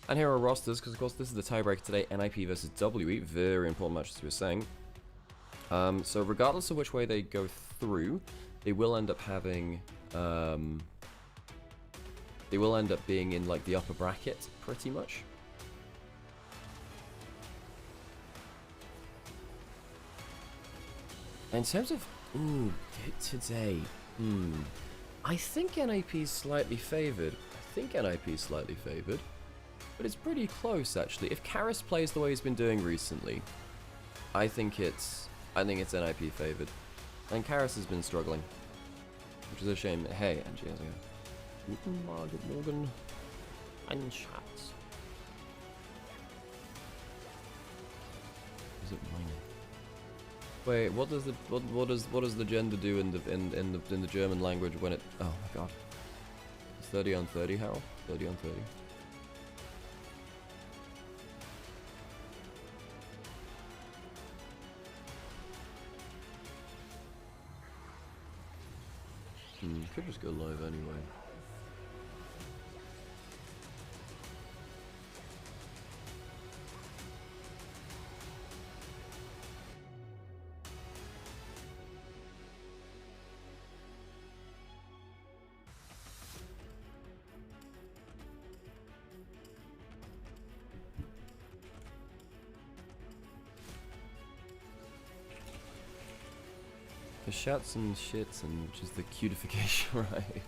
And here are rosters, because of course this is the tiebreaker today, NIP versus WE, very important match as we were saying. So regardless of which way they go through, they will end up having, they will end up being in like the upper bracket, pretty much. In terms of, today, I think NIP is slightly favoured. But it's pretty close, actually. If Karras plays the way he's been doing recently, I think it's NIP favoured. And Karras has been struggling, which is a shame. Hey, Angie, how's it going? Guten Morgen. Ein Schatz. Is it mine? Wait, what does the gender do in the German language when it? Oh my god. It's 30 on 30, Harold? 30 on 30. Could just go live anyway. The shouts and shits, and which is the cutification, right?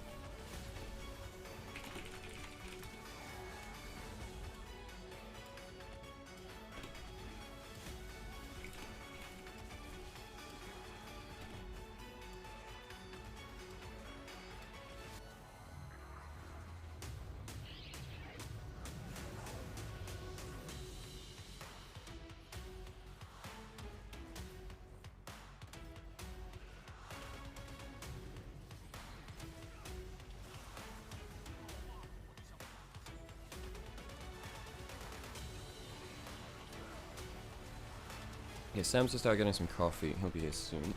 Okay, Sam's just out getting some coffee. He'll be here soon.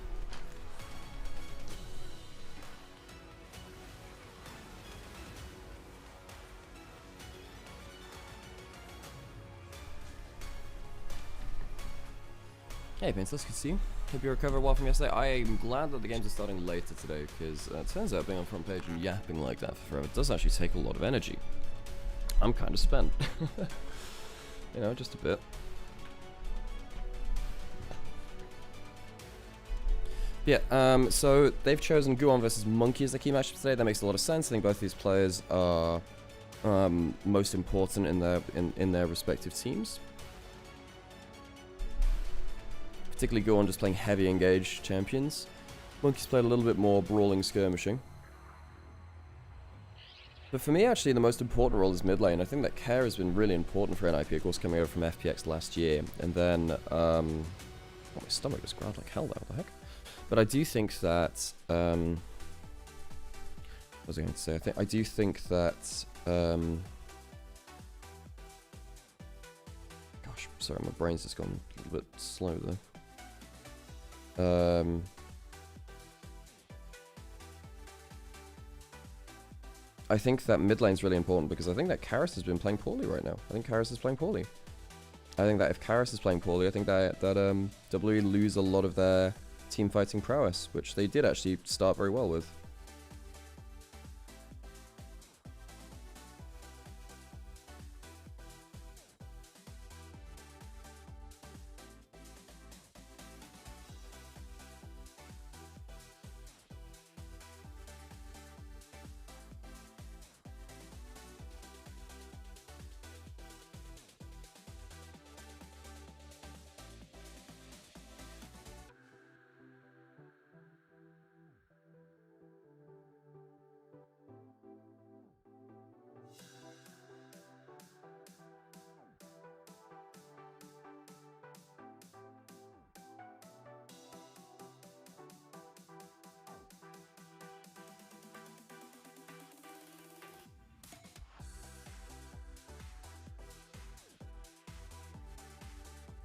Hey Vince, let's good to see you. Hope you recovered well from yesterday. I am glad that the games are starting later today, because it turns out being on front page and yapping like that for forever does actually take a lot of energy. I'm kind of spent. You know, just a bit. Yeah, so they've chosen Guon versus Monkey as the key matchup today. That makes a lot of sense. I think both these players are most important in their respective teams. Particularly Guon just playing heavy engaged champions. Monkey's played a little bit more brawling skirmishing. But for me, actually, the most important role is mid lane. I think that Care has been really important for NIP, of course, coming over from FPX last year. And then, oh, my stomach just growled like hell there, what the heck? But I do think that, what was I going to say? I do think that, gosh, sorry, my brain's just gone a little bit slow there. I think that mid lane's really important because I think that Karras has been playing poorly right now. I think Karras is playing poorly. I think that if Karras is playing poorly, I think that WE lose a lot of their team fighting prowess, which they did actually start very well with.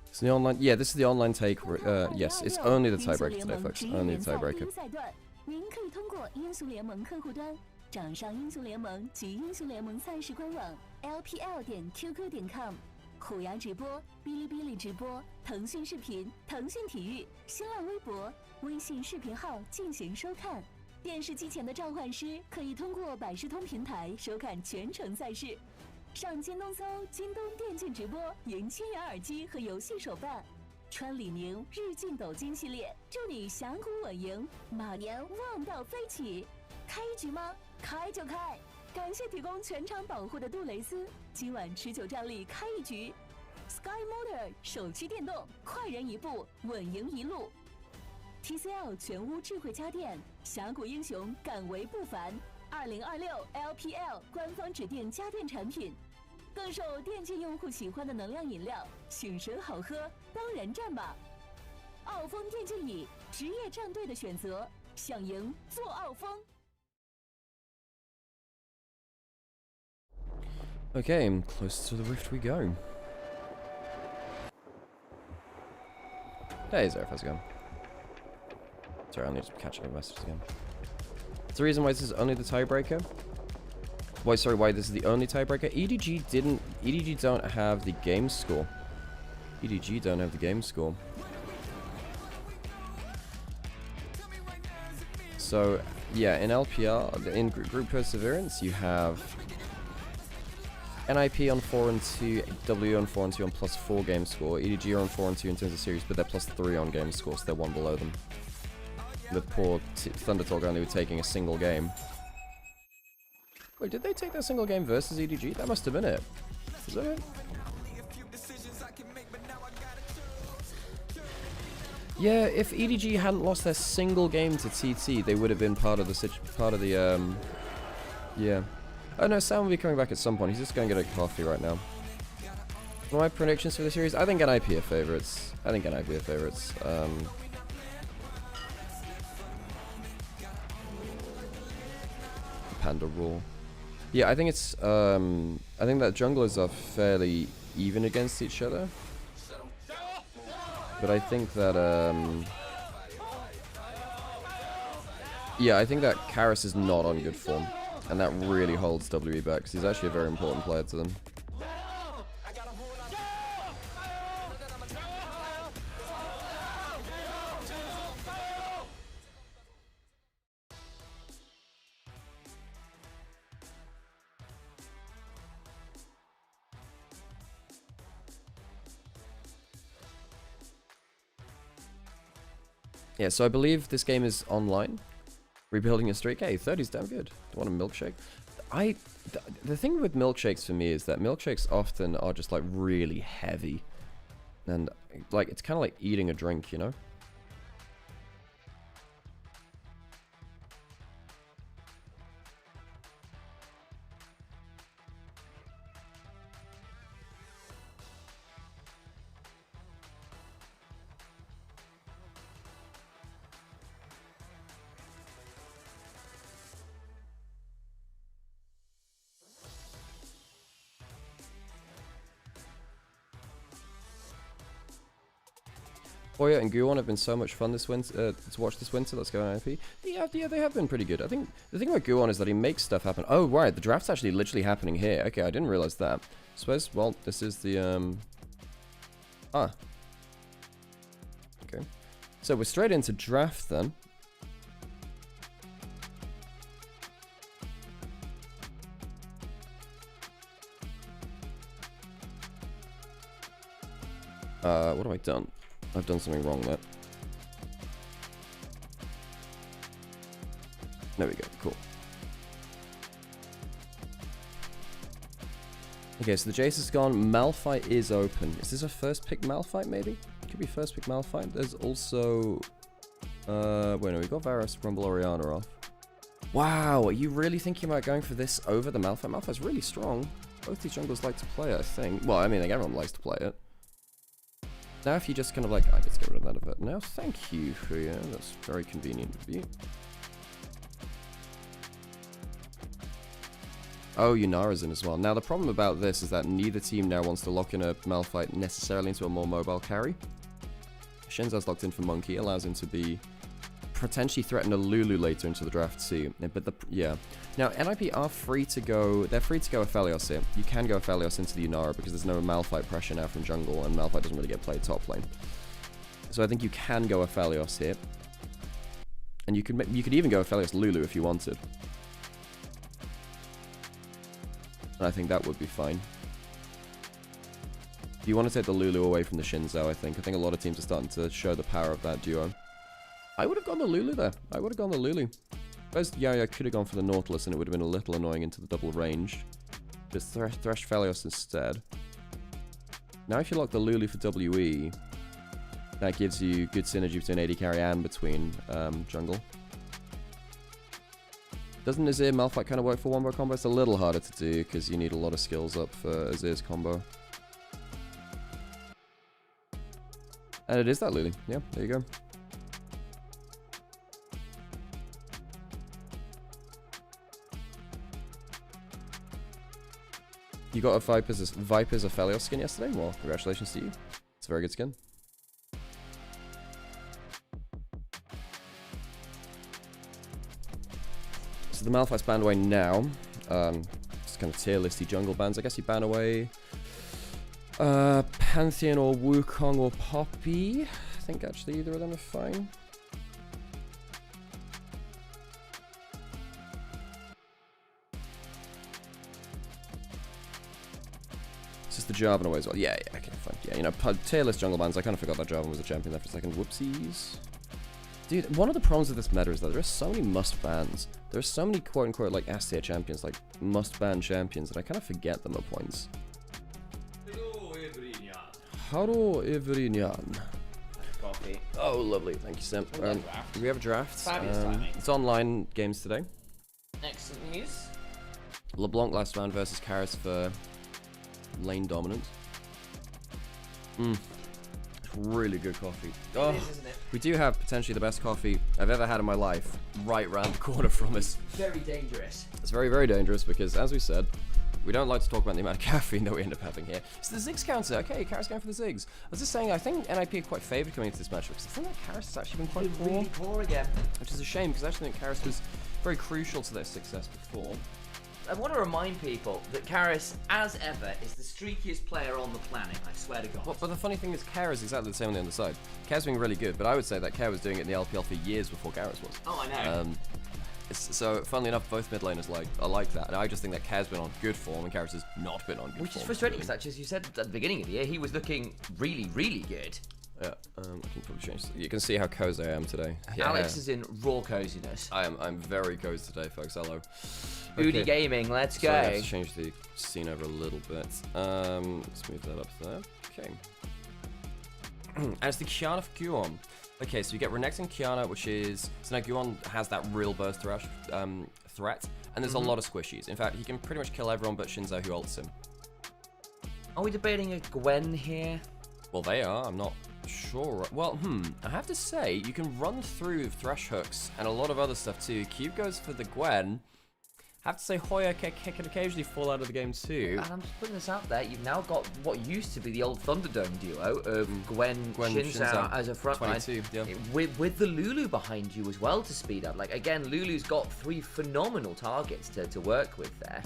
It's the online, yeah, this is the online take, yes, it's only the tiebreaker today, folks, only the tiebreaker. 您可以通过音速联盟客户端、掌上音速联盟及音速联盟赛事官网 LPL.QQ.com， 虎牙直播、哔哩哔哩直播、腾讯视频、腾讯体育、新浪微博、微信视频号进行收看。电视机前的召唤师可以通过百视通平台收看全程赛事。上京东搜“京东电竞直播”，赢千元耳机和游戏手办。穿李宁日进斗金系列，祝你峡谷稳赢，马年旺到飞起。开一局吗？开就开！感谢提供全场保护的杜蕾斯，今晚持久战力开一局。Sky Motor 手机电动，快人一步，稳赢一路。TCL 全屋智慧家电，峡谷英雄敢为不凡。2026 LPL 官方指定家电产品，更受电竞用户喜欢的能量饮料，醒神好喝，当然站吧。奥风电竞椅，职业战队的选择，想赢做奥风。Okay, closer to the rift we go. Hey, Zareth, how's it going? Sorry, I'll need to catch up with messages again. That's the reason why this is only the tiebreaker? Why this is the only tiebreaker? EDG don't have the game score. EDG don't have the game score. So, yeah, in LPL, in Group Perseverance, you have NIP on 4 and 2, W on 4 and 2 on +4 game score. EDG are on 4 and 2 in terms of series, but they're +3 on game score, so they're one below them. The poor Thundertalk only were taking a single game. Wait, did they take that single game versus EDG? That must have been it. Is that it? Yeah, if EDG hadn't lost their single game to TT, they would have been part of the yeah. Oh no, Sam will be coming back at some point. He's just going to get a coffee right now. What are my predictions for the series? I think NIP are favorites. Panda Rule. Yeah, I think it's I think that junglers are fairly even against each other. But I think that yeah, I think that Karis is not on good form. And that really holds WE back, because he's actually a very important player to them. Yeah, so I believe this game is online. Rebuilding a streak. Hey, 30's damn good. Do you want a milkshake? The thing with milkshakes for me is that milkshakes often are just like really heavy. And like, it's kind of like eating a drink, you know? Boya and Guwon have been so much fun this winter to watch this winter. Let's go NIP. Yeah, they have been pretty good. I think the thing about Guwon is that he makes stuff happen. Oh, right, the draft's actually literally happening here. Okay, I didn't realize that. Suppose, well, this is the okay. So we're straight into draft then. What have I done? I've done something wrong there. There we go, cool. Okay, so the Jace is gone. Malphite is open. Is this a first pick Malphite, maybe? Could be first pick Malphite. There's also... wait, no, we got Varus, Rumble, Orianna off. Wow, are you really thinking about going for this over the Malphite? Malphite's really strong. Both these junglers like to play it, I think. Well, I mean, like, everyone likes to play it. Now if you just kind of like, I just get rid of that of it. Now thank you for, yeah, that's very convenient of you. Oh, Yunara's in as well. Now the problem about this is that neither team now wants to lock in a Malphite necessarily into a more mobile carry. Shenza's locked in for Monkey, allows him to be potentially threaten a Lulu later into the draft too. But yeah. Now NIP are free to go. They're free to go Aphelios here. You can go Aphelios into the Yunara because there's no Malphite pressure now from jungle, and Malphite doesn't really get played top lane. So I think you can go Aphelios here, and you could even go Aphelios Lulu if you wanted. And I think that would be fine. You want to take the Lulu away from the Shinzo, I think. A lot of teams are starting to show the power of that duo. I would have gone the Lulu there. I would have gone the Lulu. Yeah, I could have gone for the Nautilus and it would have been a little annoying into the double range. Just Thresh Phalios instead. Now if you lock the Lulu for WE, that gives you good synergy between AD carry and between jungle. Doesn't Azir Malphite kind of work for one-bar combo? It's a little harder to do because you need a lot of skills up for Azir's combo. And it is that Lulu. Yeah, there you go. You got a Viper's Aphelios skin yesterday? Well, congratulations to you. It's a very good skin. So the Malphite's banned away now. Just kind of tier listy jungle bans. I guess you ban away Pantheon or Wukong or Poppy. I think actually either of them are fine. It's just the Jarvan away as well. Yeah, okay, fine. Yeah, you know, tier list jungle bans. I kind of forgot that Jarvan was a champion there for a second. Whoopsies. Dude, one of the problems with this meta is that there are so many must bans. There are so many quote unquote like S tier champions, like must ban champions, that I kind of forget them at points. Hello, Everinian. Coffee. Oh, lovely. Thank you, Sim. We have a draft. Fabulous timing. It's online games today. Excellent news. LeBlanc last round versus Karis for lane dominance. Really good coffee. Oh, It is, isn't it? we do have potentially the best coffee I've ever had in my life right round the corner from us. Very dangerous. It's very, very dangerous because, as we said, we don't like to talk about the amount of caffeine that we end up having here. It's the Ziggs counter. Okay, Karis going for the Ziggs. I was just saying, I think NIP are quite favoured coming into this match because I think that Karis has actually been quite poor. Really poor again. Which is a shame because I actually think Karis was very crucial to their success before. I want to remind people that Karis, as ever, is the streakiest player on the planet, I swear to God. Well, but the funny thing is, Karis is exactly the same on the other side. Karis being really good, but I would say that Karis was doing it in the LPL for years before Karis was. Oh, I know. So, funnily enough, both mid laners are like that. And I just think that Karis been on good form and Karis has not been on good form. Which is frustrating because, actually, as you said at the beginning of the year, he was looking really, really good. Yeah, I can probably change this. You can see how cozy I am today. Yeah. Alex is in raw coziness. I'm very cozy today, folks. Hello. Booty Gaming, let's go. So let's change the scene over a little bit. Let's move that up there. Okay. And it's the Qiyana for Guon. Okay, so you get Renekton and Qiyana, which is... So now Guon has that real burst threat, and there's a lot of squishies. In fact, he can pretty much kill everyone but Shinzo, who ults him. Are we debating a Gwen here? Well, they are. I'm not sure. Well, I have to say, you can run through Thresh hooks and a lot of other stuff too. Cube goes for the Gwen. I have to say, Hoya can occasionally fall out of the game too. And I'm just putting this out there. You've now got what used to be the old Thunderdome duo of Gwen Shinzo as a front line. Yeah. With the Lulu behind you as well to speed up. Like, again, Lulu's got 3 phenomenal targets to work with there.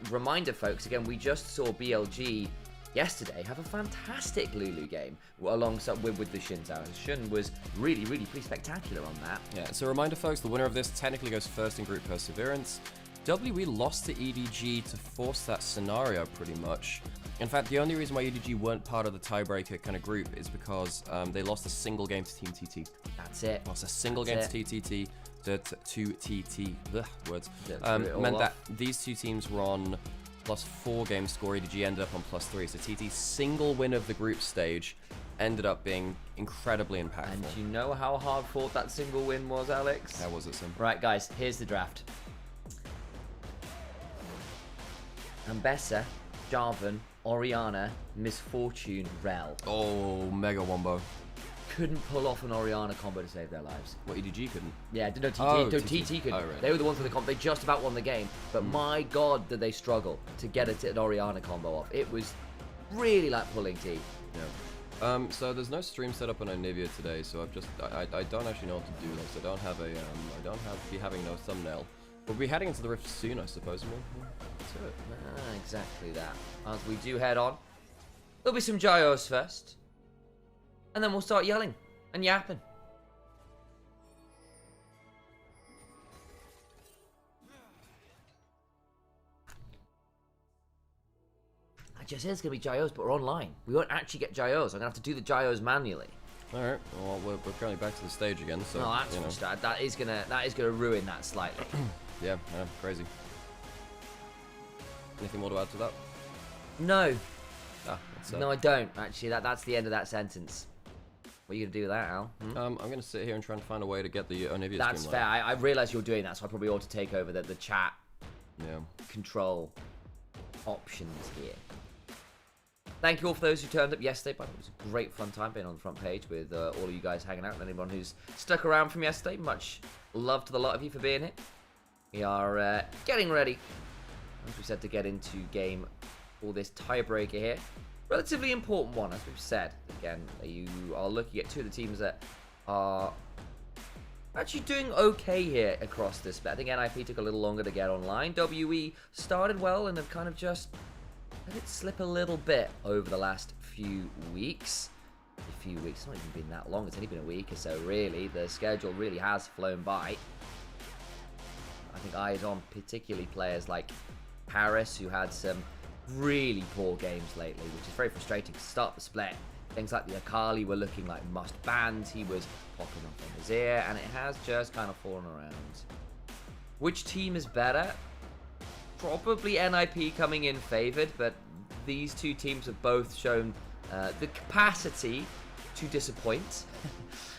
Reminder, folks, again, we just saw BLG yesterday have a fantastic Lulu game alongside with the Shinzo. Shun was really pretty spectacular on that. Yeah, so reminder folks, the winner of this technically goes first in group perseverance. We lost to EDG to force that scenario pretty much. In fact, the only reason why EDG weren't part of the tiebreaker kind of group is because they lost a single game to Team TT. That's it. Lost a single game to TTT. To TT. Words. Meant that these two teams were on +4 game score. EDG ended up on +3. So TT's single win of the group stage ended up being incredibly impactful. And you know how hard fought that single win was, Alex? How was it, Sim? Right, guys, here's the draft. Ambessa, Jarvan, Orianna, Misfortune, Rel. Oh, mega wombo. Couldn't pull off an Orianna combo to save their lives. What, EDG couldn't? Yeah, no, TT, Oh, no, TT. TT couldn't. Oh, right. They were the ones with the combo. They just about won the game. But my God, did they struggle to get an Orianna combo off. It was really like pulling teeth. Yeah. So there's no stream set up on Onivia today, so I don't actually know what to do this. I don't have be having no thumbnail. We'll be heading into the Rift soon, I suppose, and we'll get to it. Exactly that. As we do head on, there'll be some gyros first, and then we'll start yelling and yapping. Just said it's going to be gyros, but we're online. We won't actually get gyros. I'm going to have to do the gyros manually. Alright, well, we're currently back to the stage again, so, no, that's you know. That is gonna ruin that slightly. Yeah, crazy. Anything more to add to that? No. That's No, I don't, actually. That's the end of that sentence. What are you going to do with that, Al? I'm going to sit here and try and find a way to get the Onivia That's stream fair. live. I realise you're doing that, so I probably ought to take over the chat control options here. Thank you all for those who turned up yesterday. By the way, it was a great fun time being on the front page with all of you guys hanging out. And anyone who's stuck around from yesterday, much love to the lot of you for being here. We are getting ready, as we said, to get into game for this tiebreaker here. Relatively important one, as we've said. Again, you are looking at two of the teams that are actually doing okay here across this. But I think NIP took a little longer to get online. WE started well and have kind of just let it slip a little bit over the last few weeks. It's not even been that long. It's only been a week or so, really. The schedule really has flown by. I think eyes on particularly players like Paris, who had some really poor games lately, which is very frustrating to start the split. Things like the Akali were looking like must bans. He was popping up on his ear, and it has just kind of fallen around. Which team is better? Probably NIP coming in favoured, but these two teams have both shown the capacity to disappoint.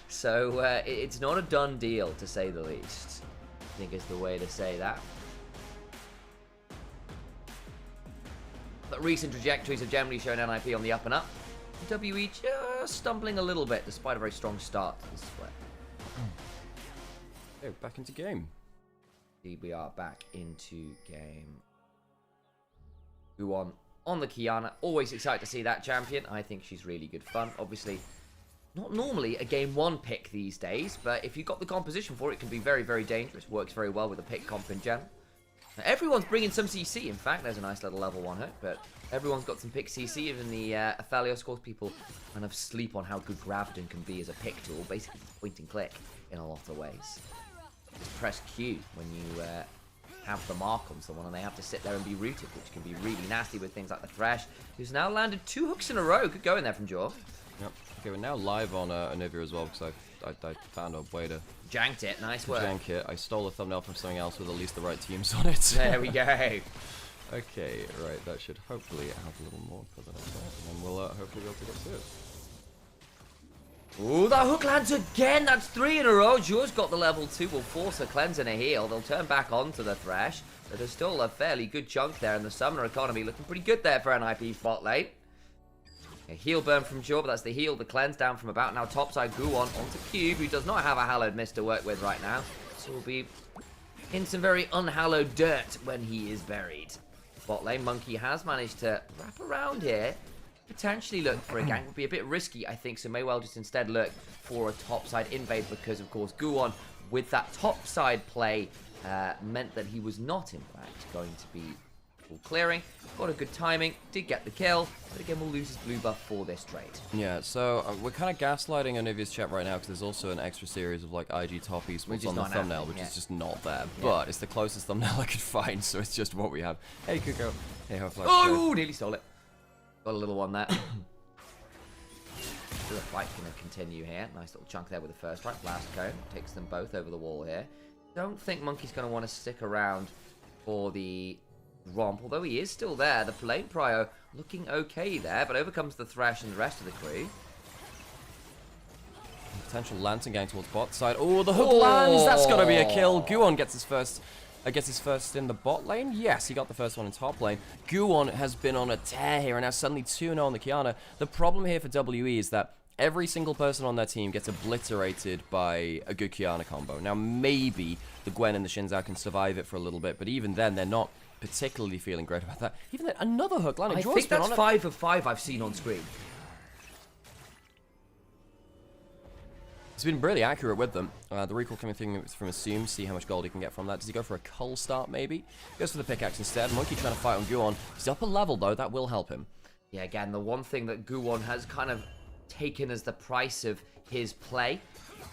So it's not a done deal, to say the least, I think is the way to say that. But recent trajectories have generally shown NIP on the up and up. WE just stumbling a little bit, despite a very strong start to the split. Okay, back into game. Indeed, we are back into game. Who on the Kiana. Always excited to see that champion. I think she's really good fun. Obviously, not normally a game one pick these days, but if you've got the composition for it, it can be very, very dangerous. Works very well with the pick comp in general. Now, everyone's bringing some CC. In fact, there's a nice little level 1 hit, but everyone's got some pick CC. Even the Aphelios, of course, people kind of sleep on how good Gravden can be as a pick tool. Basically, point and click in a lot of ways. Just press Q when you have the mark on someone, and they have to sit there and be rooted, which can be really nasty with things like the Thresh, who's now landed 2 hooks in a row. Good going there from Jaw. Yep. Okay, we're now live on Onivia as well, because I found a way to janked it. Nice work. Jank it. I stole a thumbnail from something else with at least the right teams on it. There we go. Okay, right. That should hopefully have a little more positive, and then we'll hopefully be able to get to it. Ooh, that hook lands again. That's 3 in a row. Jaw's got the level 2. Will force a cleanse and a heal. They'll turn back onto the Thresh. But there's still a fairly good chunk there, and the Summoner economy looking pretty good there for NIP bot lane. A heal burn from Jaw, but that's the heal. The cleanse down from about now topside Guwon onto Cube, who does not have a hallowed mist to work with right now. So will be in some very unhallowed dirt when he is buried. Bot lane, Monkey has managed to wrap around here. Potentially look for a gank. Would be a bit risky, I think, so may well just instead look for a topside invade, because, of course, Guwon, with that topside play, meant that he was not, in fact, going to be full clearing. Got a good timing, did get the kill, but again, will lose his blue buff for this trade. Yeah, so we're kind of gaslighting Onivia's chat right now, because there's also an extra series of, like, IG top esports on the thumbnail, which is just not there. Yeah. But it's the closest thumbnail I could find, so it's just what we have. Hey, Kuko. Hey, hopefully. Oh, nearly stole it. Got a little one there. The fight's going to continue here. Nice little chunk there with the first right. Blast cone takes them both over the wall here. Don't think Monkey's going to want to stick around for the romp, although he is still there. The lane prio looking okay there, but overcomes the Thresh and the rest of the crew. Potential lantern gang towards bot side. Oh, the hook lands. That's got to be a kill. Guwon gets his first. In the bot lane. Yes, he got the first one in top lane. Guwon has been on a tear here, and now suddenly 2-0 on the Kiana. The problem here for WE is that every single person on their team gets obliterated by a good Kiana combo. Now, maybe the Gwen and the Xin Zhao can survive it for a little bit, but even then, they're not particularly feeling great about that. Even then, another hook landing. I think that's 5 of 5 I've seen on screen. He's been really accurate with them. The recall coming through from Assume, see how much gold he can get from that. Does he go for a cull start, maybe? Goes for the pickaxe instead. Monkey trying to fight on Guon. He's upper level, though. That will help him. Yeah, again, the one thing that Guon has kind of taken as the price of his play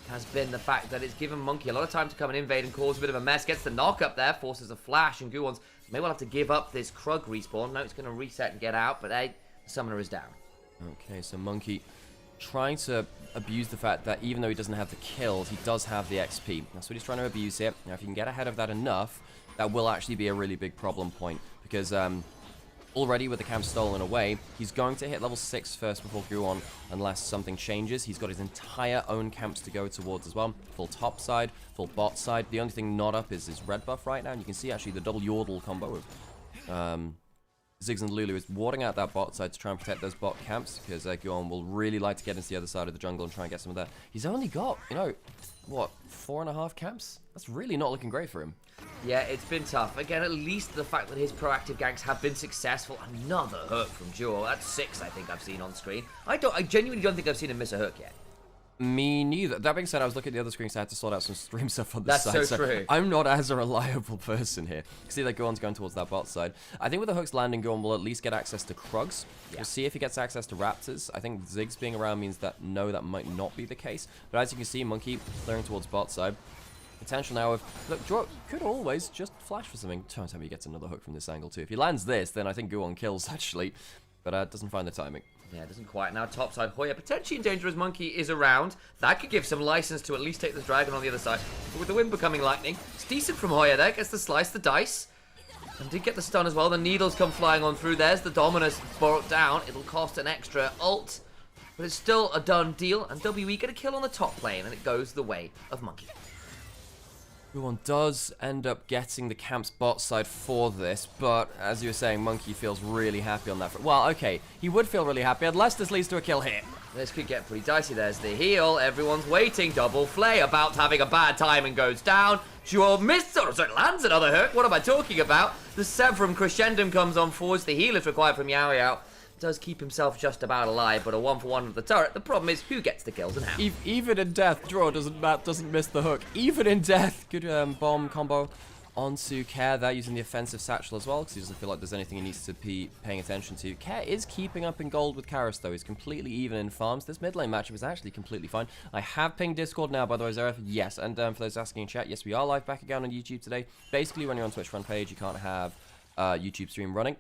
has been the fact that it's given Monkey a lot of time to come and invade and cause a bit of a mess. Gets the knock up there, forces a flash, and Guon's may well have to give up this Krug respawn. No, it's going to reset and get out, but hey, the summoner is down. Okay, so Monkey trying to abuse the fact that even though he doesn't have the kills, he does have the XP. That's what he's trying to abuse here. Now, if you can get ahead of that enough, that will actually be a really big problem point, because already with the camp stolen away, he's going to hit level 6 first before Guon, unless something changes. He's got his entire own camps to go towards as well. Full top side, full bot side. The only thing not up is his red buff right now, and you can see actually the double Yordle combo of Ziggs and Lulu is warding out that bot side to try and protect those bot camps, because Guon will really like to get into the other side of the jungle and try and get some of that. He's only got, you know, what, 4.5 camps? That's really not looking great for him. Yeah, it's been tough. Again, at least the fact that his proactive ganks have been successful. Another hook from Jewel. That's 6, I think, I've seen on screen. I genuinely don't think I've seen him miss a hook yet. Me neither. That being said, I was looking at the other screen, so I had to sort out some stream stuff on this side. That's so true. I'm not as a reliable person here. See that Guon's going towards that bot side. I think with the hooks landing, Guon will at least get access to Krugs. Yeah. We'll see if he gets access to Raptors. I think Ziggs being around means that no, that might not be the case. But as you can see, Monkey clearing towards bot side. Potential now of, look, Draw could always just flash for something. Don't tell me he gets another hook from this angle too. If he lands this, then I think Guon kills actually. But doesn't find the timing. Yeah, it doesn't quite. Now topside, Hoya potentially in danger as Monkey is around. That could give some license to at least take the dragon on the other side. But with the wind becoming lightning, it's decent from Hoya there. Gets to slice the dice. And did get the stun as well. The needles come flying on through. There's the Dominus brought down. It'll cost an extra ult. But it's still a done deal. And WE get a kill on the top lane. And it goes the way of Monkey. Guon does end up getting the camp's bot side for this, but as you were saying, Monkey feels really happy on that. Well, okay, he would feel really happy unless this leads to a kill here. This could get pretty dicey. There's the heal. Everyone's waiting. Double flay. About having a bad time and goes down. Jewel missed. Or sorry, lands another hook. What am I talking about? The Severum Crescendum comes on forwards. The heal is required from Yao Yao. Does keep himself just about alive, but a 1-for-1 with the turret. The problem is who gets the kills and how. Even in death, Draw doesn't miss the hook. Even in death, good bomb combo onto Care there, using the offensive satchel as well, because he doesn't feel like there's anything he needs to be paying attention to. Care is keeping up in gold with Karis, though. He's completely even in farms. This mid lane matchup is actually completely fine. I have pinged Discord now, by the way, Zareth. Yes, and for those asking in chat, yes, we are live back again on YouTube today. Basically, when you're on Twitch front page, you can't have YouTube stream running,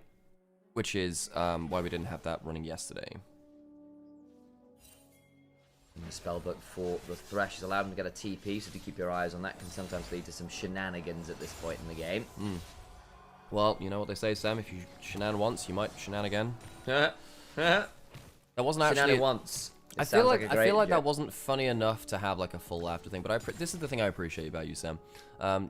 which is why we didn't have that running yesterday. And the spellbook for the Thresh has allowed him to get a TP, so do keep your eyes on that. Can sometimes lead to some shenanigans at this point in the game. Well, you know what they say, Sam. If you shenan once, you might shenan again. That wasn't actually once. I feel like that wasn't funny enough to have like a full laughter thing, but this is the thing I appreciate about you, Sam.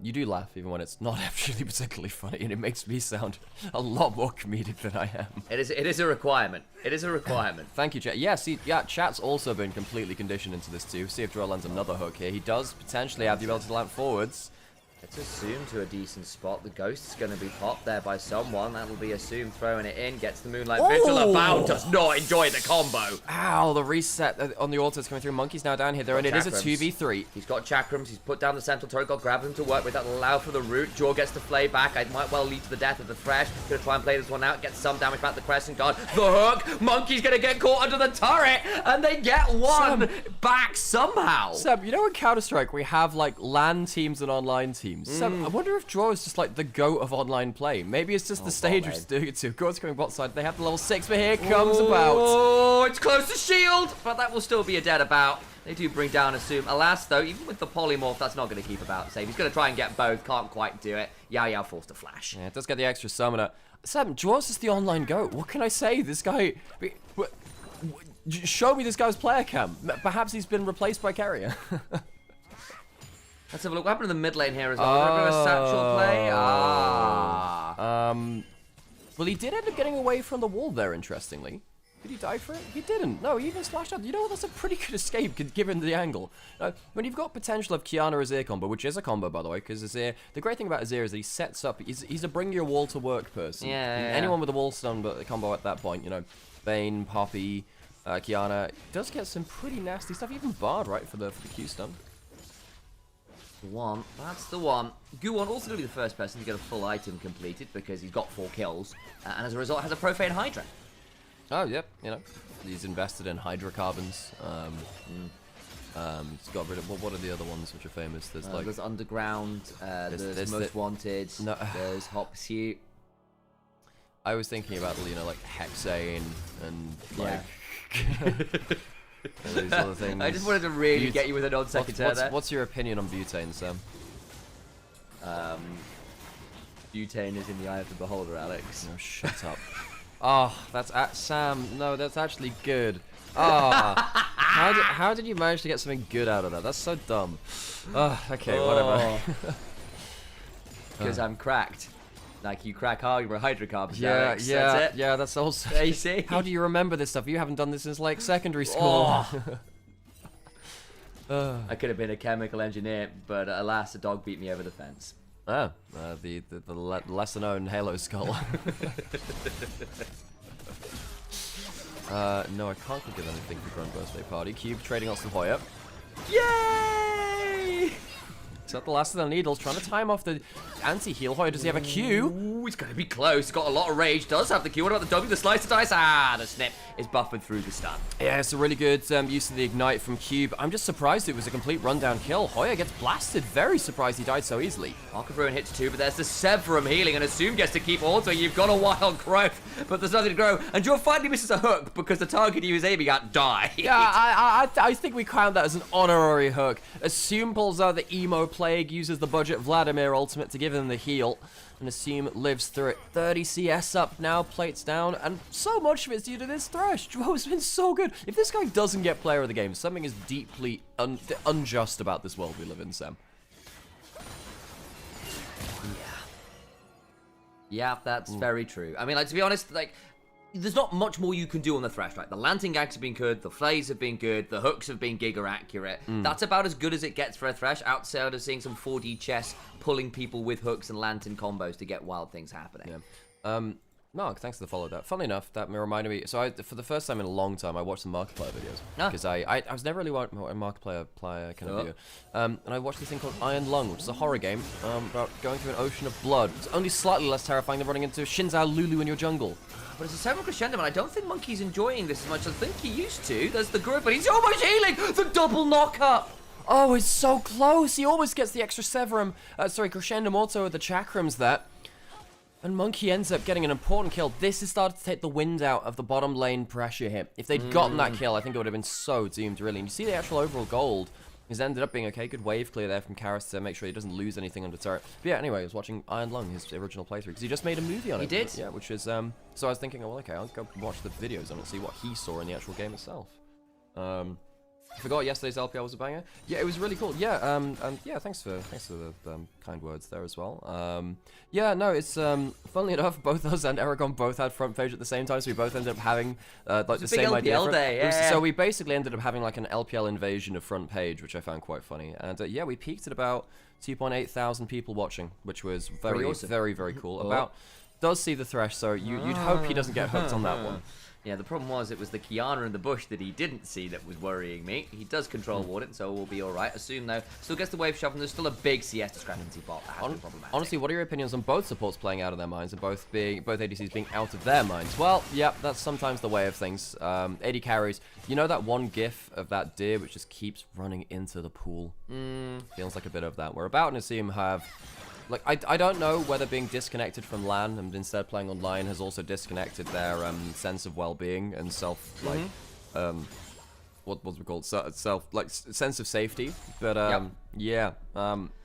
You do laugh even when it's not actually particularly funny, and it makes me sound a lot more comedic than I am. It is a requirement. It is a requirement. Thank you, chat. Yeah, see, chat's also been completely conditioned into this too. See if Droll lands another hook here. He does potentially have the ability to land forwards. It's assumed to a decent spot. The Ghost's going to be popped there by someone. That will be assumed throwing it in. Gets the Moonlight Vigil. About does not enjoy the combo. Ow, the reset on the auto is coming through. Monkey's now down here, though, and it is a 2v3. He's got Chakrams. He's put down the central turret. Got Grab him to work with. That will allow for the root. Jaw gets to flay back. It might well lead to the death of the Thresh. Going to try and play this one out. Get some damage back to the Crescent Guard. The hook. Monkey's going to get caught under the turret. And they get one back somehow. Seb, you know in Counter-Strike we have like LAN teams and online teams? Seb, I wonder if Draw is just like the GOAT of online play. Maybe it's just the stage which is doing it too. God's coming bot side. They have the level 6, but here comes About. Oh, it's close to shield, but that will still be a dead About. They do bring down Assume. Alas, though, even with the polymorph, that's not going to keep About safe. He's going to try and get both. Can't quite do it. Yao Yao forced to flash. Yeah, it does get the extra summoner. Seb, Draw's just the online GOAT. What can I say? This guy... Show me this guy's player cam. Perhaps he's been replaced by Carrier. Let's have a look. What happened in the mid lane here as well? A bit of a satchel play. Well, he did end up getting away from the wall there, interestingly. Did he die for it? He didn't. No, he even splashed out. You know what? That's a pretty good escape, given the angle. When you've got potential of Kiana Azir combo, which is a combo, by the way, because Azir... The great thing about Azir is that he sets up... He's a bring your wall to work person. Yeah. Anyone with a wall stun but a combo at that point, you know, Bane, Poppy... Kiana does get some pretty nasty stuff, even Bard, right, for the Q stun. One, that's the one. Guwon also going to be the first person to get a full item completed because he's got 4 kills, and as a result has a profane Hydra. Oh, yep, you know, he's invested in hydrocarbons. He's got rid of, what are the other ones which are famous? There's like... There's Underground, there's Most Wanted, no. There's Hot Pursuit. I was thinking about, you know, like Hexane and like... all these other things. I just wanted to really get you with a non-sequitur there. What's your opinion on butane, Sam? Butane is in the eye of the beholder, Alex. No, shut up. Oh, that's Sam. No, that's actually good. Ah, how did you manage to get something good out of that? That's so dumb. Okay, whatever. Because I'm cracked. Like you crack hydrocarbons. Yeah, Alex. yeah, That's it. yeah. That's also. There you see. How do you remember this stuff? You haven't done this since like secondary school. I could have been a chemical engineer, but alas, a dog beat me over the fence. The lesser known Halo skull. No, I can't think of anything for Grand Birthday Party. Cube trading on some Hoya. Yay! Is that the last of the needles? Trying to time off the anti-heal. Hoya, does he have a Q? Ooh, he's going to be close. He's got a lot of rage. Does have the Q. What about the W? The slice of dice. Ah, the snip is buffered through the stun. Yeah, it's a really good use of the ignite from Cube. I'm just surprised it was a complete rundown kill. Hoya gets blasted. Very surprised he died so easily. Mark of Ruin hits 2, but there's the Severum healing, and Assume gets to keep also. You've got a wild growth, but there's nothing to grow. And Joe finally misses a hook because the target he was aiming at died. Yeah, I think we count that as an honorary hook. Assume pulls out the Emo Plague, uses the budget Vladimir ultimate to give him the heal, and Assume lives through it. 30 CS up now, plates down, and so much of it's due to this Thresh. Joe's been so good. If this guy doesn't get player of the game, something is deeply unjust about this world we live in, Sam. Yeah, that's very true. I mean, like, to be honest, like, there's not much more you can do on the Thresh, right? The Lantern gags have been good, the Flays have been good, the hooks have been giga accurate. That's about as good as it gets for a Thresh, outside of seeing some 4D chess pulling people with hooks and Lantern combos to get wild things happening. Yeah. Mark, thanks for the follow. That. Funnily enough, that reminded me. So, for the first time in a long time, I watched some Markiplier videos because I was never really a Markiplier player kind of video. And I watched this thing called Iron Lung, which is a horror game about going through an ocean of blood. It's only slightly less terrifying than running into Shinzao Lulu in your jungle. But it's a several crescendo, and I don't think Monkey's enjoying this as much as I think he used to. There's the growth, but he's almost healing! The double knock-up! Oh, it's so close! He almost gets the extra Severum. Crescendo Morto with the Chakrams there. And Monkey ends up getting an important kill. This has started to take the wind out of the bottom lane pressure here. If they'd gotten that kill, I think it would have been so doomed, really. And you see the actual overall gold has ended up being okay. Good wave clear there from Karis to make sure he doesn't lose anything under turret. But yeah, anyway, I was watching Iron Lung, his original playthrough, because he just made a movie on it. He did? Yeah, which is, so I was thinking, oh, well, okay, I'll go watch the videos on it, see what he saw in the actual game itself. I forgot yesterday's LPL was a banger. Yeah, it was really cool. Yeah, and yeah, thanks for the kind words there as well. Yeah, no, it's funnily enough, both us and Eragon both had front page at the same time, so we both ended up having like the same idea. LPL day, yeah. So we basically ended up having like an LPL invasion of front page, which I found quite funny. And yeah, we peaked at about 2.8 thousand people watching, which was very, awesome. very cool. About does see the Thresh, so you'd hope he doesn't get hooked on that one. Yeah, the problem was it was the Kiana in the bush that he didn't see that was worrying me. He does control Warden, so we'll be alright. Assume, though, still gets the wave shove, and there's still a big CS discrepancy bot that has been problematic. Honestly, what are your opinions on both supports playing out of their minds and both ADCs being out of their minds? Well, yeah, that's sometimes the way of things. AD carries. You know that one gif of that deer which just keeps running into the pool? Feels like a bit of that. We're about to see him have... Like, I don't know whether being disconnected from LAN and instead playing online has also disconnected their sense of well-being and sense of safety. But yeah, the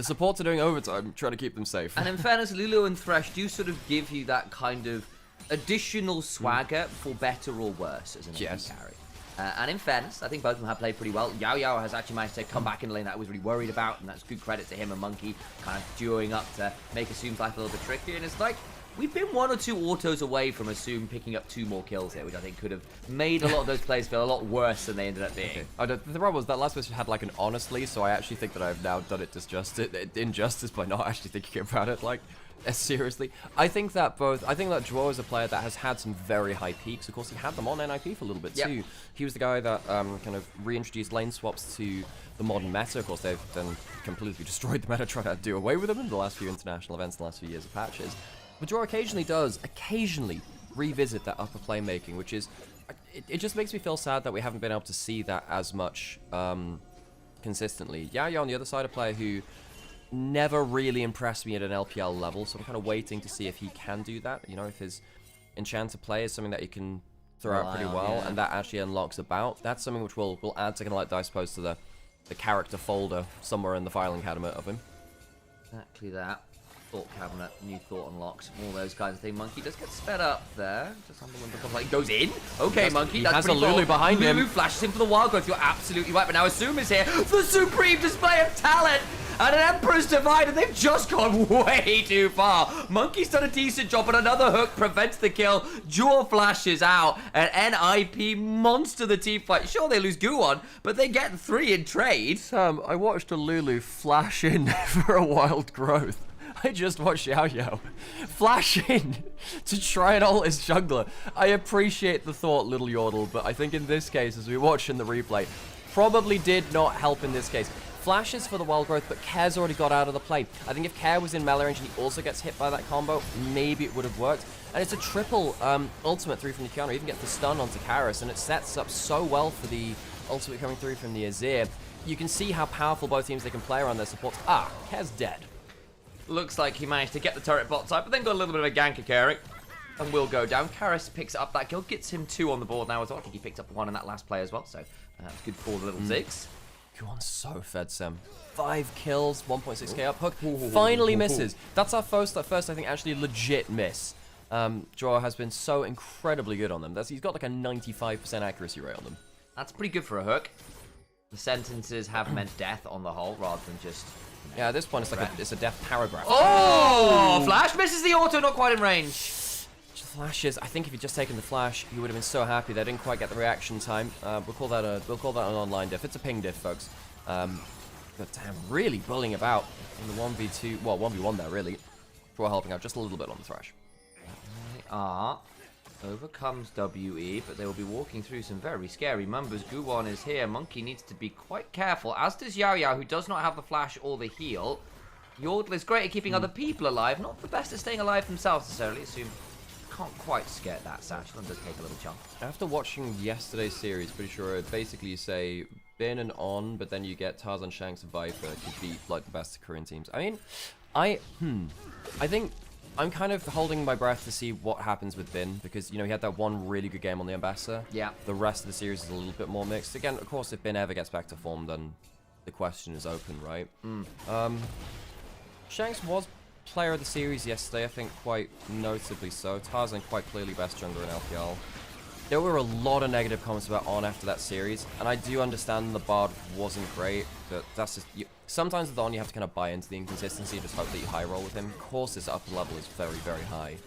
supports are doing overtime, trying to keep them safe. And in fairness, Lulu and Thresh do sort of give you that kind of additional swagger for better or worse as an AD carry. And in fairness, I think both of them have played pretty well. Yao Yao has actually managed to come back in the lane that I was really worried about, and that's good credit to him and Monkey kind of duoing up to make Assume's life a little bit trickier. And it's like, we've been 1 or 2 autos away from Assume picking up 2 more kills here, which I think could have made a lot of those players feel a lot worse than they ended up being. Okay. The problem was that last mission had like an honestly, so I actually think that I've now done it injustice by not actually thinking about it like seriously. I think that Joao is a player that has had some very high peaks. Of course, he had them on NIP for a little bit too. He was the guy that kind of reintroduced lane swaps to the modern meta. Of course, they've then completely destroyed the meta, trying to do away with them in the last few international events, the last few years of patches. But Joao occasionally revisit that upper playmaking, which is, it just makes me feel sad that we haven't been able to see that as much consistently. Yaya on the other side, a player who never really impressed me at an LPL level, so I'm kind of waiting to see if he can do that. You know, if his enchanter play is something that he can throw out pretty well, and that actually unlocks about. That's something which will add to kind of like, I suppose, to the character folder somewhere in the filing cabinet of him. Exactly that. Thought cabinet, new thought unlocked, all those kinds of things. Monkey just gets sped up there. Just under the like goes in. Okay, Monkey, that's has a Lulu behind him. Lulu flashes him for the wild growth. You're absolutely right. But now Assume is here. The supreme display of talent. And an Emperor's Divide, and they've just gone way too far. Monkey's done a decent job, but another hook prevents the kill. Jaw flashes out, and NIP monster the team fight. Sure, they lose Guwon, but they get 3 in trade. Sam, I watched a Lulu flash in for a wild growth. I just watched Xiao Xiao flash in to try and ult his jungler. I appreciate the thought, little Yordle, but I think in this case, as we watch in the replay, probably did not help in this case. Flashes for the wild growth, but Care's already got out of the play. I think if Care was in melee range and he also gets hit by that combo, maybe it would have worked. And it's a triple ultimate through from the Kiana, even gets the stun onto Karis, and it sets up so well for the ultimate coming through from the Azir. You can see how powerful both teams they can play around their supports. Ah, Care's dead. Looks like he managed to get the turret bot side, but then got a little bit of a gank occurring. And will go down. Karis picks up that kill, gets him 2 on the board now as well. I think he picked up 1 in that last play as well, so it's good for the little Ziggs. Guwon's so fed, Sam. 5 kills, 1.6k up. Hook finally misses. That's our first, I think, actually legit miss. Joao has been so incredibly good on them. He's got like a 95% accuracy rate on them. That's pretty good for a hook. The sentences have meant death on the whole, rather than just... Yeah, at this point, it's like it's a death paragraph. Oh! Flash misses the auto, not quite in range. Flashes. I think if he'd just taken the flash, he would have been so happy. They didn't quite get the reaction time. We'll call that an online diff. It's a ping diff, folks. But damn, really bullying about in the 1v2. Well, 1v1 there, really. Joao helping out just a little bit on the thrash. They are. Overcomes WE, but they will be walking through some very scary numbers. Guwon is here. Monkey needs to be quite careful, as does Xiao, who does not have the flash or the heal. Yordle is great at keeping other people alive, not the best at staying alive themselves necessarily. Assume can't quite get that satchel and does take a little chunk. After watching yesterday's series, pretty sure basically you say Bin and On, but then you get Tarzan, Shanks, and Viper to beat like the best Korean teams. I mean, I think I'm kind of holding my breath to see what happens with Bin, because, you know, he had that one really good game on the Ambassador. Yeah. The rest of the series is a little bit more mixed. Again, of course, if Bin ever gets back to form, then the question is open, right? Shanks was player of the series yesterday, I think quite notably so. Tarzan quite clearly best jungler in LPL. There were a lot of negative comments about On after that series, and I do understand the Bard wasn't great, but that's just... sometimes with On you have to kind of buy into the inconsistency, just hope that you high roll with him. Of course, this upper level is very, very high.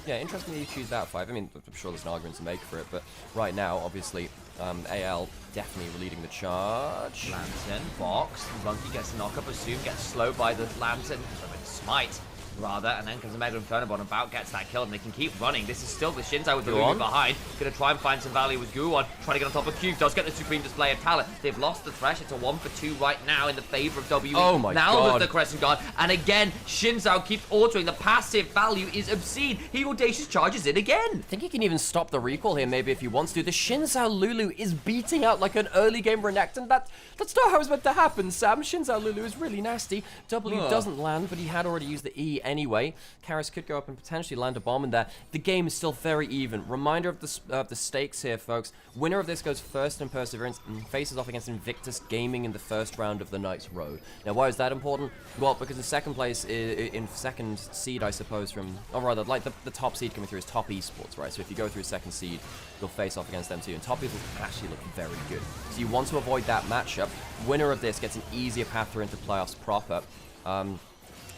Yeah, interesting that you choose that 5. I mean, I'm sure there's an argument to make for it, but right now, obviously, AL definitely leading the charge. Lantern, box, Monkey gets the knock-up, Assume gets slowed by the Lantern, Smite, rather, and then comes the Mega Inferno on about, gets that kill, and they can keep running. This is still the Shinzai with the Lulu behind. Gonna try and find some value with Guwon, trying to get on top of Cube, does get the Supreme Display of Talent. They've lost the Thresh, it's a 1-for-2 right now in the favor of WE. Oh my now god. with the Crescent Guard, and again, Shinzai keeps autoing. The passive value is obscene. He audacious charges in again. I think he can even stop the recall here, maybe, if he wants to. The Shinzao Lulu is beating out like an early game Renekton. That's not how it's meant to happen, Sam. Shinzao Lulu is really nasty. W doesn't land, but he had already used the E anyway. Karis could go up and potentially land a bomb in there. The game is still very even. Reminder of the stakes here, folks. Winner of this goes first in Perseverance and faces off against Invictus Gaming in the first round of the Night's Road. Now, why is that important? Well, because in second place, in second seed, I suppose, from... or rather, like, the top seed coming through is Top Esports, right? So if you go through second seed, you'll face off against them too. And Top Esports actually look very good. So you want to avoid that matchup. Winner of this gets an easier path through into playoffs proper.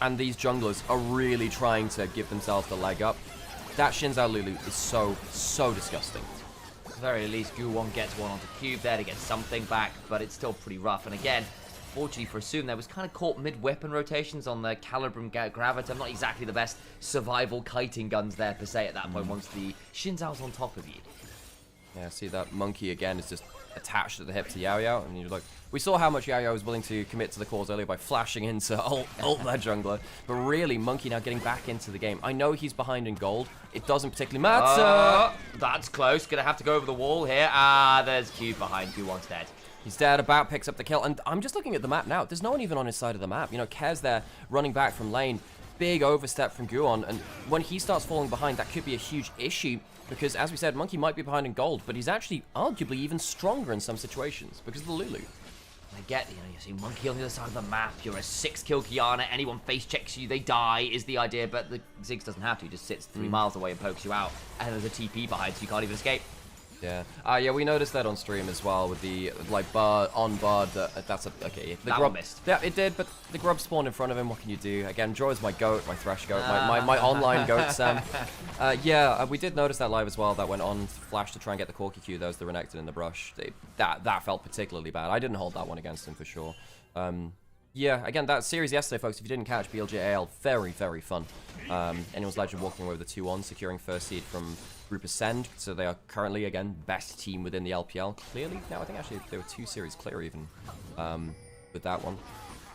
and these junglers are really trying to give themselves the leg up. That Xin Zhao Lulu is so disgusting. At the very least, Guwon gets one onto Cube there to get something back, but it's still pretty rough. And again, fortunately for Assume, there was kind of caught mid-weapon rotations on the Calibrum Gravitum. Not exactly the best survival kiting guns there, per se, at that point, once the Xin Zhao's on top of you. Yeah, see that Monkey again is just attached at the hip to Yao Yao, and you're like, we saw how much Yao Yao was willing to commit to the cause earlier by flashing into ult that jungler, but really Monkey now getting back into the game. I know he's behind in gold, it doesn't particularly matter. That's close, gonna have to go over the wall here. There's Cube behind, Guwon's dead. He's dead, about picks up the kill, and I'm just looking at the map now. There's no one even on his side of the map. You know, Kez there running back from lane. Big overstep from Guwon, and when he starts falling behind, that could be a huge issue, because as we said, Monkey might be behind in gold, but he's actually arguably even stronger in some situations because of the Lulu. I get, you see Monkey on the other side of the map, you're a 6-kill Kiana, anyone face checks you, they die, is the idea, but the Ziggs doesn't have to, he just sits 3 miles away and pokes you out, and there's a TP behind, so you can't even escape. Yeah. Yeah, we noticed that on stream as well with the, like, bar on Bard. That's a... Okay. The that grub one missed. Yeah, it did, but the grub spawned in front of him. What can you do? Again, Joy is my goat, my Thresh goat, my online goat, Sam. Yeah, we did notice that live as well. That went on Flash to try and get the Corky Q. Those the Renekton in the brush. That felt particularly bad. I didn't hold that one against him for sure. Yeah, again, that series yesterday, folks, if you didn't catch, BLJAL, very fun. Anyone's Legend walking away with a 2-1, securing first seed from Group Ascend, so they are currently, again, best team within the LPL. Clearly, now I think actually they were 2 series clear even with that one.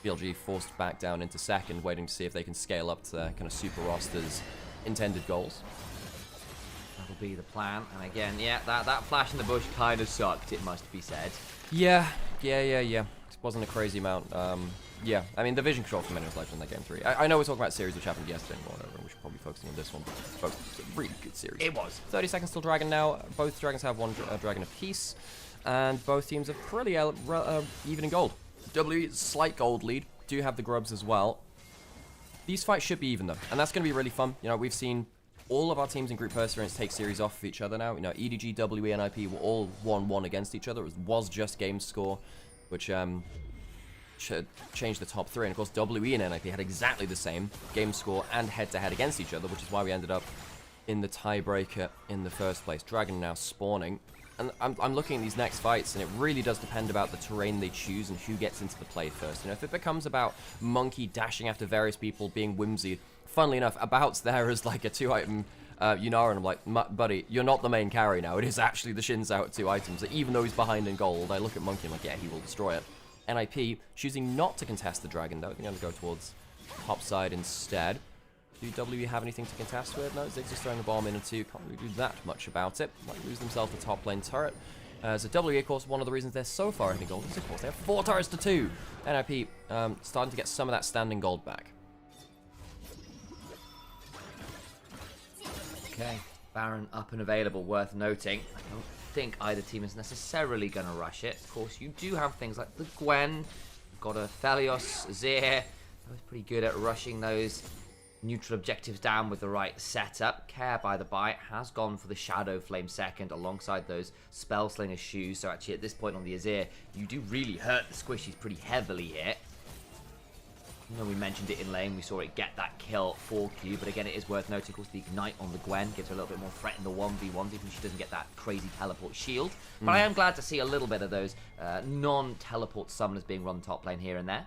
BLG forced back down into second, waiting to see if they can scale up to their kind of super roster's intended goals. That'll be the plan, and again, yeah, that flash in the bush kind of sucked, it must be said. Yeah. It wasn't a crazy amount. Yeah, I mean, the vision control from Anyone's Legend in that game 3. I know we're talking about series which happened yesterday and whatever, and we should probably focus on this one, but folks, it's a really good series. It was. 30 seconds till Dragon now. Both Dragons have one Dragon apiece, and both teams are pretty even in gold. W, slight gold lead, do have the grubs as well. These fights should be even though, and that's going to be really fun. You know, we've seen all of our teams in Group Perseverance take series off of each other now. You know, EDG, WE, and IP were all 1-1 against each other. It was just game score, which should change the top 3. And of course, WE and NIP had exactly the same game score and head-to-head against each other, which is why we ended up in the tiebreaker in the first place. Dragon now spawning. And I'm looking at these next fights, and it really does depend about the terrain they choose and who gets into the play first. You know, if it becomes about Monkey dashing after various people, being whimsy, funnily enough, About's there as like a 2-item Nymaera, and I'm like, buddy, you're not the main carry now. It is actually the Xin Zhao at 2 items. So even though he's behind in gold, I look at Monkey and I'm like, yeah, he will destroy it. NIP choosing not to contest the Dragon, though. They're going to go towards top side instead. Do WE have anything to contest with? No, Ziggs is throwing a bomb in and 2. Can't really do that much about it. Might lose themselves the top lane turret. So WE, of course, one of the reasons they're so far ahead in gold is, of course, they have 4 turrets to 2. NIP starting to get some of that standing gold back. Okay, Baron up and available, worth noting. I don't think either team is necessarily going to rush it. Of course, you do have things like the Gwen. You've got a Thelios, Zir. Both pretty good at rushing those neutral objectives down with the right setup. Care, by the by, has gone for the Shadow Flame second alongside those Spell Slinger shoes. So actually, at this point on the Azir, you do really hurt the squishies pretty heavily here. You know, we mentioned it in lane, we saw it get that kill for Q, but again, it is worth noting, of course, the Ignite on the Gwen gives her a little bit more threat in the 1v1s, even if she doesn't get that crazy teleport shield. But I am glad to see a little bit of those non-teleport summoners being run top lane here and there.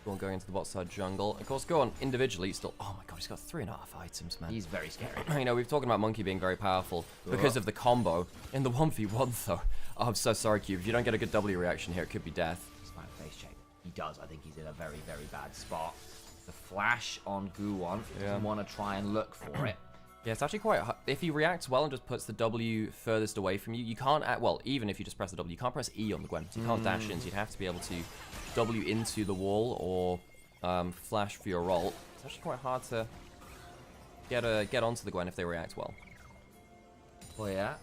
Go going into the bot side jungle. Of course, go on individually, still... Oh my god, he's got 3.5 items, man. He's very scary. You know, we've talked about Monkey being very powerful because of the combo. In the 1v1, though, oh, I'm so sorry, Cube. If you don't get a good W reaction here, it could be death. Smite face check. He does. I think he's in a very bad spot. The flash on Guwon. Doesn't want to try and look for it. Yeah, it's actually quite hard. If he reacts well and just puts the W furthest away from you, you can't... Well, even if you just press the W, you can't press E on the Gwen. So you can't dash in, so you'd have to be able to W into the wall or flash for your ult. It's actually quite hard to get onto the Gwen if they react well. Oh yeah.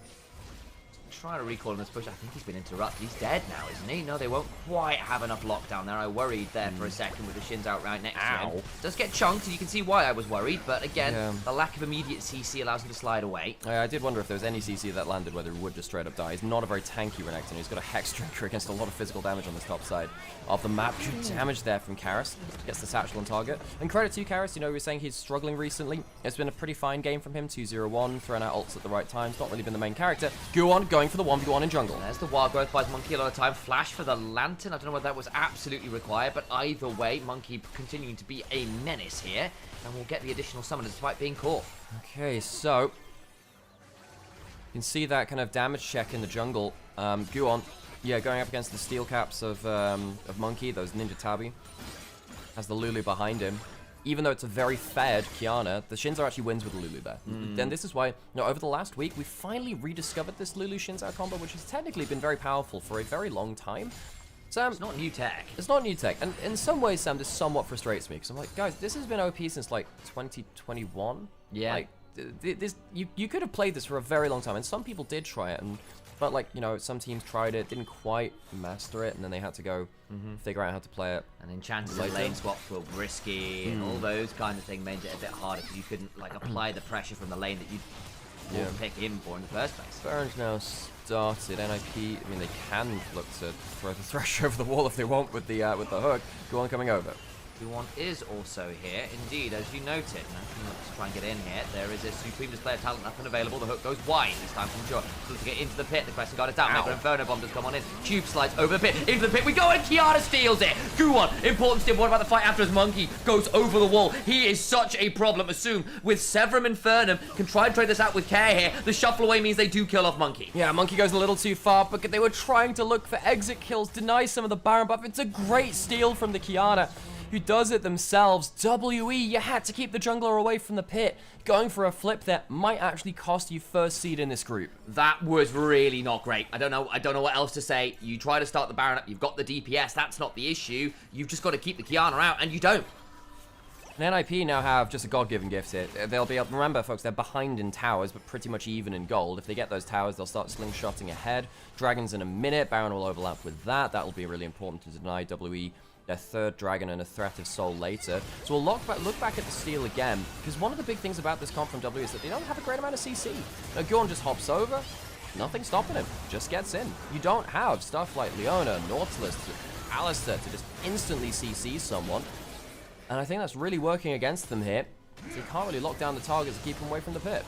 trying to recall on this push. I think he's been interrupted. He's dead now, isn't he? No, they won't quite have enough lockdown there. I worried there for a second with the shins out right next to him. Does get chunked, and you can see why I was worried. But again, the lack of immediate CC allows him to slide away. I did wonder if there was any CC that landed whether he would just straight up die. He's not a very tanky Renekton. He's got a Hex Drinker against a lot of physical damage on this top side of the map. Good damage there from Karis. Gets the satchel on target. And credit to Karis, you know, we were saying he's struggling recently. It's been a pretty fine game from him. 2-0-1, throwing out ults at the right times. Not really been the main character. Guon going for the 1v1 in jungle. There's the wild growth buys Monkey a lot of time. Flash for the lantern. I don't know whether that was absolutely required, but either way, Monkey continuing to be a menace here. And we'll get the additional summon despite being caught. Okay, so you can see that kind of damage check in the jungle. Guon, yeah, going up against the steel caps of Monkey, those Ninja Tabi. Has the Lulu behind him. Even though it's a very fed Kiana, the Shinzao actually wins with the Lulu there. Then this is why, you know, over the last week, we finally rediscovered this Lulu Shinzao combo, which has technically been very powerful for a very long time. Sam, it's not new tech. It's not new tech. And in some ways, Sam, this somewhat frustrates me. Because I'm like, guys, this has been OP since, like, 2021. Yeah. Like, this, you could have played this for a very long time. And some people did try it. But, like, you know, some teams tried it, didn't quite master it, and then they had to go figure out how to play it. And enchanted lane swaps were risky, and all those kind of things made it a bit harder because you couldn't, like, apply the pressure from the lane that you'd pick him for in the first place. Baron's now started. NIP, I mean, they can look to throw the Thresh over the wall if they want with the hook. Go on, coming over. One is also here. Indeed, as you noted, let's try and get in here. There is a supreme display of talent up and available. The hook goes wide this time from Jor. So to get into the pit, the Crescent Guard is down. Mega Inferno Bomb does come on in. Cube slides over the pit, into the pit we go, and Kiana steals it. Guon, important step. What about the fight after his Monkey goes over the wall? He is such a problem. Assume with Severum Infernum can try and trade this out with care here. The shuffle away means they do kill off Monkey. Yeah, Monkey goes a little too far, but they were trying to look for exit kills, deny some of the Baron buff. It's a great steal from the Kiana, who does it themselves. WE, you had to keep the jungler away from the pit. Going for a flip that might actually cost you first seed in this group. That was really not great. I don't know what else to say. You try to start the Baron up, you've got the DPS, that's not the issue. You've just got to keep the Kiana out, and you don't. And NIP now have just a God-given gift here. They'll be able, remember folks, they're behind in towers, but pretty much even in gold. If they get those towers, they'll start slingshotting ahead. Dragons in a minute, Baron will overlap with that. That will be really important to deny WE their third dragon and a threat of soul later. So we'll look back at the steal again, because one of the big things about this comp from W is that they don't have a great amount of CC. Now, Gyorn just hops over, nothing stopping him, just gets in. You don't have stuff like Leona, Nautilus, Alistair to just instantly CC someone, and I think that's really working against them here. So you can't really lock down the targets to keep them away from the pit.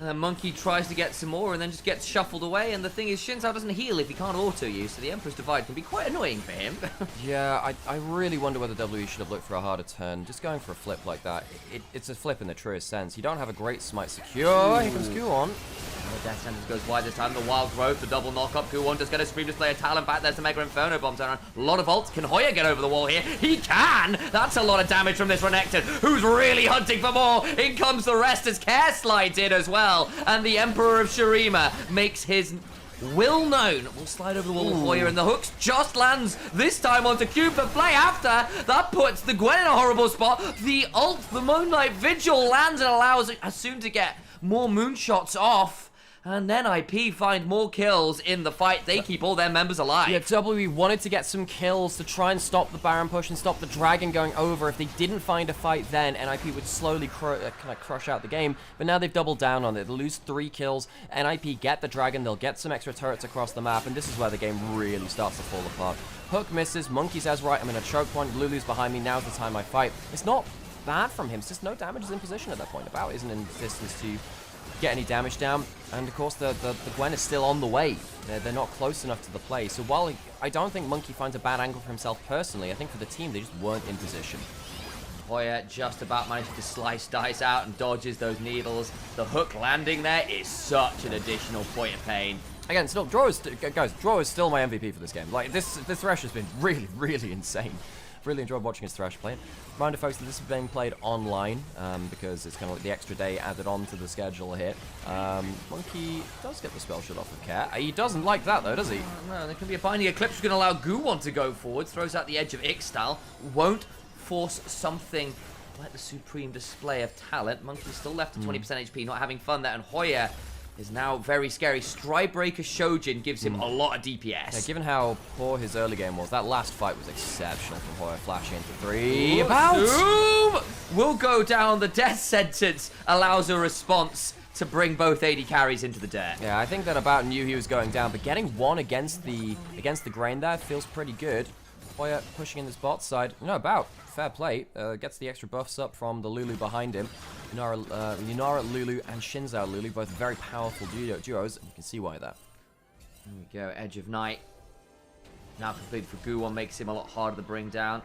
And then Monkey tries to get some more and then just gets shuffled away. And the thing is, Shinzao doesn't heal if he can't auto-use, so the Emperor's Divide can be quite annoying for him. Yeah, I really wonder whether WE should have looked for a harder turn. Just going for a flip like that, it's a flip in the truest sense. You don't have a great smite secure. Here comes Guon. The Death Sentence goes wide this time. The Wild Growth, the double knock-up. Guon just going to Supreme Display a talent back. There's the Mega Inferno Bomb turn around. A lot of ults. Can Hoya get over the wall here? He can! That's a lot of damage from this Renekton, who's really hunting for more. In comes the rest as Care slides in as well. And the Emperor of Shurima makes his will known. Will slide over the wall with Hoya, and the hooks just lands this time onto Cube for play after. That puts the Gwen in a horrible spot. The ult, the Moonlight Vigil lands and allows Assume to get more moonshots off. And then IP find more kills in the fight. They keep all their members alive. Yeah, WE wanted to get some kills to try and stop the Baron push and stop the Dragon going over. If they didn't find a fight then, NIP would slowly kind of crush out the game. But now they've doubled down on it. They'll lose 3 kills. NIP get the Dragon. They'll get some extra turrets across the map. And this is where the game really starts to fall apart. Hook misses. Monkey says, right, I'm in a choke point. Lulu's behind me. Now's the time I fight. It's not bad from him. It's just no damage is in position at that point. About isn't in distance to get any damage down, and of course the Gwen is still on the way. They're not close enough to the play, so while I don't think Monkey finds a bad angle for himself personally, I think for the team they just weren't in position. Hoya just about managed to slice Dice out and dodges those needles. The hook landing there is such an additional point of pain. Again, still, guys, Draw is still my MVP for this game. Like, this Thresh has been really, really insane. Really enjoyed watching his Thresh play. Reminder, folks, that this is being played online because it's kind of like the extra day added on to the schedule here. Monkey does get the spell shot off of Care. He doesn't like that, though, does he? No, there can be a binding eclipse which can allow Guon to go forward. Throws out the edge of Ixtal. Won't force something like the Supreme Display of Talent. Monkey's still left at 20% HP, not having fun there. And Hoya is now very scary. Tiebreaker Shojin gives him a lot of DPS. Yeah, given how poor his early game was, that last fight was exceptional from Hoya, flashing into 3. Doom will go down. The death sentence allows a response to bring both AD carries into the dirt. Yeah, I think that About knew he was going down, but getting one against the grain there feels pretty good. Hoya pushing in this bot side. No, About, fair play. Gets the extra buffs up from the Lulu behind him. Nymaera Lulu and Shinzao Lulu, both very powerful duos, and you can see why that. There we go, Edge of Night. Now complete for Guwon, makes him a lot harder to bring down.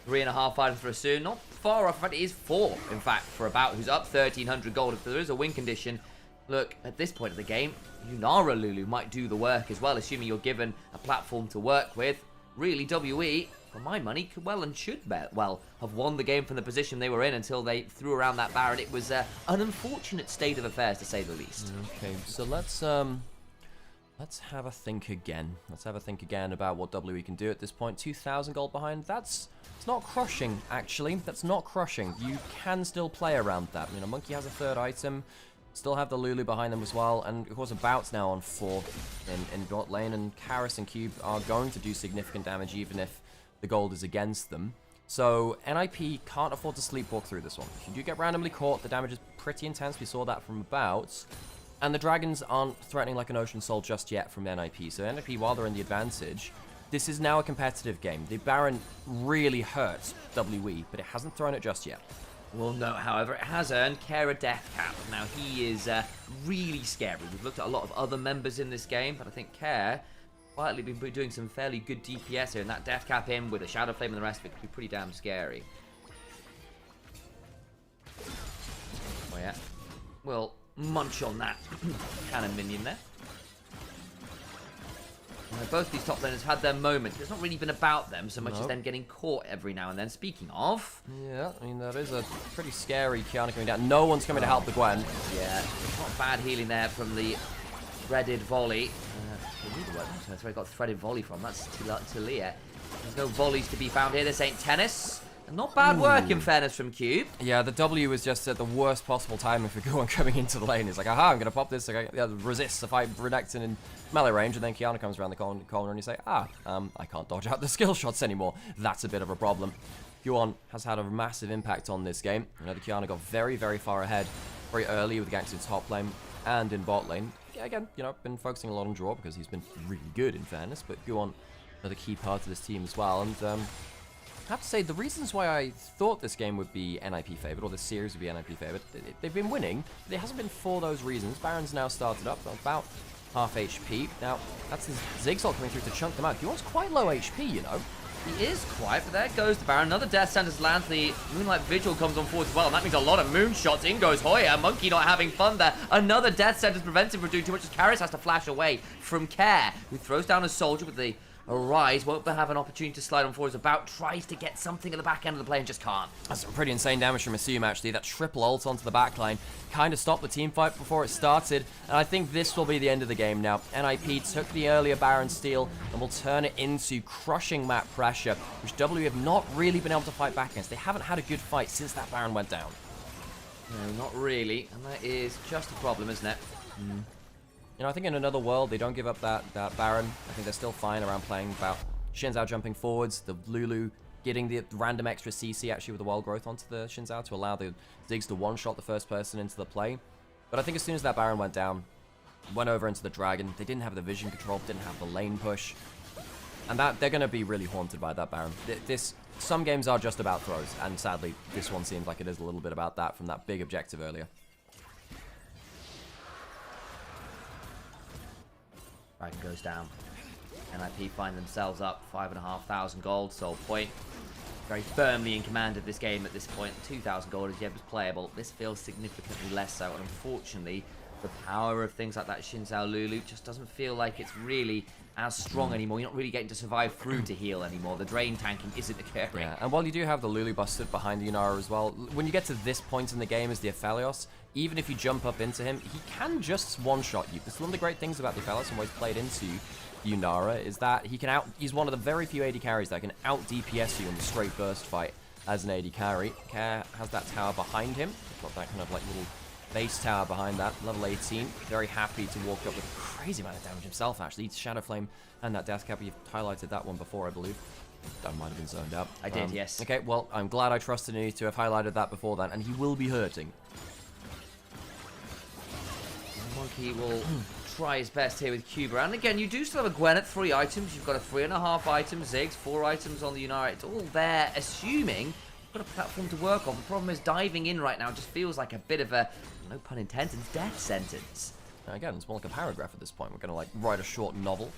3.5 items for Asun, not far off. In fact, it is 4, in fact, for About, who's up 1,300 gold. If there is a win condition, look, at this point of the game, Nymaera Lulu might do the work as well, assuming you're given a platform to work with. Really, WE, for my money, could well and should well have won the game from the position they were in until they threw around that Baron. It was an unfortunate state of affairs, to say the least. Okay, so let's have a think again. Let's have a think again about what WE can do at this point. 2,000 gold behind. It's not crushing, actually. That's not crushing. You can still play around that. You know, Monkey has a 3rd item. Still have the Lulu behind them as well, and of course About's now on 4 in bot lane, and Karis and Cube are going to do significant damage even if the gold is against them. So NIP can't afford to sleepwalk through this one. If you do get randomly caught, the damage is pretty intense. We saw that from About. And the dragons aren't threatening like an Ocean Soul just yet from NIP. So NIP, while they're in the advantage, this is now a competitive game. The Baron really hurts WE, but it hasn't thrown it just yet. We'll note, however, it has earned Care a death cap. Now, he is really scary. We've looked at a lot of other members in this game, but I think Care quietly been doing some fairly good DPS here, and that death cap in with a Shadow Flame and the rest of it could be pretty damn scary. Oh yeah, we'll munch on that cannon minion there. Both these top laners had their moments, but it's not really been about them so much as them getting caught every now and then. Speaking of... Yeah, I mean, that is a pretty scary Kiana coming down. No one's coming to help the Gwen. Yeah, not bad healing there from the threaded volley. That's where I got threaded volley from. That's Talia. There's no volleys to be found here. This ain't tennis. Not bad work, in fairness, from Cube. Yeah, the W was just at the worst possible timing for Guwon coming into the lane. He's like, aha, I'm going to pop this. Resist if I Renekton in melee range, and then Kiana comes around the corner and you say, I can't dodge out the skill shots anymore. That's a bit of a problem. Guwon has had a massive impact on this game. You know, the Kiana got very, very far ahead very early with ganks in top lane and in bot lane. Yeah, again, you know, been focusing a lot on draw because he's been really good, in fairness, but Guwon, another key part of this team as well. And I have to say, the reasons why I thought this game would be NIP favored, or this series would be NIP favored, they've been winning, but it hasn't been for those reasons. Baron's now started up, about half HP. Now, that's his Zigzag coming through to chunk them out. Guwon's quite low HP, you know. He is quite, but there goes the Baron. Another Death Sentence lands. The Moonlight Vigil comes on forward as well, and that means a lot of moonshots. In goes Hoya. Monkey not having fun there. Another Death Sentence prevents him from doing too much as Karis has to flash away from Care, who throws down a soldier with the Arise. Won't have an opportunity to slide on forward. About tries to get something at the back end of the play and just can't. That's some pretty insane damage from Assume, actually. That triple ult onto the backline kind of stopped the team fight before it started, and I think this will be the end of the game now. NIP took the earlier Baron steal and will turn it into crushing map pressure, which W have not really been able to fight back against. They haven't had a good fight since that Baron went down. No, not really, and that is just a problem, isn't it? You know, I think in another world, they don't give up that Baron. I think they're still fine around playing about Shinzao jumping forwards, the Lulu getting the random extra CC actually with the wild growth onto the Shinzao to allow the Ziggs to one-shot the first person into the play. But I think as soon as that Baron went down, went over into the Dragon, they didn't have the vision control, didn't have the lane push. And that they're going to be really haunted by that Baron. Some games are just about throws, and sadly, this one seems like it is a little bit about that from that big objective earlier. Dragon goes down. NIP find themselves up 5,500 gold, Soul Point. Very firmly in command of this game at this point. 2,000 gold as yet was playable. This feels significantly less so, and unfortunately, the power of things like that Shinzao Lulu just doesn't feel like it's really as strong anymore. You're not really getting to survive through to heal anymore. The drain tanking isn't occurring. Yeah, and while you do have the Lulu busted behind the Nymaera as well, when you get to this point in the game as the Aphelios, even if you jump up into him, he can just one-shot you. That's one of the great things about the Aphelios and what he's played into Nymaera is that he's one of the very few AD carries that can out-DPS you in the straight burst fight as an AD carry. Care has that tower behind him. Got that kind of like little base tower behind that, level 18. Very happy to walk up with a crazy amount of damage himself, actually. Shadow Flame and that Death Cap. You've highlighted that one before, I believe. That might have been zoned out. I did, yes. Okay, well, I'm glad I trusted you to have highlighted that before then, and he will be hurting. Monkey will try his best here with Cuba. And again, you do still have a Gwen at 3 items. You've got a 3.5 item Ziggs, 4 items on the Nymaera. It's all there, assuming you've got a platform to work on. The problem is diving in right now just feels like a bit of a, no pun intended, death sentence. Now again, it's more like a paragraph at this point. We're going to, like, write a short novel.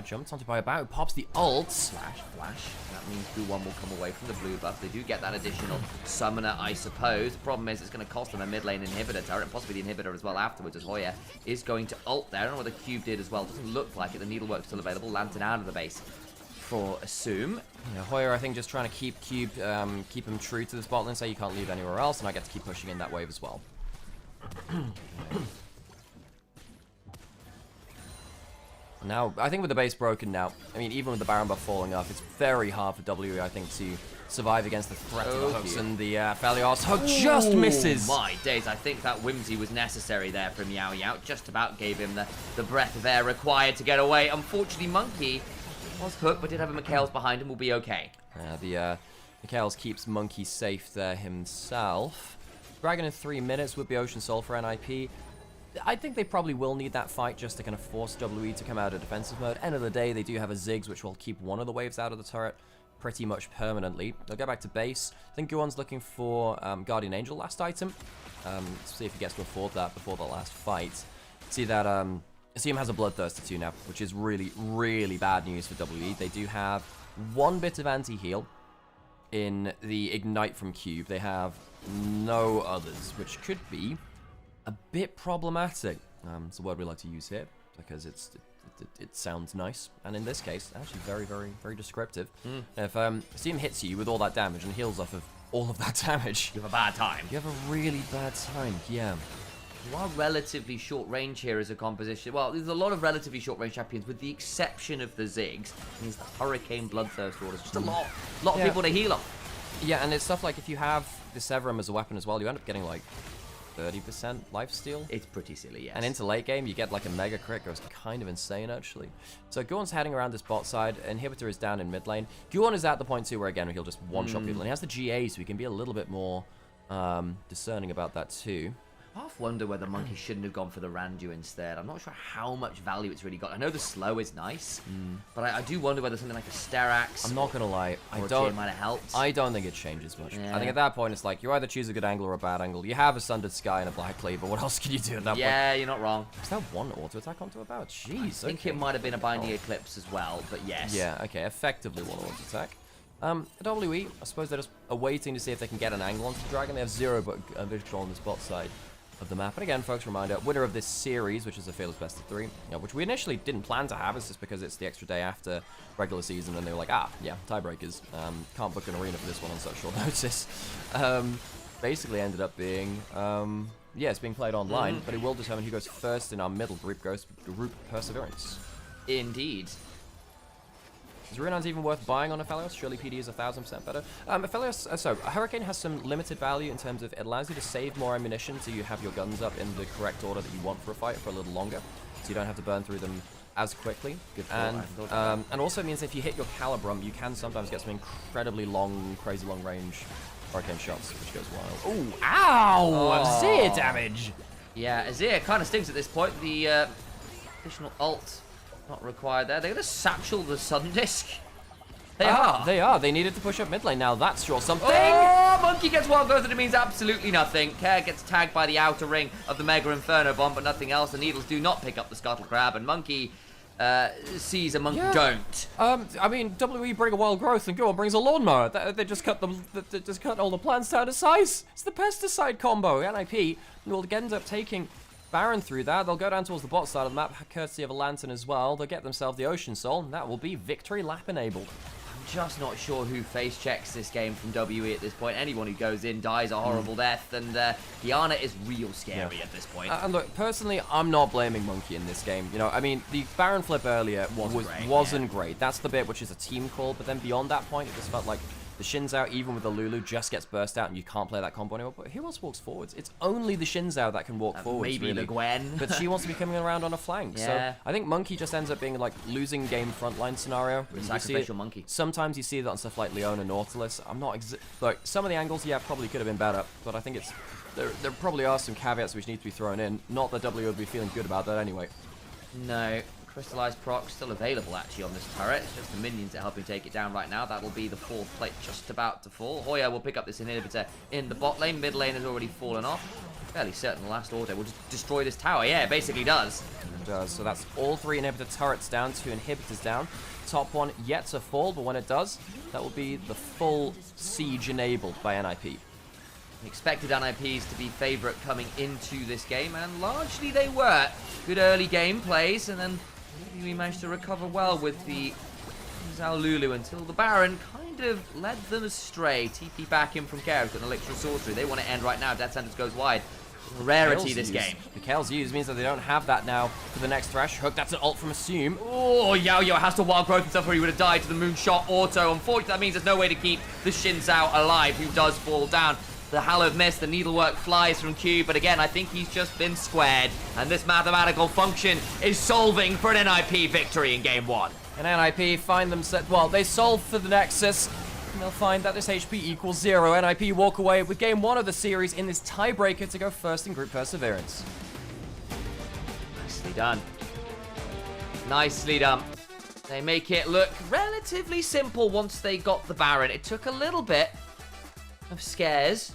Jumps onto by about, pops the ult. Flash. That means Gu1 will come away from the blue buff. They do get that additional summoner, I suppose. The problem is it's going to cost them a mid lane inhibitor turret, and possibly the inhibitor as well afterwards, as Hoya is going to ult there. I don't know what the cube did as well. Doesn't look like it. The needlework's still available. Lantern out of the base for Assume. Yeah, Hoya, I think, just trying to keep Cube, keep him true to this bot lane, so you can't leave anywhere else, and I get to keep pushing in that wave as well. Now, I think with the base broken now, I mean, even with the Baron buff falling off, it's very hard for WE, I think, to survive against the threat of the hooks, and the Phalios hook just misses. My days, I think that whimsy was necessary there from Yao Yao. Just about gave him the breath of air required to get away. Unfortunately, Monkey was hooked, but did have a Mikhails behind him, will be okay. The Mikhails keeps Monkey safe there himself. Dragon in 3 minutes would be Ocean Soul for NIP. I think they probably will need that fight just to kind of force WE to come out of defensive mode. End of the day, they do have a Ziggs, which will keep one of the waves out of the turret pretty much permanently. They'll go back to base. I think Guan's looking for Guardian Angel last item. See if he gets to afford that before the last fight. See that Assume has a Bloodthirster too now, which is really, really bad news for WE. They do have 1 bit of anti-heal in the Ignite from Cube. They have no others, which could be a bit problematic. It's a word we like to use here because it sounds nice, and in this case, actually very, very, very descriptive. If Assume hits you with all that damage and heals off of all of that damage, You have a bad time. you have a really bad time. Yeah. You are relatively short range here as a composition. Well, there's a lot of relatively short range champions, with the exception of the Ziggs. It means the Hurricane Bloodthirst orders. Just a lot of people to heal off. Yeah, and it's stuff like if you have the Severum as a weapon as well, you end up getting like 30% lifesteal. It's pretty silly, yes. And into late game, you get like a mega crit, goes kind of insane actually. So Guon's heading around this bot side, Inhibitor is down in mid lane. Guon is at the point too where again he'll just one-shot people, and he has the GA, so he can be a little bit more discerning about that too. I half wonder whether Monkey shouldn't have gone for the Randu instead. I'm not sure how much value it's really got. I know the slow is nice, but I do wonder whether something like a Sterax I'm not gonna lie, or a Tier might have helped. I don't think it changes much. Yeah. I think at that point it's like you either choose a good angle or a bad angle. You have a Sundered Sky and a Black Cleaver. What else can you do at that point? Yeah, you're not wrong. Is that one auto attack onto a bow? Jeez. I think it might have been a Binding Eclipse as well, but yes. Yeah, okay, effectively one auto attack. WE, I suppose they're just waiting to see if they can get an angle onto the dragon. They have zero but visual on the spot side of the map. And again, folks, reminder, winner of this series, which is a Fearless Best of 3, which we initially didn't plan to have, it's just because it's the extra day after regular season, and they were like, tiebreakers, can't book an arena for this one on such short notice. Basically ended up being, it's being played online, but it will determine who goes first in our middle group, Group Perseverance. Indeed. Is Runon's even worth buying on Aphelios? Surely PD is 1000% better. Aphelios, Hurricane has some limited value in terms of it allows you to save more ammunition so you have your guns up in the correct order that you want for a fight for a little longer, so you don't have to burn through them as quickly. Good thought, and also means if you hit your Calibrum, you can sometimes get some incredibly long, crazy long range Hurricane shots, which goes wild. Ooh, ow! Azir damage! Yeah, Azir kind of stinks at this point. The additional ult not required there. They're going to satchel the Sun Disc. They are. They are. They needed to push up mid lane. Now that's sure something. Oh, Monkey gets wild growth and it means absolutely nothing. Care gets tagged by the outer ring of the Mega Inferno Bomb, but nothing else. The Needles do not pick up the Scuttle Crab, and Monkey sees a Monkey don't. I mean, WE bring a wild growth and Go on brings a lawnmower. They just cut they just cut all the plants down to size. It's the pesticide combo. NIP will end up taking Baron through that. They'll go down towards the bot side of the map, courtesy of a Lantern as well. They'll get themselves the Ocean Soul, and that will be victory lap enabled. I'm just not sure who face checks this game from WE at this point. Anyone who goes in dies a horrible death, and Kiana is real scary at this point. And look, personally, I'm not blaming Monkey in this game. I mean, the Baron flip earlier wasn't great. That's the bit which is a team call, but then beyond that point, it just felt like The Xin Zhao, even with the Lulu, just gets burst out and you can't play that combo anymore. But who else walks forwards? It's only the Xin Zhao that can walk forwards, maybe really. the Gwen. But she wants to be coming around on a flank. Yeah. So I think Monkey just ends up being like losing game frontline scenario. Sacrificial Monkey. Sometimes you see that on stuff like Leona Nautilus. I'm not like some of the angles, yeah, probably could have been better, but I think it's there probably are some caveats which need to be thrown in. Not that W would be feeling good about that anyway. No. Crystallized proc still available actually on this turret. It's just the minions that are helping take it down right now. That will be the fourth plate just about to fall. Hoya will pick up this inhibitor in the bot lane. Mid lane has already fallen off. Fairly certain the last auto will just destroy this tower. Yeah, it basically does. It does. So that's all 3 inhibitor turrets down, 2 inhibitors down. Top one yet to fall, but when it does, that will be the full siege enabled by NIP. Expected NIPs to be favourite coming into this game, and largely they were. Good early game plays, and then we managed to recover well with the Zhao Lulu until the Baron kind of led them astray. TP back in from Kara, got an Elixir of Sorcery. They want to end right now. Death Sentence goes wide. Rarity this game. The Kale's used means that they don't have that now for the next Thresh Hook. That's an ult from Assume. Oh, Yao Yao has to wild growth himself or he would have died to the Moonshot auto. Unfortunately, that means there's no way to keep the Xin Zhao alive, who does fall down. The Hallowed Mist, the needlework flies from Q, but again, I think he's just been squared. And this mathematical function is solving for an NIP victory in game 1. And NIP find them set. Well, they solve for the Nexus. And they'll find that this HP equals 0. NIP walk away with game 1 of the series in this tiebreaker to go first in Group Perseverance. Nicely done. Nicely done. They make it look relatively simple once they got the Baron. It took a little bit of scares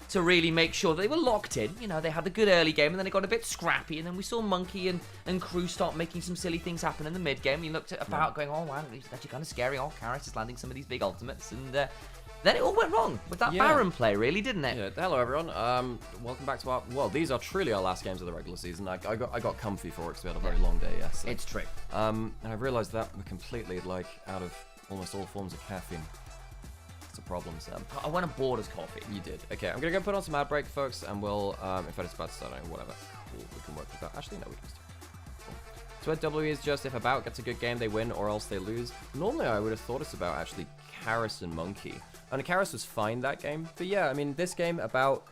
to really make sure that they were locked in. You know, they had a good early game and then it got a bit scrappy, and then we saw Monkey and crew start making some silly things happen in the mid game. We looked at about going, oh wow, it's actually kind of scary. Oh, Karis is landing some of these big ultimates, and then it all went wrong with that Baron play, really, didn't it? Yeah. Hello everyone. Welcome back to our. Well, these are truly our last games of the regular season. I got comfy for it because we had a very long day yesterday. It's true. And I've realised that we're completely like out of almost all forms of caffeine. It's a problem, Sam. I went on board as coffee. You did. Okay, I'm gonna go put on some ad break, folks, and we'll if it's about to start, whatever, cool, we can work with that. Actually, no, we can just. So at W is just if About gets a good game, they win, or else they lose. Normally, I would have thought it's about actually Karis and Monkey. And Karis was fine that game, but yeah, I mean, this game About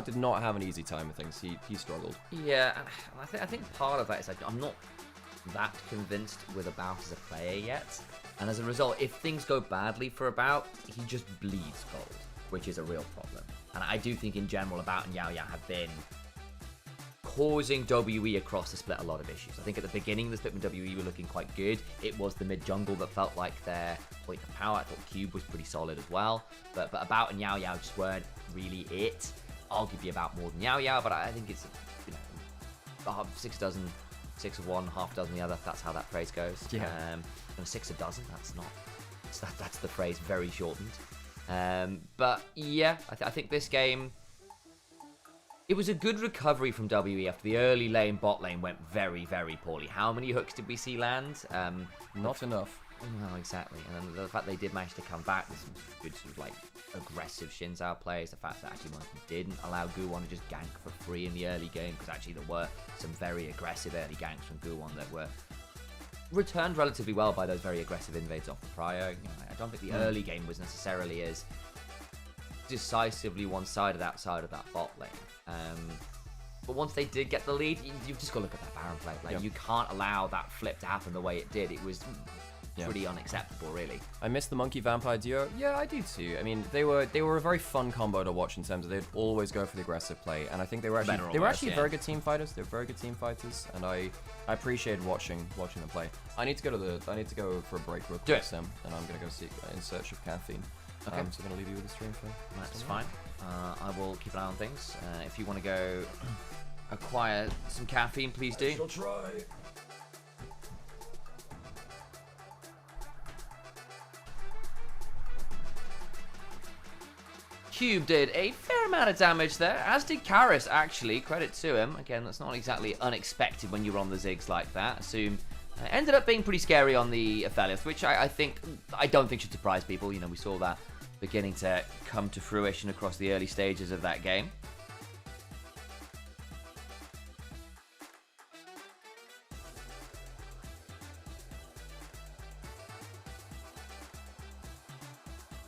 did not have an easy time with things. He struggled. Yeah, I think part of that is like I'm not that convinced with About as a player yet. And as a result, if things go badly for About, he just bleeds gold, which is a real problem. And I do think in general, About and Yao Yao have been causing WE across the split a lot of issues. I think at the beginning, the split with WE were looking quite good. It was the mid jungle that felt like their point of power. I thought Cube was pretty solid as well. But About and Yao Yao just weren't really it. Arguably About more than Yao Yao, but I think it's, you know, 6 dozen, 6 of one, half dozen the other. That's how that phrase goes. Yeah. 6 a dozen. That's not. That's the phrase very shortened. But yeah, I think this game. It was a good recovery from WE after the early lane, bot lane went very, very poorly. How many hooks did we see land? Not enough. No, exactly. And then the fact they did manage to come back with some good sort of like aggressive Xin Zhao plays. The fact that actually Monkey didn't allow Guwon to just gank for free in the early game, because actually there were some very aggressive early ganks from Guwon that were returned relatively well by those very aggressive invades off the prio. You know, I don't think the early game was necessarily as decisively one-sided outside of that bot lane. But once they did get the lead, you've just got to look at that Baron play. Like, you can't allow that flip to happen the way it did. It was pretty unacceptable, really. I miss the Monkey Vampire duo. Yeah, I do too. I mean, they were a very fun combo to watch in terms of they'd always go for the aggressive play, and I think they were actually very good team fighters. They're very good team fighters, and I appreciated watching them play. I need to go for a break real quick, Sam, and I'm gonna go seek in search of caffeine. Okay. So I'm gonna leave you with the stream for. That's fine. I will keep an eye on things. If you want to go acquire some caffeine, please do. I'll try. Cube did a fair amount of damage there, as did Karis, actually. Credit to him. Again, that's not exactly unexpected when you're on the Ziggs like that. Assume ended up being pretty scary on the Aphelios, which I don't think should surprise people. You know, we saw that beginning to come to fruition across the early stages of that game.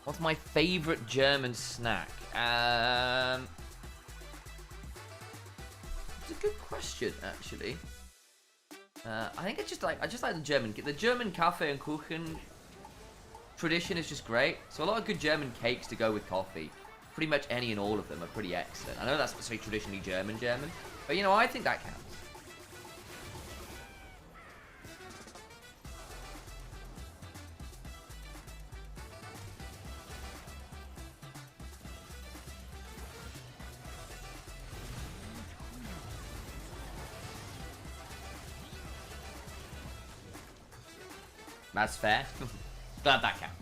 What's my favorite German snack? It's a good question, actually. I think I just like the German Kaffee and Kuchen tradition is just great. So a lot of good German cakes to go with coffee. Pretty much any and all of them are pretty excellent. I know that's specifically traditionally German, but you know, I think that counts. That's fair. Glad that counts.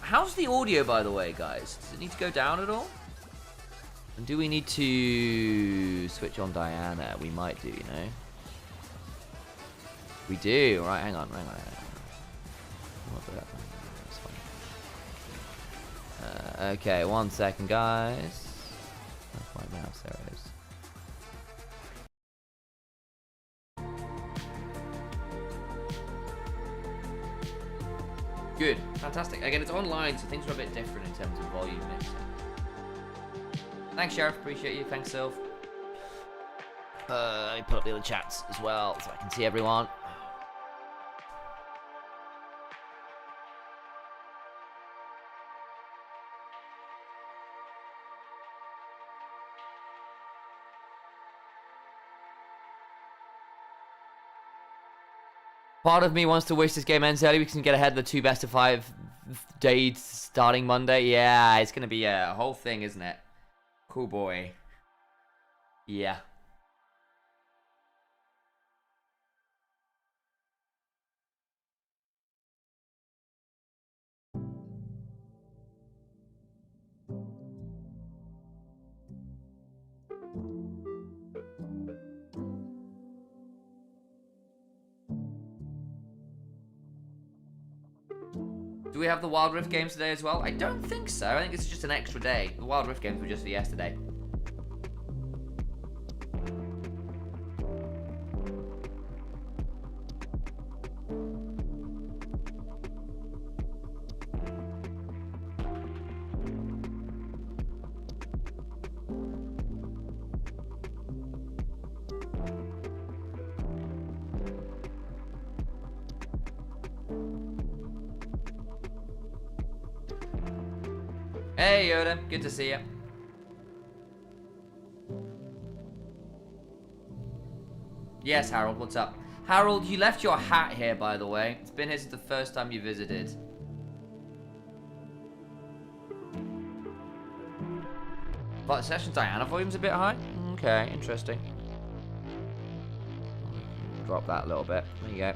How's the audio, by the way, guys? Does it need to go down at all? And do we need to switch on Diana? We might do, you know. We do. Right, hang on. That's fine. Okay, 1 second, guys. Where's my mouse? There it is. Good, fantastic. Again, it's online, so things are a bit different in terms of volume mixing. Thanks, Sheriff. Appreciate you. Thanks, Sylv. Let me put up the other chats as well, so I can see everyone. Part of me wants to wish this game ends early. We can get ahead of the 2 best-of-5 days starting Monday. Yeah, it's going to be a whole thing, isn't it? Cool boy. Yeah. Do we have the Wild Rift games today as well? I don't think so. I think it's just an extra day. The Wild Rift games were just for yesterday. Hey Yoda, good to see you. Yes, Harold, what's up? Harold, you left your hat here, by the way. It's been here since the first time you visited. But Session Diana volume's a bit high? Okay, interesting. Drop that a little bit. There you go.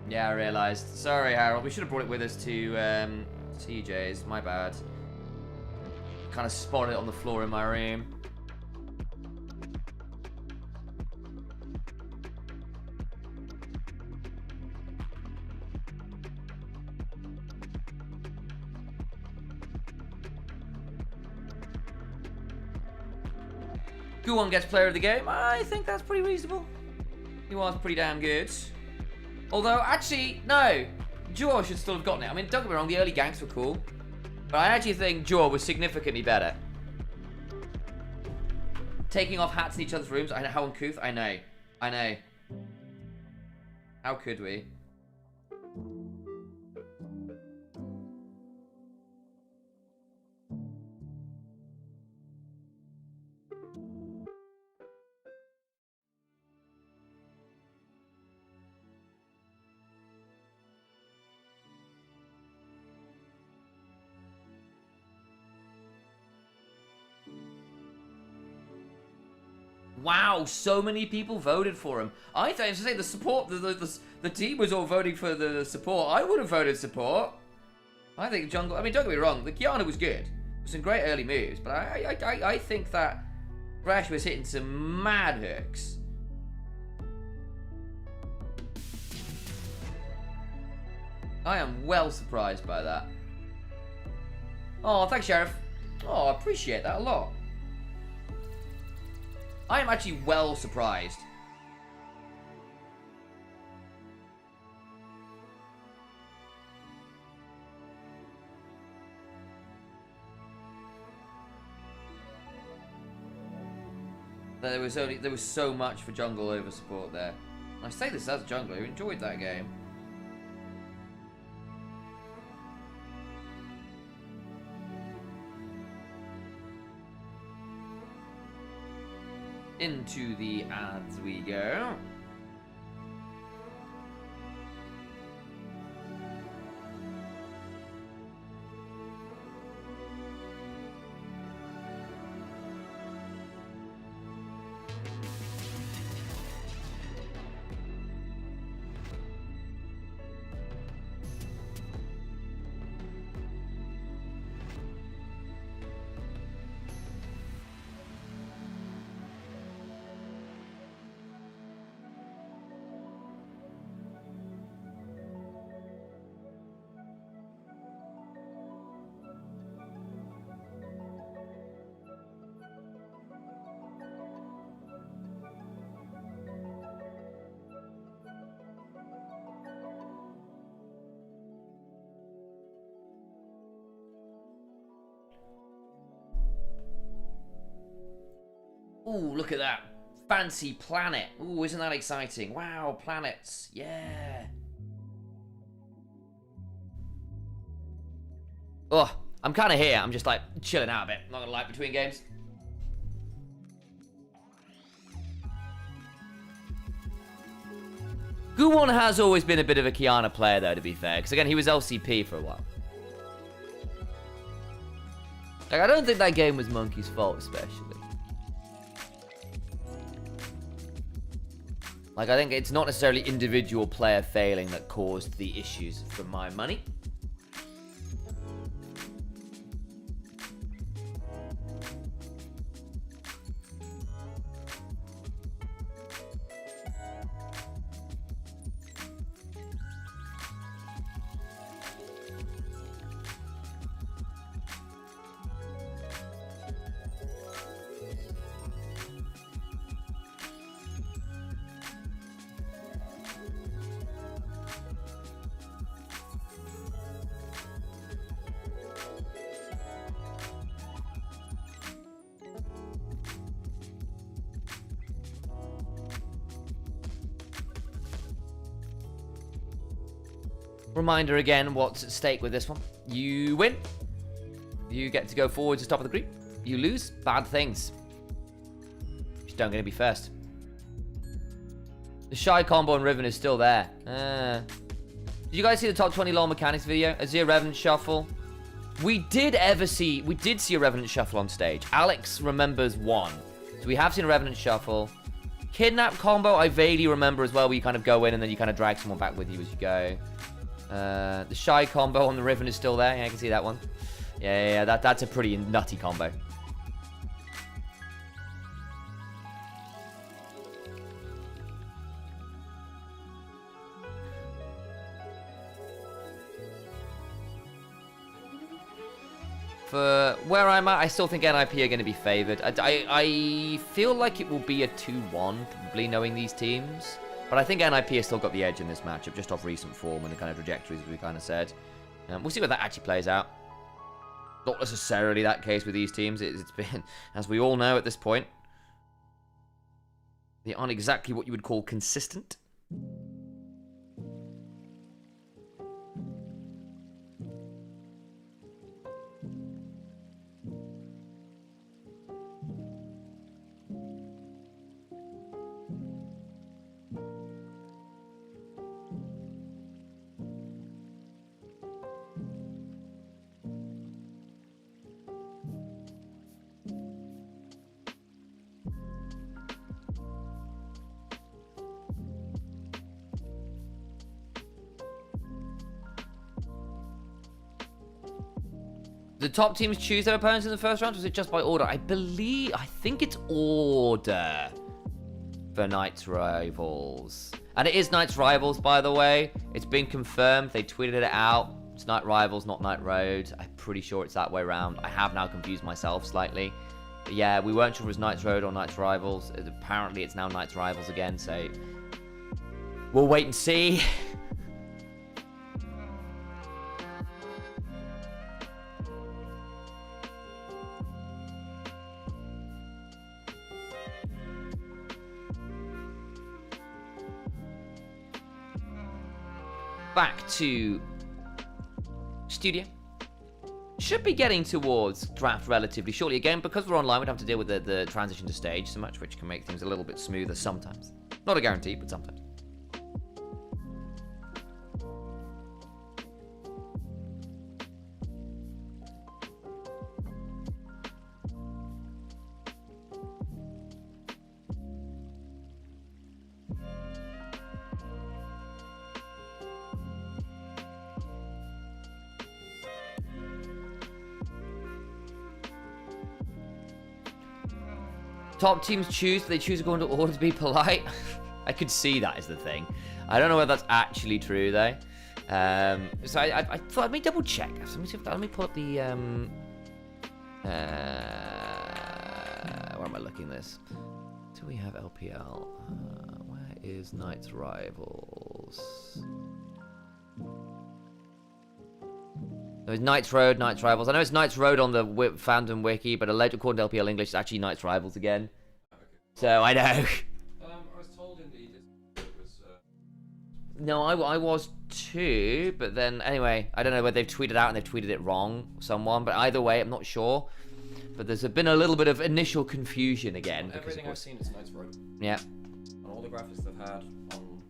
Yeah, I realised. Sorry, Harold. We should have brought it with us to CJ's. My bad. Kind of spotted it on the floor in my room. Guwon gets player of the game. I think that's pretty reasonable. He was pretty damn good. Although, actually, no. Jaw should still have gotten it. I mean, don't get me wrong, the early ganks were cool. But I actually think Jaw was significantly better. Taking off hats in each other's rooms. I know how uncouth. I know. I know. How could we? Wow, so many people voted for him. I thought, to say the support, the team was all voting for the support. I would have voted support. I think jungle. I mean, don't get me wrong. The Kiana was good. Some great early moves, but I think that Rash was hitting some mad hooks. I am well surprised by that. Oh, thanks, Sheriff. Oh, I appreciate that a lot. I am actually well surprised. There was so much for jungle over support there. I say this as a jungler who enjoyed that game. Into the ads we go. Ooh, look at that. Fancy planet. Ooh, isn't that exciting? Wow, planets. Yeah. Oh, I'm kind of here. I'm just like chilling out a bit. Not gonna lie, between games. Guwon has always been a bit of a Kiana player though, to be fair. Because again, he was LCP for a while. Like, I don't think that game was Monkey's fault, especially. Like, I think it's not necessarily individual player failing that caused the issues, for my money. Reminder again, what's at stake with this one. You win. You get to go forward to top of the group. You lose. Bad things. Just don't get to be first. The Shy combo and Riven is still there. Did you guys see the top 20 LoL mechanics video? Azir Revenant Shuffle. We did see a Revenant Shuffle on stage. Alex remembers one. So we have seen a Revenant Shuffle. Kidnap combo, I vaguely remember as well, where you kind of go in and then you kind of drag someone back with you as you go. The Shy combo on the Riven is still there. Yeah, I can see that one. Yeah, that's a pretty nutty combo. For where I'm at, I still think NIP are going to be favored. I feel like it will be a 2-1, probably, knowing these teams. But I think NIP has still got the edge in this matchup, just off recent form and the kind of trajectories we kind of said. We'll see where that actually plays out. Not necessarily that case with these teams. It's been, as we all know at this point, they aren't exactly what you would call consistent. The top teams choose their opponents in the first round, or was it just by order? I think it's order for Knights Rivals. And it is Knights Rivals, by the way. It's been confirmed. They tweeted it out. It's Knight Rivals, not Knight Road. I'm pretty sure it's that way around. I have now confused myself slightly. But yeah, we weren't sure if it was Knights Road or Knights Rivals. Apparently, it's now Knights Rivals again, so we'll wait and see. back to studio. Should be getting towards draft relatively shortly. Again, because we're online, we don't have to deal with the transition to stage so much, which can make things a little bit smoother sometimes. Not a guarantee, but sometimes. Top teams choose, but they choose to go into order to be polite. I could see that is the thing. I don't know whether that's actually true though. So I thought, let me double check. Let me pull up the where am I looking this? Do we have LPL? Where is Knights Rivals? There's Knights Road, Knights Rivals. I know it's Knights Road on the fandom wiki, but according to LPL English, it's actually Knights Rivals again. So I know. I was told indeed it was. No, I was too, but then anyway, I don't know whether they've tweeted out and they've tweeted it wrong, someone. But either way, I'm not sure. But there's been a little bit of initial confusion again. Everything I've seen is Knights Road. Yeah. And all the graphics they've had on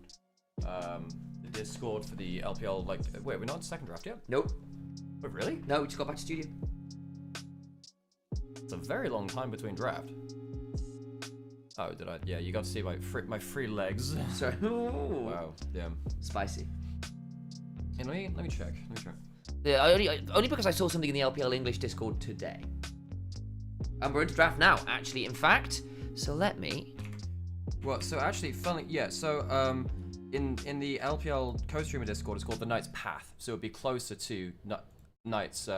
the Discord for the LPL, like, wait, we're not in second draft yet? Nope. Wait, really? No, we just got back to studio. It's a very long time between draft. Oh, did I? Yeah, you got to see my free legs. Sorry. Wow. Damn. Spicy. And let me check. Yeah, only because I saw something in the LPL English Discord today. And we're into draft now, actually, in fact. So let me. Well, so actually, funny, yeah. So in the LPL co-streamer Discord, it's called the Knight's Path. So it'd be closer to Knight's.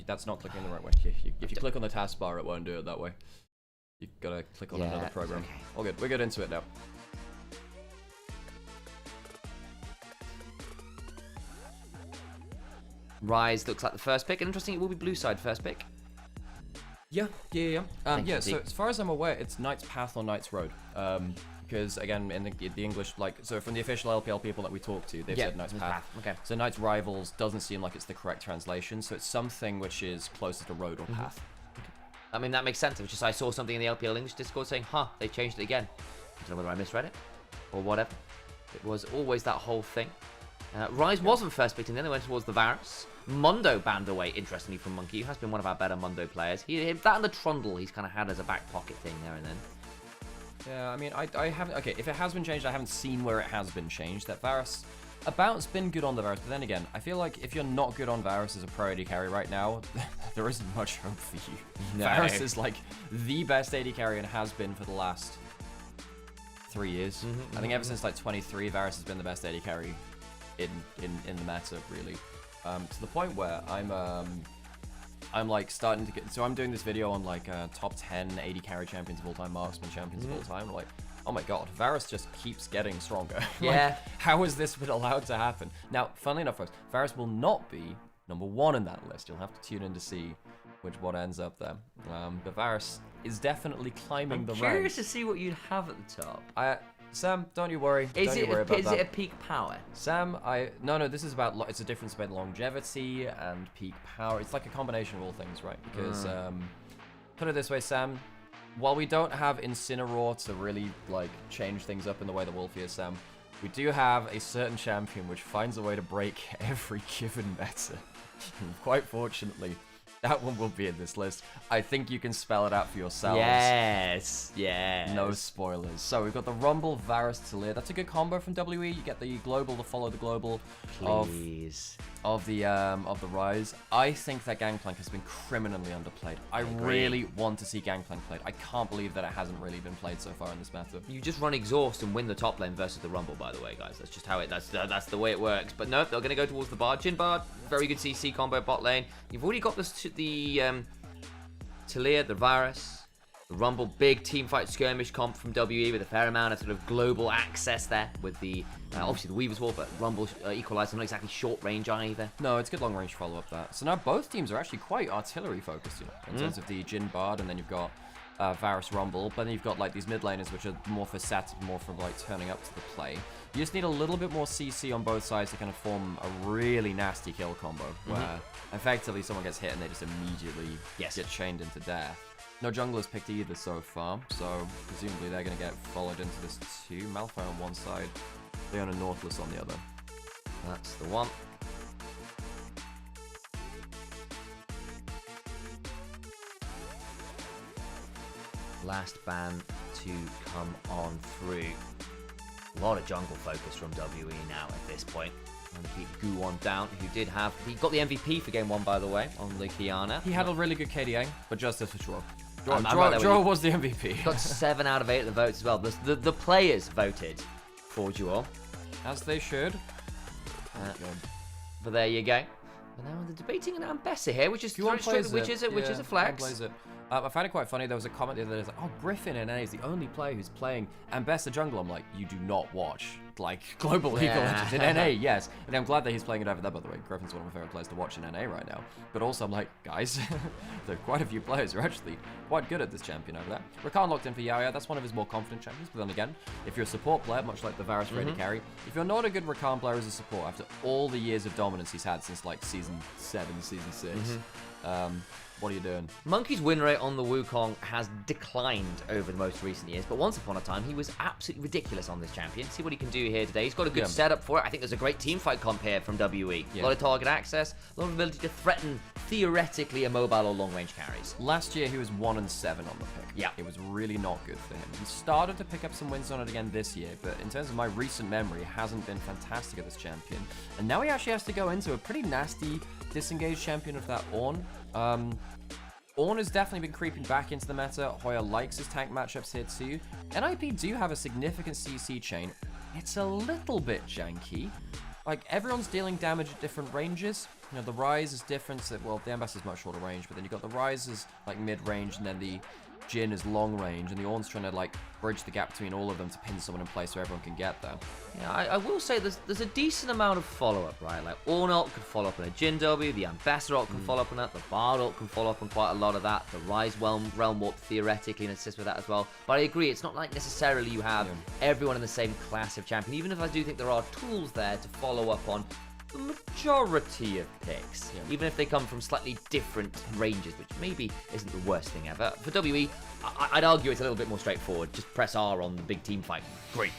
That's not clicking the right way. If you click on the taskbar, it won't do it that way. You've got to click on another program. Okay. All good. We're good into it now. Rise looks like the first pick. And interesting, it will be blue side first pick. Yeah. Thank Yeah, you, so as far as I'm aware, it's Knight's Path or Knight's Road. Because, again, in the English, like, so from the official LPL people that we talked to, they've said Knight's Path. Okay. So Knight's Rivals doesn't seem like it's the correct translation, so it's something which is closer to Road or Path. I mean, that makes sense. It was just I saw something in the LPL English Discord saying, they changed it again. I don't know whether I misread it or whatever. It was always that whole thing. Rise wasn't first picked, and then they went towards the Varus. Mundo banned away, interestingly, from Monkey, who has been one of our better Mundo players. That and the Trundle he's kind of had as a back pocket thing there and then. Yeah, I mean, I haven't... Okay, if it has been changed, I haven't seen where it has been changed. That Varus... About's been good on the Varus, but then again, I feel like if you're not good on Varus as a pro AD carry right now, there isn't much hope for you. No. Varus is like the best AD carry and has been for the last 3 years. I think ever since like 23, Varus has been the best AD carry in the meta, really. To the point where I'm like starting to get... So I'm doing this video on like top 10 AD carry champions of all time, marksman champions of all time. Like, oh my god, Varus just keeps getting stronger. Yeah. How has this been allowed to happen? Now, funnily enough, folks, Varus will not be #1 in that list. You'll have to tune in to see which one ends up there. But Varus is definitely climbing the ranks. I'm curious to see what you'd have at the top. Sam, don't you worry. Is it a peak power? Sam, no, this is about, it's a difference about longevity and peak power. It's like a combination of all things, right? Because, put it this way, Sam, while we don't have Incineroar to really, like, change things up in the way that Wolfie is, Sam, we do have a certain champion which finds a way to break every given meta. And quite fortunately, that one will be in this list. I think you can spell it out for yourselves. Yes. No spoilers. So we've got the Rumble, Varus, Talir. That's a good combo from WE. You get the global to follow the global of the Rise. I think that Gangplank has been criminally underplayed. I really want to see Gangplank played. I can't believe that it hasn't really been played so far in this meta. You just run Exhaust and win the top lane versus the Rumble, by the way, guys. That's just how that's the way it works. But no, they're going to go towards the Bard. Jhin Bard, very good CC combo bot lane. You've already got the Talir, the Varus, the Rumble, big teamfight skirmish comp from WE with a fair amount of sort of global access there with the, obviously the Weaver's Wall, but Rumble Equalizer, not exactly short range either. No, it's good long range follow up that. So now both teams are actually quite artillery focused, you know, in terms of the Jhin Bard, and then you've got Varus Rumble, but then you've got like these mid laners which are more for set, more for like turning up to the play. You just need a little bit more CC on both sides to kind of form a really nasty kill combo, where effectively someone gets hit and they just immediately get chained into death. No junglers picked either so far, so presumably they're going to get followed into this too. Malphite on one side, Leona Nautilus on the other. That's the one. Last ban to come on through. A lot of jungle focus from WE now at this point. Trying to keep Guwon down, who he got the MVP for game 1, by the way, on the Kiana. He had a really good KDA, but justice for Draw. Draw Draw was the MVP. Got 7 out of 8 of the votes as well. The players voted for Draw. As they should. But there you go. But now they're debating an Ambessa here, which is a flex. I find it quite funny. There was a comment the other day, like, "Oh, Griffin in NA is the only player who's playing Ambessa jungle." I'm like, you do not watch like global League of Legends in NA, yes. And I'm glad that he's playing it over there. By the way, Griffin's one of my favorite players to watch in NA right now. But also, I'm like, guys, there are quite a few players who are actually quite good at this champion over there. Rakan locked in for Yaya. That's one of his more confident champions. But then again, if you're a support player, much like the Varus Raider carry, if you're not a good Rakan player as a support after all the years of dominance he's had since like season 7, season 6. What are you doing? Monkey's win rate on the Wukong has declined over the most recent years, but once upon a time, he was absolutely ridiculous on this champion. See what he can do here today. He's got a good setup for it. I think there's a great teamfight comp here from WE. A lot of target access, a lot of ability to threaten, theoretically, immobile or long-range carries. Last year, he was 1-7 on the pick. Yeah. It was really not good for him. He started to pick up some wins on it again this year, but in terms of my recent memory, hasn't been fantastic at this champion. And now he actually has to go into a pretty nasty disengaged champion of that Ornn. Ornn has definitely been creeping back into the meta. Hoya likes his tank matchups here too. NIP do have a significant CC chain. It's a little bit janky. Like, everyone's dealing damage at different ranges. You know, the Rise is different. So, well, the Ambassador's much shorter range, but then you've got the Rise is like mid-range, and then the Jhin is long range, and the Ornn's trying to like bridge the gap between all of them to pin someone in place so everyone can get there. Yeah, I will say there's a decent amount of follow-up, right? Like, Ornn ult can follow up on a Jhin W, the Ambassador ult can follow up on that, the Bard ult can follow up on quite a lot of that, the Rise Realm Warp theoretically can assist with that as well. But I agree, it's not like necessarily you have everyone in the same class of champion, even if I do think there are tools there to follow up on the majority of picks, even if they come from slightly different ranges, which maybe isn't the worst thing ever. For WE, I'd argue it's a little bit more straightforward. Just press R on the big team fight. Great.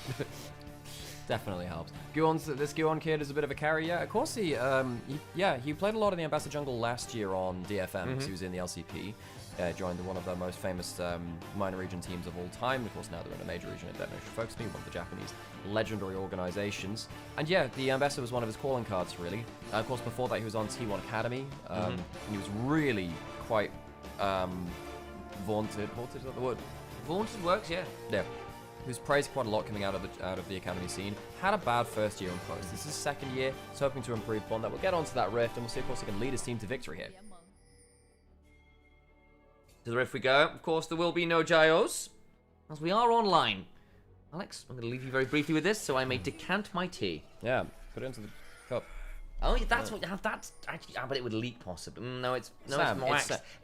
Definitely helps. This Guwon kid is a bit of a carry, yeah. Of course he played a lot in the Ambassador jungle last year on DFM because he was in the LCP. Joined one of the most famous minor region teams of all time. Of course, now they're in a major region at Detonation Focus Me, one of the Japanese legendary organizations. And yeah, the Ambassador was one of his calling cards, really. Of course, before that, he was on T1 Academy, and he was really quite vaunted. Vaunted, is that the word? Vaunted works, yeah. Yeah. He was praised quite a lot coming out of the academy scene. Had a bad first year in post. This is his second year. He's hoping to improve upon that. We'll get onto that rift, and we'll see, of course, he can lead his team to victory here. To the rift we go. Of course, there will be no Gyos, as we are online. Alex, I'm going to leave you very briefly with this, so I may decant my tea. Yeah, put it into the cup. Oh, that's what. That's actually. But it would leak possibly. No, it's Sam,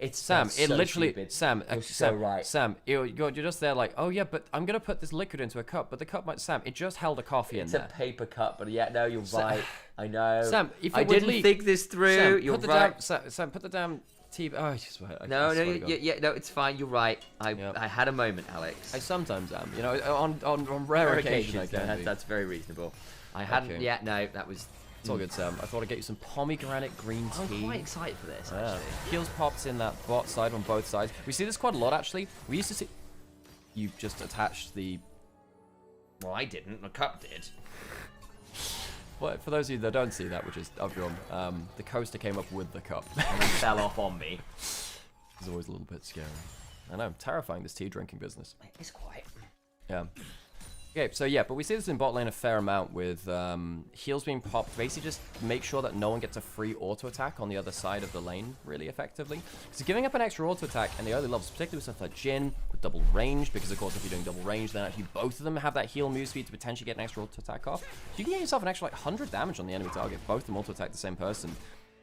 it's Sam. So It literally. stupid. Sam. You're so right. Sam, you're just there like, oh yeah, but I'm gonna put this liquid into a cup, but the cup might. Sam, it just held a coffee in there. It's a paper cup, but yeah, no, you're right. I know. Sam, if I didn't think this through. You're right. Sam, put the damn tea. Oh, I just. No, no, it's fine. You're right. I had a moment, Alex. I sometimes am. You know, on rare occasions, I can. That's very reasonable. I hadn't. Okay. Yeah, no, that was. It's all good, Sam. I thought I'd get you some pomegranate green tea. I'm quite excited for this, actually. Heals pops in that bot side on both sides. We see this quite a lot, actually. We used to see... You just attached the... Well, I didn't. The cup did. Well, for those of you that don't see that, which is everyone, the coaster came up with the cup. And it fell off on me. It's always a little bit scary. I know, terrifying, this tea drinking business. It's quiet. Yeah. Okay, so yeah, but we see this in bot lane a fair amount with heals being popped. Basically just make sure that no one gets a free auto attack on the other side of the lane really effectively. So giving up an extra auto attack in the early levels, particularly with stuff like Jhin, with double range, because of course if you're doing double range, then actually both of them have that heal move speed to potentially get an extra auto attack off. So you can get yourself an extra like 100 damage on the enemy target, both of them auto attack the same person.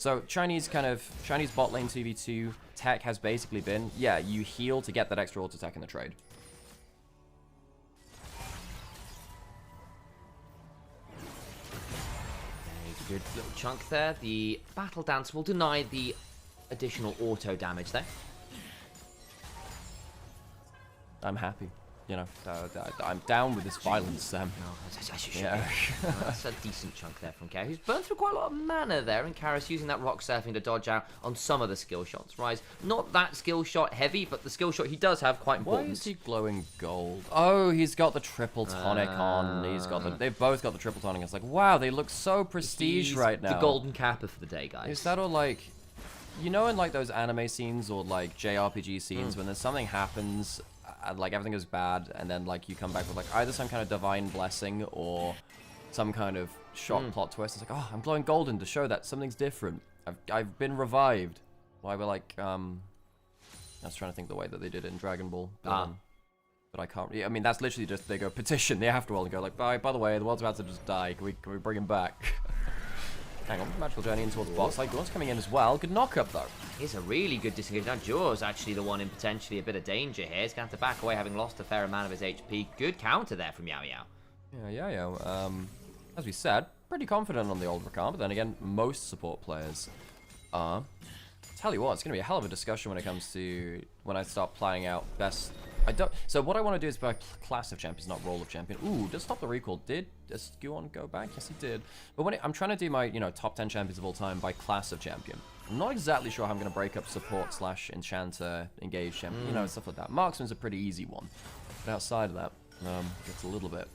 So Chinese bot lane 2v2 tech has basically been, yeah, you heal to get that extra auto attack in the trade. Good little chunk there. The Battle Dance will deny the additional auto damage there. I'm happy. You know, I'm down with this violence, Sam. Yeah. That's a decent chunk there from Kara, who's burned through quite a lot of mana there, and Kara's using that rock surfing to dodge out on some of the skill shots. Rise, not that skill shot heavy, but the skill shot he does have quite important. Why is he glowing gold? Oh, he's got the triple tonic on. They've both got the triple tonic. It's like, wow, they look so prestige right now. The golden kappa for the day, guys. Is that all like, you know, in like those anime scenes or like JRPG scenes when there's something happens and like everything goes bad, and then like you come back with like either some kind of divine blessing or some kind of shock plot twist. It's like, oh, I'm glowing golden to show that something's different. I've been revived. Why we're like, I was trying to think the way that they did it in Dragon Ball. But I can't. I mean, that's literally just they go petition the afterworld and go like, by the way, the world's about to just die. Can we bring him back? Hang on, magical journey in towards the box. Like, Dawn's coming in as well. Good knock-up, though. Here's a really good disengage. Now, Jaws actually the one in potentially a bit of danger here. He's going to have to back away, having lost a fair amount of his HP. Good counter there from Yao Yao. Yeah. As we said, pretty confident on the old Rakan, but then again, most support players are. Tell you what, it's going to be a hell of a discussion when it comes to when I start playing out best. So what I want to do is by class of champions, not role of champion. Ooh, does stop the recall. Did Guon go back? Yes, he did. But when I'm trying to do my, top 10 champions of all time by class of champion. I'm not exactly sure how I'm going to break up support / enchanter, engage champion, stuff like that. Marksman's a pretty easy one. But outside of that, it's a little bit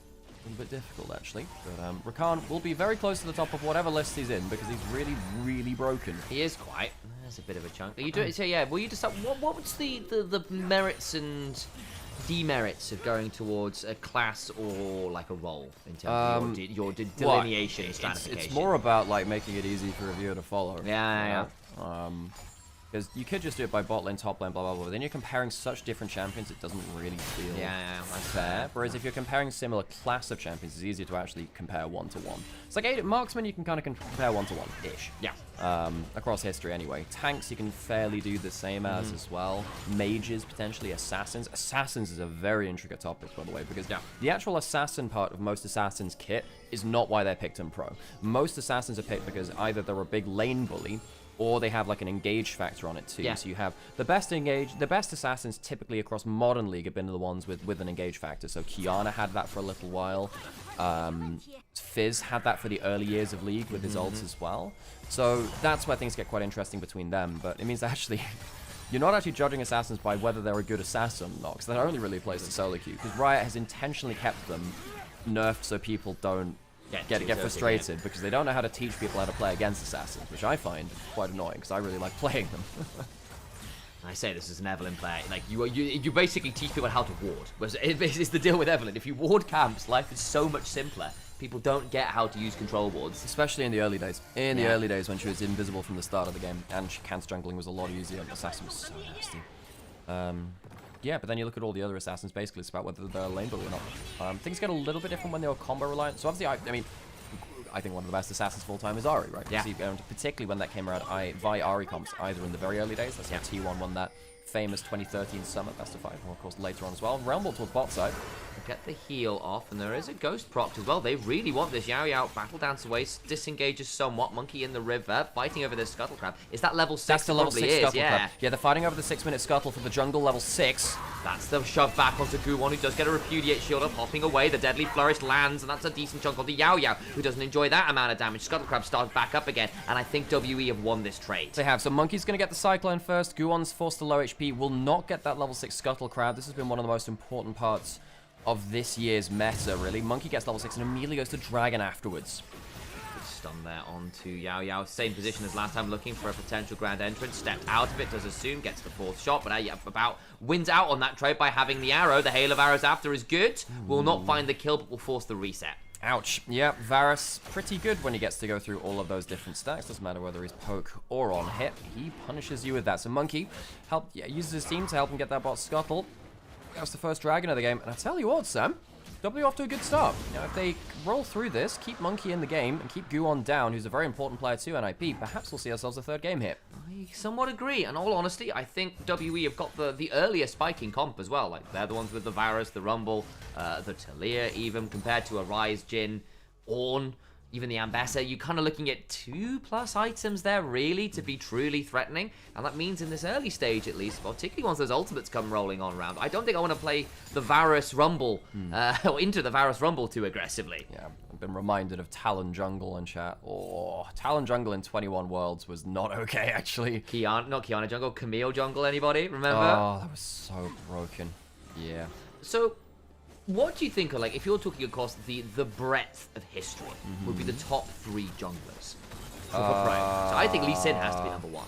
difficult, actually. But Rakan will be very close to the top of whatever list he's in because he's really, really broken. He is quite. There's a bit of a chunk. You do it. So yeah, will you decide what's the merits and demerits of going towards a class or like a role in terms of your delineation and stratification? It's more about like making it easy for a viewer to follow. Yeah. Because you could just do it by bot lane, top lane, blah, blah, blah. But then you're comparing such different champions, it doesn't really feel fair. Whereas if you're comparing similar class of champions, it's easier to actually compare one-to-one. It's like Marksman, you can kind of compare one-to-one-ish. Yeah. Across history anyway. Tanks, you can fairly do the same as well. Mages, potentially. Assassins. Assassins is a very intricate topic, by the way, because the actual assassin part of most assassins' kit is not why they're picked in pro. Most assassins are picked because either they're a big lane bully, or they have like an engage factor on it too. So you have the best assassins typically across modern League have been the ones with an engage factor. So Kiana had that for a little while. Fizz had that for the early years of League with his ults as well. So that's where things get quite interesting between them. But it means that actually you're not actually judging assassins by whether they're a good assassin or not, because that only really plays the solo queue. Because Riot has intentionally kept them nerfed so people don't get frustrated because they don't know how to teach people how to play against assassins, which I find quite annoying because I really like playing them. I say this as an Evelyn player, like you basically teach people how to ward. It's the deal with Evelyn. If you ward camps, life is so much simpler. People don't get how to use control wards, especially in the early days. In the early days when she was invisible from the start of the game, and counter jungling was a lot easier. Assassin was so nasty. Yeah, but then you look at all the other assassins, basically it's about whether they're a lane bully or not. Things get a little bit different when they were combo reliant. So obviously, I think one of the best assassins of all time is Ahri, right? Yeah. See, particularly when that came around, Vi Ahri comps, either in the very early days, that's how T1 won that famous 2013 Summer Best of 5, or of course later on as well. Realm Ball towards bot side. Get the heal off, and there is a ghost proc as well. They really want this. Yao Yao battle dance away, disengages somewhat. Monkey in the river, fighting over this scuttle crab. Is that level 6? That's the level 6 scuttle crab. Yeah, they're fighting over the 6-minute scuttle for the jungle level 6. That's the shove back onto Guwon, who does get a repudiate shield up, hopping away. The deadly flourish lands, and that's a decent chunk onto Yao Yao, who doesn't enjoy that amount of damage. Scuttle crab starts back up again, and I think WE have won this trade. They have. So Monkey's going to get the Cyclone first. Guwon's forced to low HP, will not get that level 6 scuttle crab. This has been one of the most important parts of this year's meta, really. Monkey gets level 6 and immediately goes to Dragon afterwards. Good stun there onto Yao Yao. Same position as last time, looking for a potential grand entrance. Stepped out of it, does assume, gets the 4th shot, but wins out on that trade by having the arrow. The hail of arrows after is good. Will not find the kill, but will force the reset. Ouch. Yeah, Varus, pretty good when he gets to go through all of those different stacks. Doesn't matter whether he's poke or on hit. He punishes you with that. So Monkey uses his team to help him get that bot scuttle. That was the first dragon of the game. And I tell you what, Sam, W off to a good start. Now, if they roll through this, keep Monkey in the game, and keep Guwon down, who's a very important player to NIP, perhaps we'll see ourselves a third game here. I somewhat agree. In all honesty, I think WE have got the earlier spiking comp as well. Like, they're the ones with the Varus, the Rumble, the Talia even, compared to a Ryze, Jhin, Ornn, even the Ambessa. You're kind of looking at 2+ items there, really, to be truly threatening. And that means in this early stage, at least, particularly once those ultimates come rolling on around, I don't think I want to play the Varus Rumble, or into the Varus Rumble too aggressively. Yeah, I've been reminded of Talon Jungle in chat. Oh, Talon Jungle in 21 Worlds was not okay, actually. Not Kiana Jungle, Camille Jungle, anybody? Remember? Oh, that was so broken. Yeah. So, what do you think of, like, if you're talking across the breadth of history, would be the top 3 junglers for Pro? So I think Lee Sin has to be number 1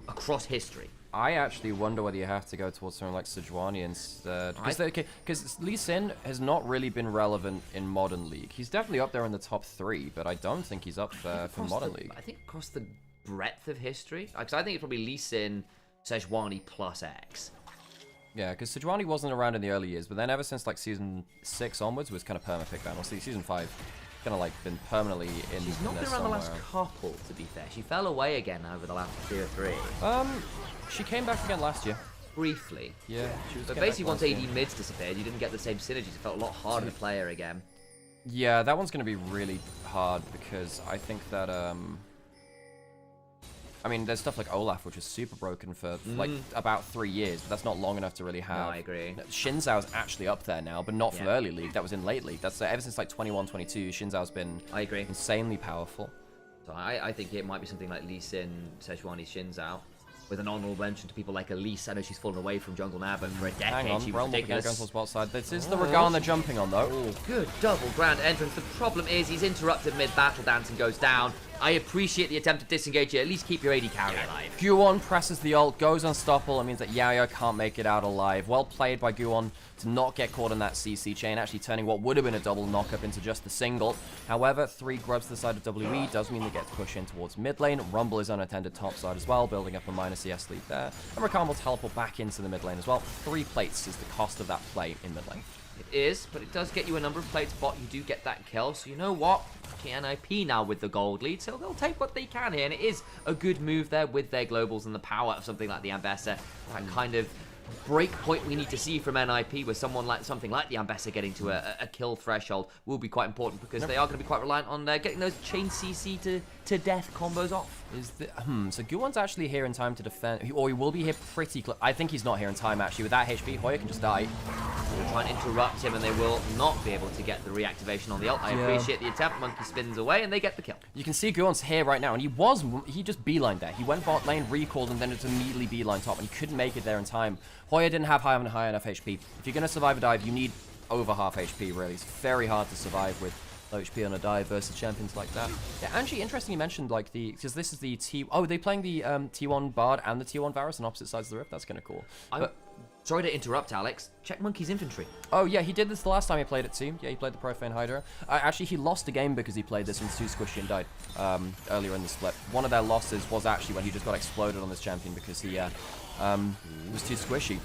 across history. I actually wonder whether you have to go towards something like Sejuani instead. Because Lee Sin has not really been relevant in Modern League. He's definitely up there in the top 3, but I don't think he's up there for Modern League. I think across the breadth of history, because I think it's probably Lee Sin, Sejuani plus X. Yeah, because Sejuani wasn't around in the early years, but then ever since like Season 6 onwards was kind of perma-pick ban. Well, see, Season 5 kind of like been permanently in She's not been around the last couple, to be fair. She fell away again over the last 2 or 3. She came back again last year. Briefly. Yeah, she was. But basically, once AD mids disappeared, you didn't get the same synergies. It felt a lot harder to play her again. Yeah, that one's going to be really hard because I think that I mean, there's stuff like Olaf, which is super broken for like about 3 years, but that's not long enough to really have. No, I agree. Xin Zhao's actually up there now, but not from early league. That was in late league. That's ever since like 21, 22. Xin Zhao's been insanely powerful. So I think it might be something like Lee Sin, Sejuani, Xin Zhao, with an honorable mention to people like Elise. I know she's fallen away from jungle now, but for a decade she was ridiculous. Going towards bot side. This is the Ragan they're jumping on though. Oh, good double grand entrance. The problem is he's interrupted mid-battle dance and goes down. I appreciate the attempt to disengage you. At least keep your AD carry alive. Guwon presses the ult, goes unstoppable. It means that Yao can't make it out alive. Well played by Guwon to not get caught in that CC chain, actually turning what would have been a double knock-up into just a single. However, 3 grubs to the side of WE does mean they get to push in towards mid lane. Rumble is unattended top side as well, building up a minus CS lead there. And Rakan will teleport back into the mid lane as well. 3 plates is the cost of that play in mid lane. It is, but it does get you a number of plates bot. You do get that kill, so you know what? NIP now with the gold lead, so they'll take what they can here, and it is a good move there with their globals and the power of something like the Ambessa. That kind of break point we need to see from NIP with something like the Ambessa getting to a kill threshold will be quite important, because they are going to be quite reliant on getting those chain CC to death combos off. So Guwon's actually here in time to defend, or he will be here pretty close. I think he's not here in time actually. With that HP, Hoya can just die. They'll try and interrupt him, and they will not be able to get the reactivation on the ult. I appreciate the attempt. Monkey spins away, and they get the kill. You can see Guwon's here right now, and he just beelined there. He went bot lane, recalled, and then it's immediately beeline top, and he couldn't make it there in time. Hoya didn't have high enough HP. If you're going to survive a dive, you need over half HP, really. It's very hard to survive with low HP on a dive versus champions like that. Yeah, Angie, interesting you mentioned, like, because this is the are they playing the T1 Bard and the T1 Varus on opposite sides of the rift? That's kind of cool. Sorry to interrupt, Alex. Check Monkey's infantry. Oh, yeah, he did this the last time he played it too. Yeah, he played the Profane Hydra. Actually, he lost a game because he played this and was too squishy and died earlier in the split. One of their losses was actually when he just got exploded on this champion because he was too squishy.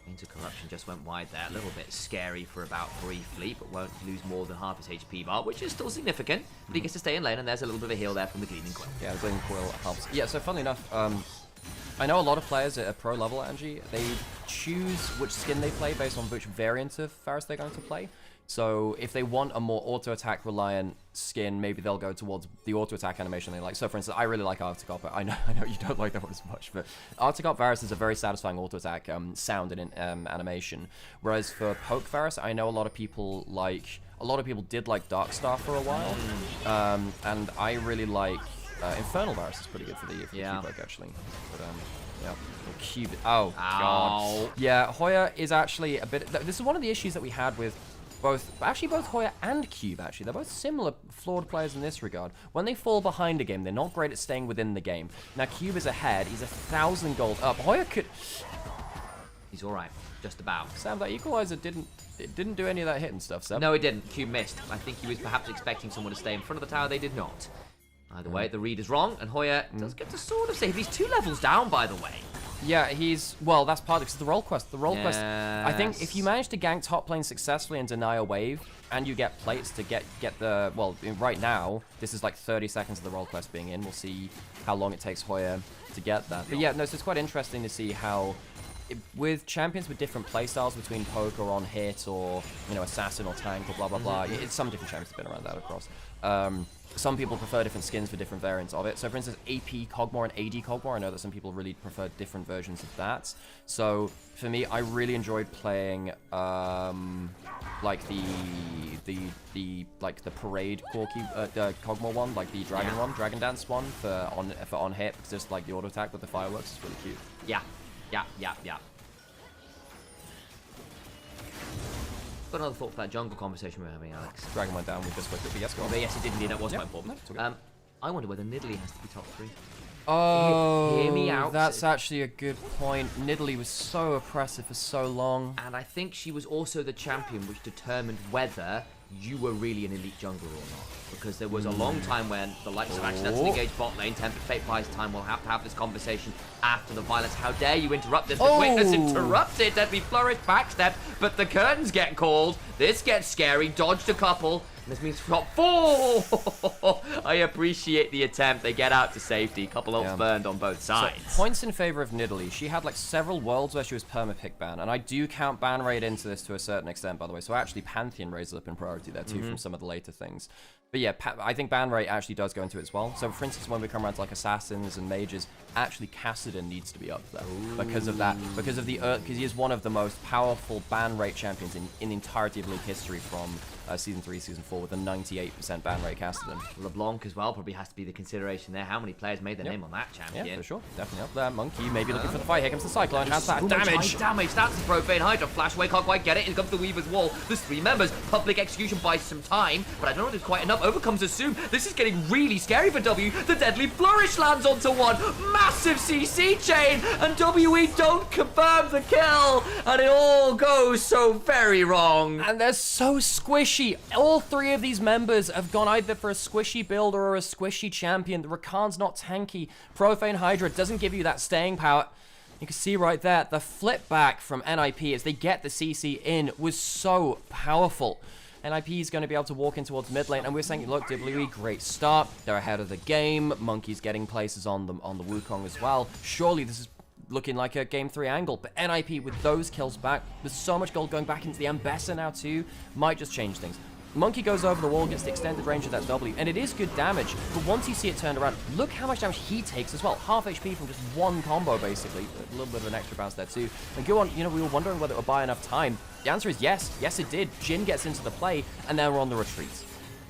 Into corruption just went wide there. A little bit scary for about briefly, but won't lose more than half his HP bar, which is still significant. But he gets to stay in lane, and there's a little bit of a heal there from the Gleaming Quill. Yeah, the Gleaming Quill helps. Yeah, so funnily enough, I know a lot of players at a pro level, Angie, they choose which skin they play based on which variant of Varus they're going to play. So if they want a more auto-attack reliant skin, maybe they'll go towards the auto-attack animation they like. So for instance, I really like Arcticop, but I know you don't like that one as much, but Arcticop Varus is a very satisfying auto-attack sound and animation. Whereas for Poke Varus, I know a lot of people did like Darkstar for a while, and I really like Infernal Varus is pretty good for the Q-Poke actually. But yeah. Cube. Oh god. Yeah, Hoya is actually a bit. This is one of the issues that we had with both Hoya and Cube, actually. They're both similar flawed players in this regard. When they fall behind a game, they're not great at staying within the game. Now, Cube is ahead. He's 1,000 gold up. Hoya could... He's alright. Just about. Sam, that equalizer didn't do any of that hitting stuff, Sam. No, it didn't. Cube missed. I think he was perhaps expecting someone to stay in front of the tower. They did not. Either way, the read is wrong, and Hoya does get to sort of save. He's 2 levels down, by the way. Yeah, well, that's part of it, 'cause the role quest. The role quest, I think if you manage to gank top lane successfully and deny a wave, and you get plates to get the, well, right now, this is like 30 seconds of the role quest being in. We'll see how long it takes Hoya to get that. But yeah, no, so it's quite interesting to see how, with champions with different playstyles between poke or on hit or, you know, assassin or tank or blah, blah, blah. It's some different champions have been around that across. Some people prefer different skins for different variants of it. So, for instance, AP Cogmore and AD Cogmore, I know that some people really prefer different versions of that. So, for me, I really enjoyed playing, like the parade Corki, the Cogmore one, like the Dragon one, Dragon Dance one for on hit, because just like the auto attack with the fireworks is really cute. Yeah. Got another thought for that jungle conversation we're having, Alex. Dragon went down, we just whipped it, but yes, go on. But yes, it did indeed. That was quite important. No, okay. I wonder whether Nidalee has to be top 3. Oh, Hear me out. That's actually a good point. Nidalee was so oppressive for so long. And I think she was also the champion which determined whether you were really an elite jungler or not. Because there was a long time when the likes of accidentally engaged bot lane, Tempered Fate buys time, we'll have to have this conversation after the violence. How dare you interrupt this? But witness interrupted, Deadly Flourish, backstep, but the curtains get called. This gets scary, dodged a couple. This means top 4! I appreciate the attempt. They get out to safety. Couple ults burned on both sides. So, points in favor of Nidalee. She had like several worlds where she was perma-pick ban, and I do count ban rate into this to a certain extent, by the way. So actually Pantheon raises up in priority there too from some of the later things. But yeah, I think ban rate actually does go into it as well. So for instance, when we come around to like assassins and mages, actually Kassadin needs to be up there because of that, because he is one of the most powerful ban rate champions in the entirety of League history from Season 3, Season 4 with a 98% ban rate Kassadin. LeBlanc as well probably has to be the consideration there. How many players made their name on that champion? Yeah, for sure. Definitely up there. Monkey, maybe looking for the fight. Here comes the Cyclone. Has that damage. Damage. That's the Profane Hydra. Flash away, can't quite get it. In comes the Weaver's Wall. There's 3 members. Public execution buys some time, but I don't know if it's quite enough. Overcomes Assume. This is getting really scary for W. The Deadly Flourish lands onto one. Massive CC chain, and WE don't confirm the kill, and it all goes so very wrong. And they're so squishy. All 3 of these members have gone either for a squishy build or a squishy champion. The Rakan's not tanky. Profane Hydra doesn't give you that staying power. You can see right there, the flip back from NIP as they get the CC in was so powerful. NIP is going to be able to walk in towards mid lane, and we're saying, look, WWE, great start. They're ahead of the game. Monkey's getting places on the Wukong as well. Surely this is looking like a Game 3 angle, but NIP with those kills back, there's so much gold going back into the Ambessa now too, might just change things. Monkey goes over the wall, gets the extended range of that W, and it is good damage, but once you see it turned around, look how much damage he takes as well. Half HP from just one combo, basically. A little bit of an extra bounce there too. And go on, you know, we were wondering whether it would buy enough time. The answer is yes. Yes, it did. Jhin gets into the play, and then we're on the retreat.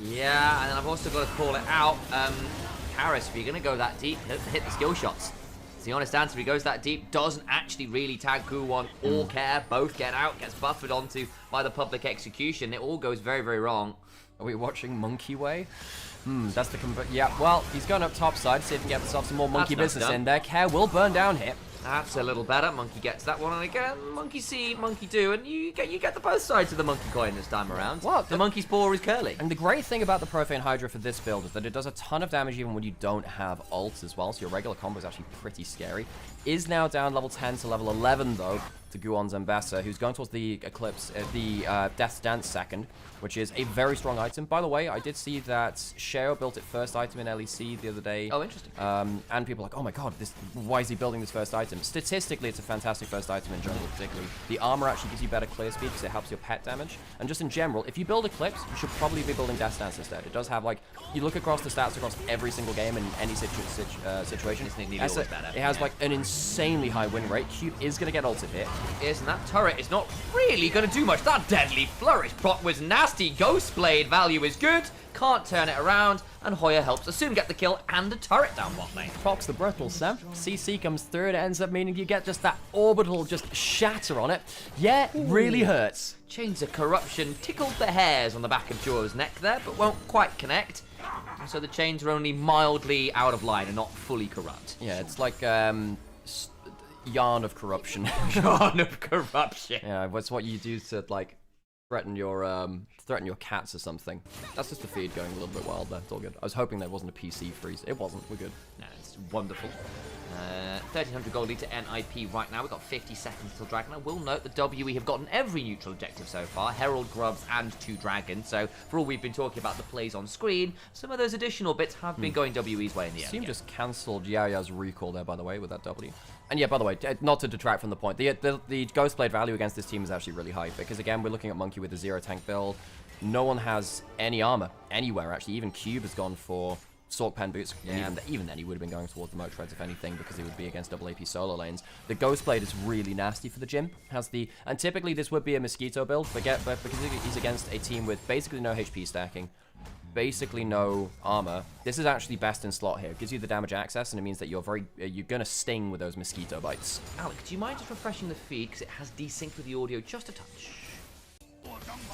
Yeah, and then I've also got to call it out. Karis, if you're going to go that deep, hit the skill shots. The honest answer, he goes that deep, doesn't actually really tag Guwon or care. Both get out, gets buffered onto by the public execution. It all goes very, very wrong. Are we watching Monkey Way? That's the yeah, well, he's going up top side, see if he can get himself some more monkey business in there. Care will burn down here. That's a little better. Monkey gets that one, and again, monkey see, monkey do, and you get the both sides of the monkey coin this time around. Well, the monkey's paw is curly. And the great thing about the Profane Hydra for this build is that it does a ton of damage even when you don't have ults as well, so your regular combo is actually pretty scary. Is now down level 10 to level 11 though, to Guwon's Ambessa, who's going towards the Eclipse, Death's Dance second, which is a very strong item. By the way, I did see that Sheo built it first item in LEC the other day. Oh, interesting. And people are like, oh my god, why is he building this first item? Statistically, it's a fantastic first item in jungle, particularly. The armor actually gives you better clear speed because it helps your pet damage. And just in general, if you build Eclipse, you should probably be building Death's Dance instead. It does have, like, you look across the stats across every single game in any situation. It has, like, an insanely high win rate. Cube is going to get ulted here. Isn't that turret is not really going to do much. That Deadly Flourish proc was nasty. Ghost Blade value is good. Can't turn it around. And Hoya helps Assume get the kill and the turret down bot lane. Procs the brittle, Sam. CC comes through and it ends up meaning you get just that orbital just shatter on it. Yeah, it really hurts. Chains of Corruption tickled the hairs on the back of Joe's neck there, but won't quite connect. So the chains are only mildly out of line and not fully corrupt. Yeah, it's like yarn of corruption. Yarn of corruption. Yeah, what's what you do to like threaten your cats or something. That's just the feed going a little bit wild there. It's all good. I was hoping there wasn't a PC freeze. It wasn't. We're good. No, it's wonderful. 1300 gold lead to NIP right now. We've got 50 seconds till Dragon. I will note that WE have gotten every neutral objective so far. Herald, Grubs, and 2 Dragons. So, for all we've been talking about the plays on screen, some of those additional bits have been going WE's way in the end. Team just cancelled Yaya's recall there, by the way, with that W. And yeah, by the way, not to detract from the point, the Ghostblade value against this team is actually really high, because again, we're looking at Monkey with a 0 tank build. No one has any armor anywhere, actually. Even Cube has gone for Sork Pen Boots. Yeah. Even then, he would have been going towards the Moat Treads, if anything, because he would be against double AP solo lanes. The Ghostblade is really nasty for the gym. And typically, this would be a Mosquito build, but because he's against a team with basically no HP stacking, basically no armor, this is actually best in slot here. It gives you the damage access, and it means that you're gonna sting with those mosquito bites. Alec, do you mind just refreshing the feed, because it has desynced with the audio just a touch?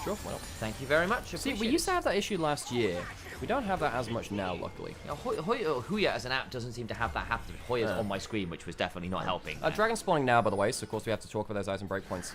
Sure, well. Thank you very much. See, we used to have that issue last year. We don't have that as much now, luckily. Now, Huya as an app doesn't seem to have that happen. Huya's on my screen, which was definitely not helping. Dragon spawning now, by the way, so of course we have to talk about those item breakpoints.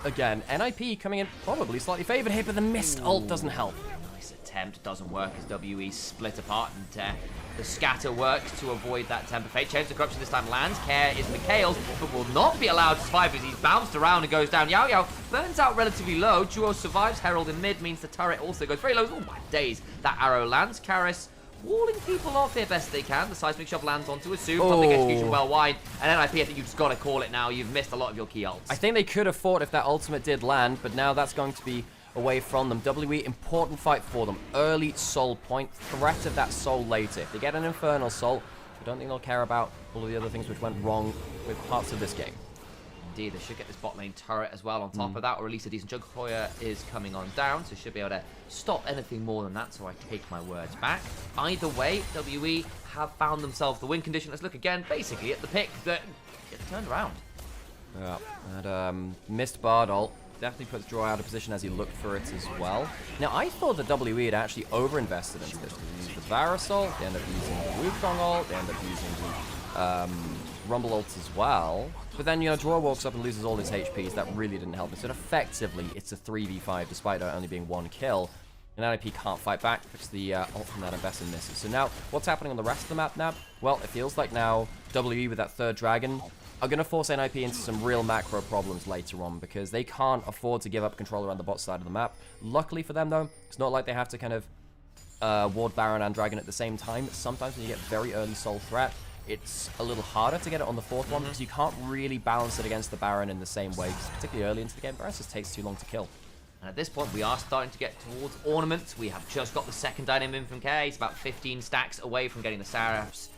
Again, NIP coming in probably slightly favored here, but the mist ult doesn't help. Nice attempt, doesn't work as WE split apart, and the scatter works to avoid that Temper Fate. Change the corruption this time lands. Care is Mikhail's, but will not be allowed to survive as he's bounced around and goes down. Yao Yao burns out relatively low. Duo survives. Herald in mid means the turret also goes very low. Oh my days. That arrow lands. Karis walling people off here best they can. The seismic shove lands onto Asu. Public execution well wide. And NIP, I think you've just got to call it now. You've missed a lot of your key ults. I think they could have fought if that ultimate did land, but now that's going to be away from them. WE, important fight for them. Early soul point, threat of that soul later. If they get an infernal soul, I don't think they'll care about all of the other things which went wrong with parts of this game. Indeed, they should get this bot lane turret as well on top of that, or at least a decent chunk. Hoya is coming on down, so should be able to stop anything more than that, so I take my words back. Either way, WE have found themselves the win condition. Let's look again, basically, at the pick that gets turned around. Yeah, and missed Bard ult. Definitely puts Draw out of position as he looked for it as well. Now, I thought that WE had actually over-invested into this. They used the Varus ult, they end up using the Wukong ult, they end up using the Rumble ults as well. But then, you know, Draw walks up and loses all his HPs. That really didn't help him. So effectively, it's a 3v5 despite there only being 1 kill. And NIP can't fight back because the ult from that investor misses. So now, what's happening on the rest of the map now? Well, it feels like now WE with that 3rd dragon are going to force NIP into some real macro problems later on, because they can't afford to give up control around the bot side of the map. Luckily for them, though, it's not like they have to kind of ward Baron and Dragon at the same time. Sometimes when you get very early soul threat, it's a little harder to get it on the 4th one, because you can't really balance it against the Baron in the same way, particularly early into the game. Baron just takes too long to kill. And at this point, we are starting to get towards ornaments. We have just got the 2nd item in from K. It's about 15 stacks away from getting the Seraphs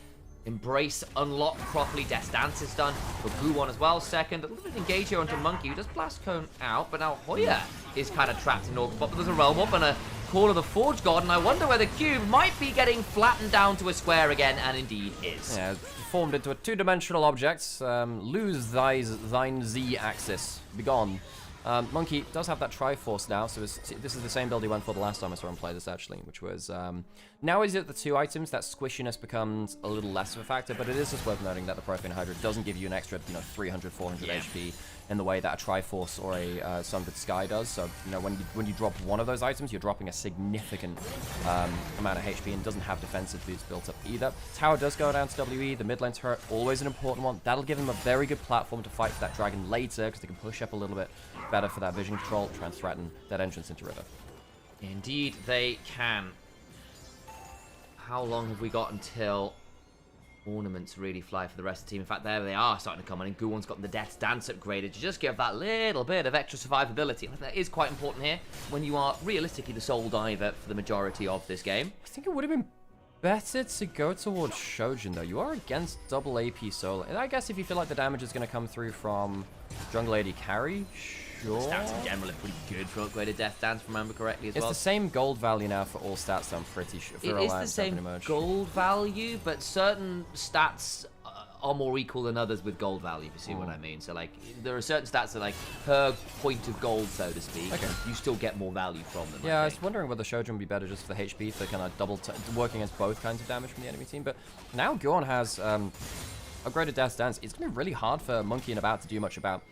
Embrace unlocked properly. Death's Dance is done for Guwon as well. 2nd, a little bit of engage here onto Monkey, who does Blast Cone out, but now Hoya is kind of trapped in Orc spot. But there's a Realm Up and a Call of the Forge God, and I wonder whether Cube might be getting flattened down to a square again, and indeed is. Yeah, formed into a 2-dimensional object. Lose thine Z-axis. Be gone. Monkey does have that Triforce now, so this is the same build he went for the last time I saw him play this, actually, which was... now he's at the 2 items, that squishiness becomes a little less of a factor, but it is just worth noting that the Profane Hydra doesn't give you an extra, 300, 400 HP in the way that a Triforce or a Sunbird Sky does. So, when you drop one of those items, you're dropping a significant amount of HP and doesn't have defensive boots built up either. Tower does go down to WE, the mid lane turret, always an important one. That'll give him a very good platform to fight for that dragon later, because they can push up a little bit better for that vision control, try and threaten that entrance into River. Indeed, they can. How long have we got until ornaments really fly for the rest of the team? In fact, there they are starting to come in, and Guwon's got the Death's Dance upgraded to just give that little bit of extra survivability. I think that is quite important here when you are realistically the sole diver for the majority of this game. I think it would have been better to go towards Shojin, though. You are against double AP solo. And I guess if you feel like the damage is going to come through from Jungle AD carry, sure. Stats in general are pretty good for upgraded Death Dance, if I remember correctly, as well. It's the same gold value now for all stats, so I'm pretty sure. It is the same gold value, but certain stats are more equal than others with gold value, if you see what I mean. So, like, there are certain stats that, like, per point of gold, so to speak, you still get more value from them. Yeah, I was wondering whether Shojin would be better just for the HP, for kind of working against both kinds of damage from the enemy team. But now Guwon has upgraded Death's Dance. It's going to be really hard for Monkey and About to do much about.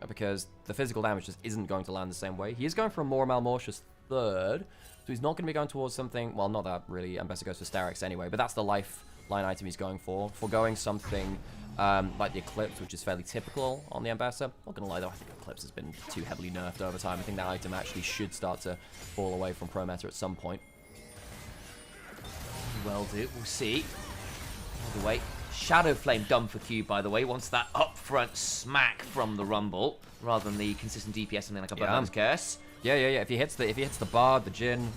because the physical damage just isn't going to land the same way. He is going for a more Malmortius third, so he's not going to be going towards something, well, not that really. Ambassador goes for Starix anyway, but that's the lifeline item he's going for. Foregoing something like the Eclipse, which is fairly typical on the Ambassador. Not going to lie though, I think Eclipse has been too heavily nerfed over time. I think that item actually should start to fall away from Pro Meta at some point. Well, we'll see. All the way. Shadow Flame done for Q, by the way. Wants that upfront smack from the Rumble, rather than the consistent DPS, something like a Burner's Curse. Yeah. If he hits the Bard, the Jhin,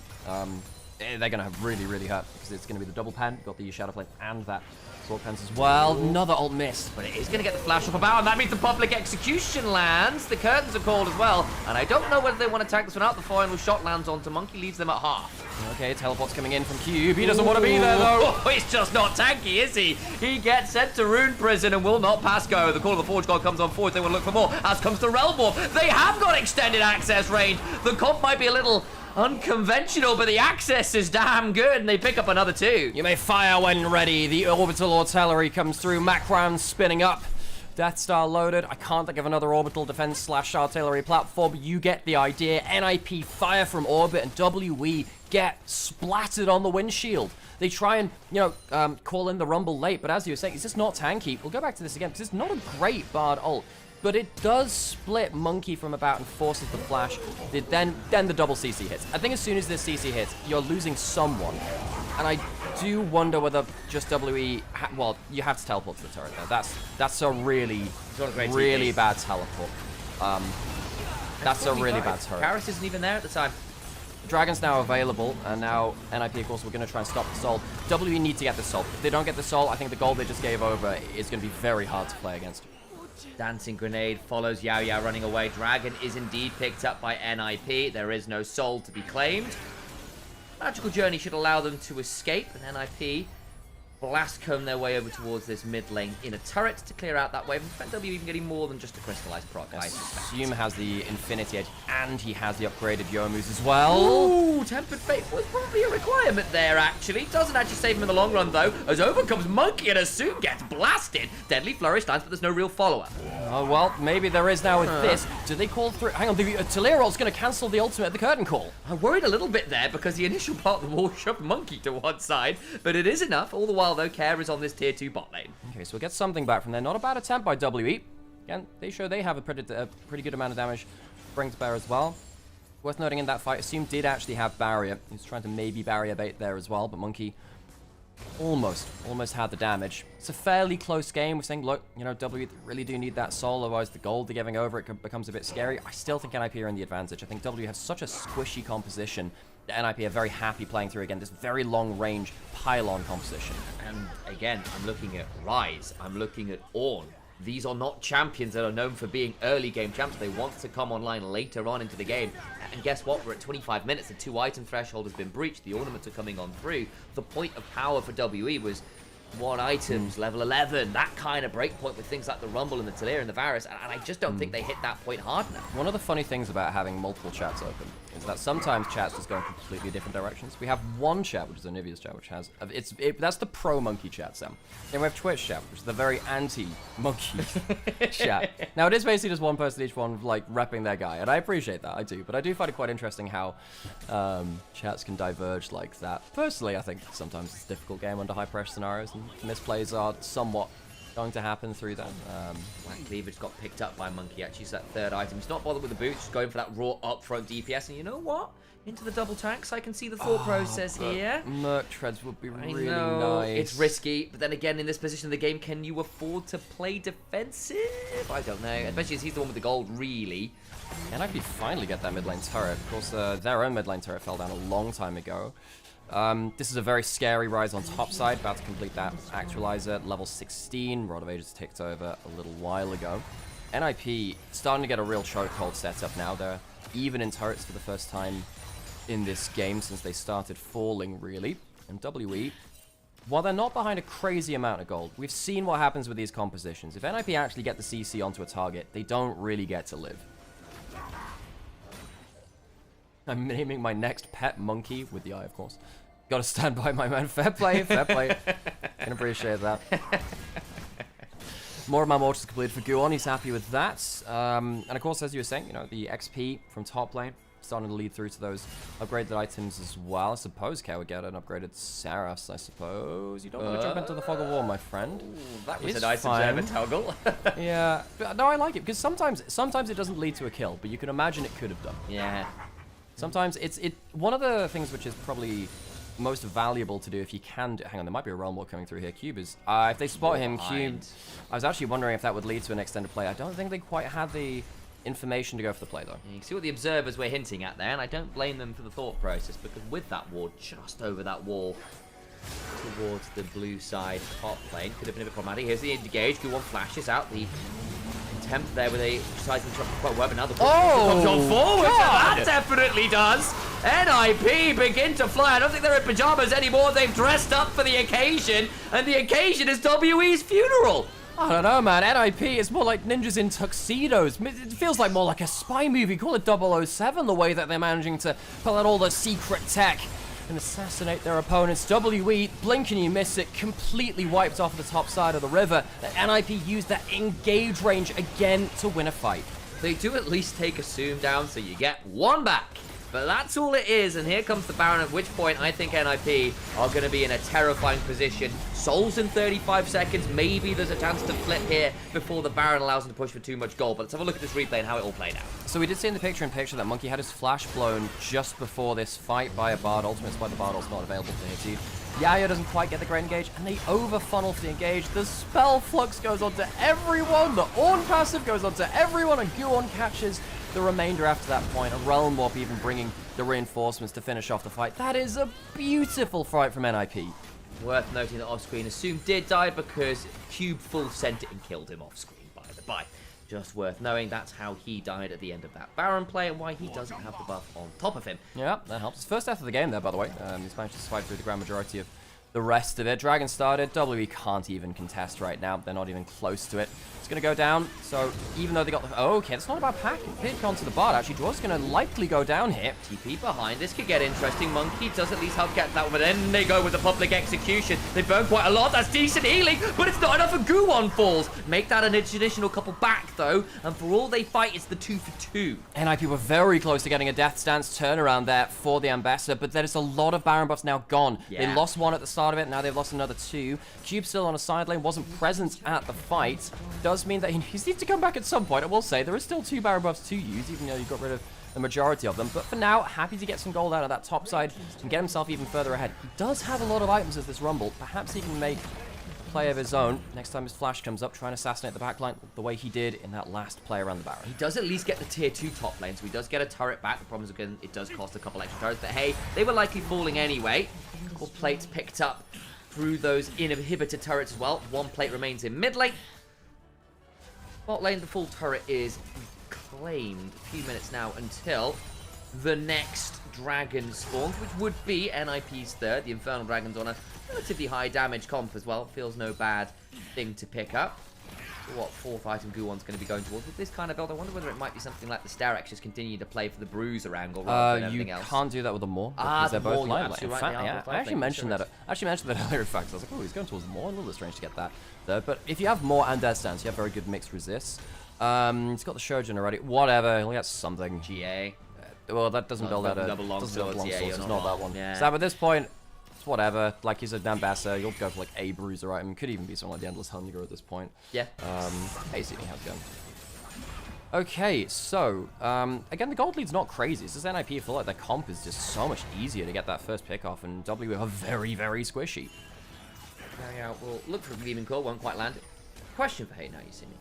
they're gonna have really hurt, because it's gonna be the double pen. Got the Shadow Flame and that Sword Pens as well. Another ult miss, But it is going to get the flash off about, and that means the public execution lands. The curtains are called as well, and I don't know whether they want to tank this one out. The final shot lands onto Monkey, leaves them at half. Okay, teleport's coming in from Cube. He doesn't want to be there though. Oh, he's just not tanky, is he? He gets sent to Rune Prison and will not pass go. The Call of the Forge God comes on forward. They will look for more. As comes the Realm Warp. They have got extended access range. The comp might be a little unconventional, but the access is damn good, and they pick up another 2. You may fire when ready. The orbital artillery comes through. Macron spinning up. Death Star loaded. I can't think of another orbital defense / artillery platform. You get the idea. NIP fire from orbit, and WE get splattered on the windshield. They try and, call in the Rumble late, but as you were saying, it's just not tanky. We'll go back to this again, because it's not a great Bard ult, but it does split Monkey from about and forces the flash. Then the double CC hits. I think as soon as this CC hits, you're losing someone. And I do wonder whether just WE... well, you have to teleport to the turret there. That's a really bad teleport. That's a really bad turret. Karis isn't even there at the time. Dragon's now available, and now NIP, of course, we're going to try and stop the Soul. WE need to get the Soul. If they don't get the Soul, I think the gold they just gave over is going to be very hard to play against. Dancing Grenade follows Yao Yao running away. Dragon is indeed picked up by NIP. There is no soul to be claimed. Magical Journey should allow them to escape, and NIP blast comb their way over towards this mid lane in a turret to clear out that wave. And prevent W even getting more than just a crystallized proc. I assume has the Infinity Edge, and he has the upgraded Youmu's as well. Ooh, Tempered Fate was probably a requirement there, actually. Doesn't actually save him in the long run, though, as over comes Monkey and Assume gets blasted. Deadly Flourish stands, but there's no real follow-up. Oh, well, maybe there is now with this. Do they call through? Hang on, the Taliyah ult's going to cancel the ultimate at the curtain call. I worried a little bit there because the initial part of the wall shoved Monkey to one side, but it is enough. All the while, though, Care is on this tier 2 bot lane. Okay, so we'll get something back from there. Not a bad attempt by WE. Again, they show they have a pretty good amount of damage to bring to bear as well. Worth noting in that fight, Assume did actually have barrier. He was trying to maybe barrier bait there as well, but Monkey almost had the damage. It's a fairly close game. We're saying, look, W really do need that soul, otherwise the gold they're giving over, it becomes a bit scary. I still think NIP are in the advantage. I think W have such a squishy composition that NIP are very happy playing through, again, this very long-range pylon composition. And again, I'm looking at Rise. I'm looking at Ornn. These are not champions that are known for being early game champs. They want to come online later on into the game. And guess what? We're at 25 minutes. The 2-item threshold has been breached. The ornaments are coming on through. The point of power for WE was 1 items, level 11, that kind of breakpoint with things like the Rumble and the Taliyah and the Varus, and I just don't think they hit that point hard enough. One of the funny things about having multiple chats open is that sometimes chats just go in completely different directions. We have one chat, which is Onivia's chat, which has that's the pro monkey chat, Sam. Then we have Twitch chat, which is the very anti-monkey chat. Now it is basically just one person each one like repping their guy, and I appreciate that, I do, but I do find it quite interesting how chats can diverge like that. Personally, I think sometimes it's a difficult game under high pressure scenarios, and misplays are somewhat going to happen through that. Black Cleavage got picked up by Monkey, actually, so that 3rd item. He's not bothered with the boots, just going for that raw upfront DPS, and you know what? Into the double tanks, I can see the thought process here. Merc treads would be really nice. It's risky, but then again, in this position of the game, can you afford to play defensive? I don't know, especially as he's the one with the gold, really. NIP finally get that mid lane turret. Of course, their own mid lane turret fell down a long time ago. This is a very scary Rise on top side, about to complete that actualizer, level 16. Rod of Ages ticked over a little while ago. NIP starting to get a real chokehold set up now. They're even in turrets for the first time in this game since they started falling, really. And WE, while they're not behind a crazy amount of gold, we've seen what happens with these compositions. If NIP actually get the CC onto a target, they don't really get to live. I'm naming my next pet Monkey with the eye, of course. Gotta stand by my man. Fair play, fair play. Can appreciate that. More of my mortars completed for Guon. He's happy with that. And of course, as you were saying, you know, the XP from top lane starting to lead through to those upgraded items as well. I suppose K would get an upgraded Saras, I suppose. You don't want to jump into the fog of war, my friend. Ooh, that was It's a nice fine. observer toggle. Yeah, but no, I like it because sometimes it doesn't lead to a kill, but you can imagine it could have done. Yeah. Sometimes one of the things which is probably most valuable to do if you can do, hang on, there might be a realm war coming through here. Cube is if they spot him, Cube. I was actually wondering if that would lead to an extended play. I don't think they quite had the information to go for the play though. You can see what the observers were hinting at there, and I don't blame them for the thought process, because with that ward just over that wall towards the blue side top lane, could have been a bit problematic. Here's the engage. Q1 flashes out the attempt there with a sizing shot quite well, but now the comes on forward. So that definitely does. NIP begin to fly. I don't think they're in pajamas anymore. They've dressed up for the occasion, and the occasion is WE's funeral. I don't know, man. NIP is more like ninjas in tuxedos. It feels like more like a spy movie. Call it 007, the way that they're managing to pull out all the secret tech and assassinate their opponents. WE, blink and you miss it, completely wiped off the top side of the river. And NIP used that engage range again to win a fight. They do at least take a Zoom down, so you get one back. But that's all it is, and here comes the Baron, at which point I think NIP are going to be in a terrifying position. Souls in 35 seconds, maybe there's a chance to flip here before the Baron allows them to push for too much gold. But let's have a look at this replay and how it all played out. So we did see in the picture-in-picture that Monkey had his flash blown just before this fight by a Bard ultimate, despite the Bard ult's not available to hit you. Yaya doesn't quite get the great engage, and they over-funnel for the engage. The spell flux goes on to everyone, the Ornn passive goes on to everyone, and Guon catches the remainder after that point. A Realm Warp even bringing the reinforcements to finish off the fight. That is a beautiful fight from NIP. Worth noting that off-screen Assume did die because Cube full sent it and killed him off-screen, by the by. Just worth knowing that's how he died at the end of that Baron play and why he doesn't have the buff on top of him. Yeah, that helps. His first death of the game there, by the way. He's managed to survive through the grand majority of the rest of it. Dragon started. WE can't even contest right now. They're not even close to it. It's going to go down. So even though they got the... Oh, okay, it's not about packing. Pick onto the Bard, actually. Dwarf's going to likely go down here. TP behind. This could get interesting. Monkey does at least help get that one, but then they go with the public execution. They burn quite a lot. That's decent healing, but it's not enough for Guon falls. Make that an additional couple back, though, and for all they fight, it's the 2 for 2. NIP were very close to getting a Death Stance turnaround there for the Ambassador, but there is a lot of Baron buffs now gone. Yeah. They lost one at the start of it, now they've lost another 2. Cube still on a side lane, wasn't present at the fight. Does mean that he needs to come back at some point. I will say, there is still 2 Baron buffs to use, even though you got rid of the majority of them. But for now, happy to get some gold out of that top side and get himself even further ahead. He does have a lot of items as this Rumble. Perhaps he can make a play of his own next time his flash comes up, try and assassinate the backline the way he did in that last play around the Baron. He does at least get the tier 2 top lane, so he does get a turret back. The problem is, again, it does cost a couple extra turrets, but hey, they were likely falling anyway. A couple plates picked up through those inhibitor turrets as well. 1 plate remains in mid lane. Bot lane, the full turret is claimed. A few minutes now until the next dragon spawns, which would be NIP's third. The Infernal Dragon's on a relatively high damage comp as well. Feels no bad thing to pick up. What 4th item Guon's going to be going towards with this kind of build? I wonder whether it might be something like the Starex, just continue to play for the bruiser angle rather than anything else. You can't do that with the Maw because they're both line lane. In fact, I actually mentioned that. Earlier. In fact, I was like, oh, he's going towards the Maw. A little bit strange to get that there, but if you have Maw and Death Stance, you have very good mixed resists. He's got the Shojin already. Whatever, he'll get something. GA. Well, that doesn't build out a double long swords. Yeah, it's not that one. Yeah. So at this point, it's whatever. Like he's a Ambassador, you'll go for like a bruiser item. Could even be something like the Endless Hunger at this point. Yeah. Basically, how's it going? Okay, so again, the gold lead's not crazy. It's just NIP. I feel like their comp is just so much easier to get that first pick off, and W are very, very squishy. Yeah, we'll look for a Gleaming Core, won't quite land. Question for Hey Now You See Me.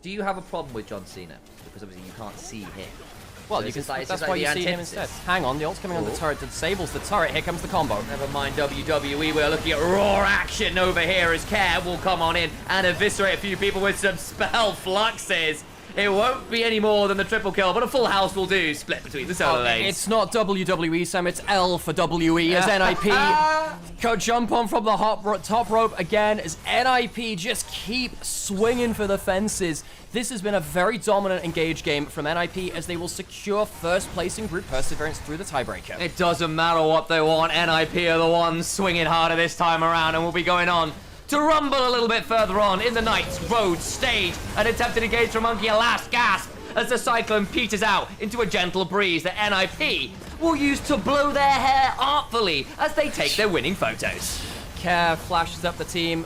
Do you have a problem with John Cena? Because obviously you can't see him. Well, So you can, like, that's like why the you see him antithesis. instead. Hang on, the ult's coming on the turret, disables the turret. Here comes the combo. Never mind WWE, we're looking at raw action over here as Care will come on in and eviscerate a few people with some spell fluxes. It won't be any more than the triple kill, but a full house will do, split between the solo lanes. It's not WWE, Sam, it's L for WE as NIP go jump on from the top rope again as NIP just keep swinging for the fences. This has been a very dominant engage game from NIP as they will secure first place in group perseverance through the tiebreaker. It doesn't matter what they want, NIP are the ones swinging harder this time around and will be going on to rumble a little bit further on in the Knights Road stage. An attempted engage from Monkey, a last gasp as the Cyclone peters out into a gentle breeze that NIP will use to blow their hair artfully as they take their winning photos. Care flashes up the team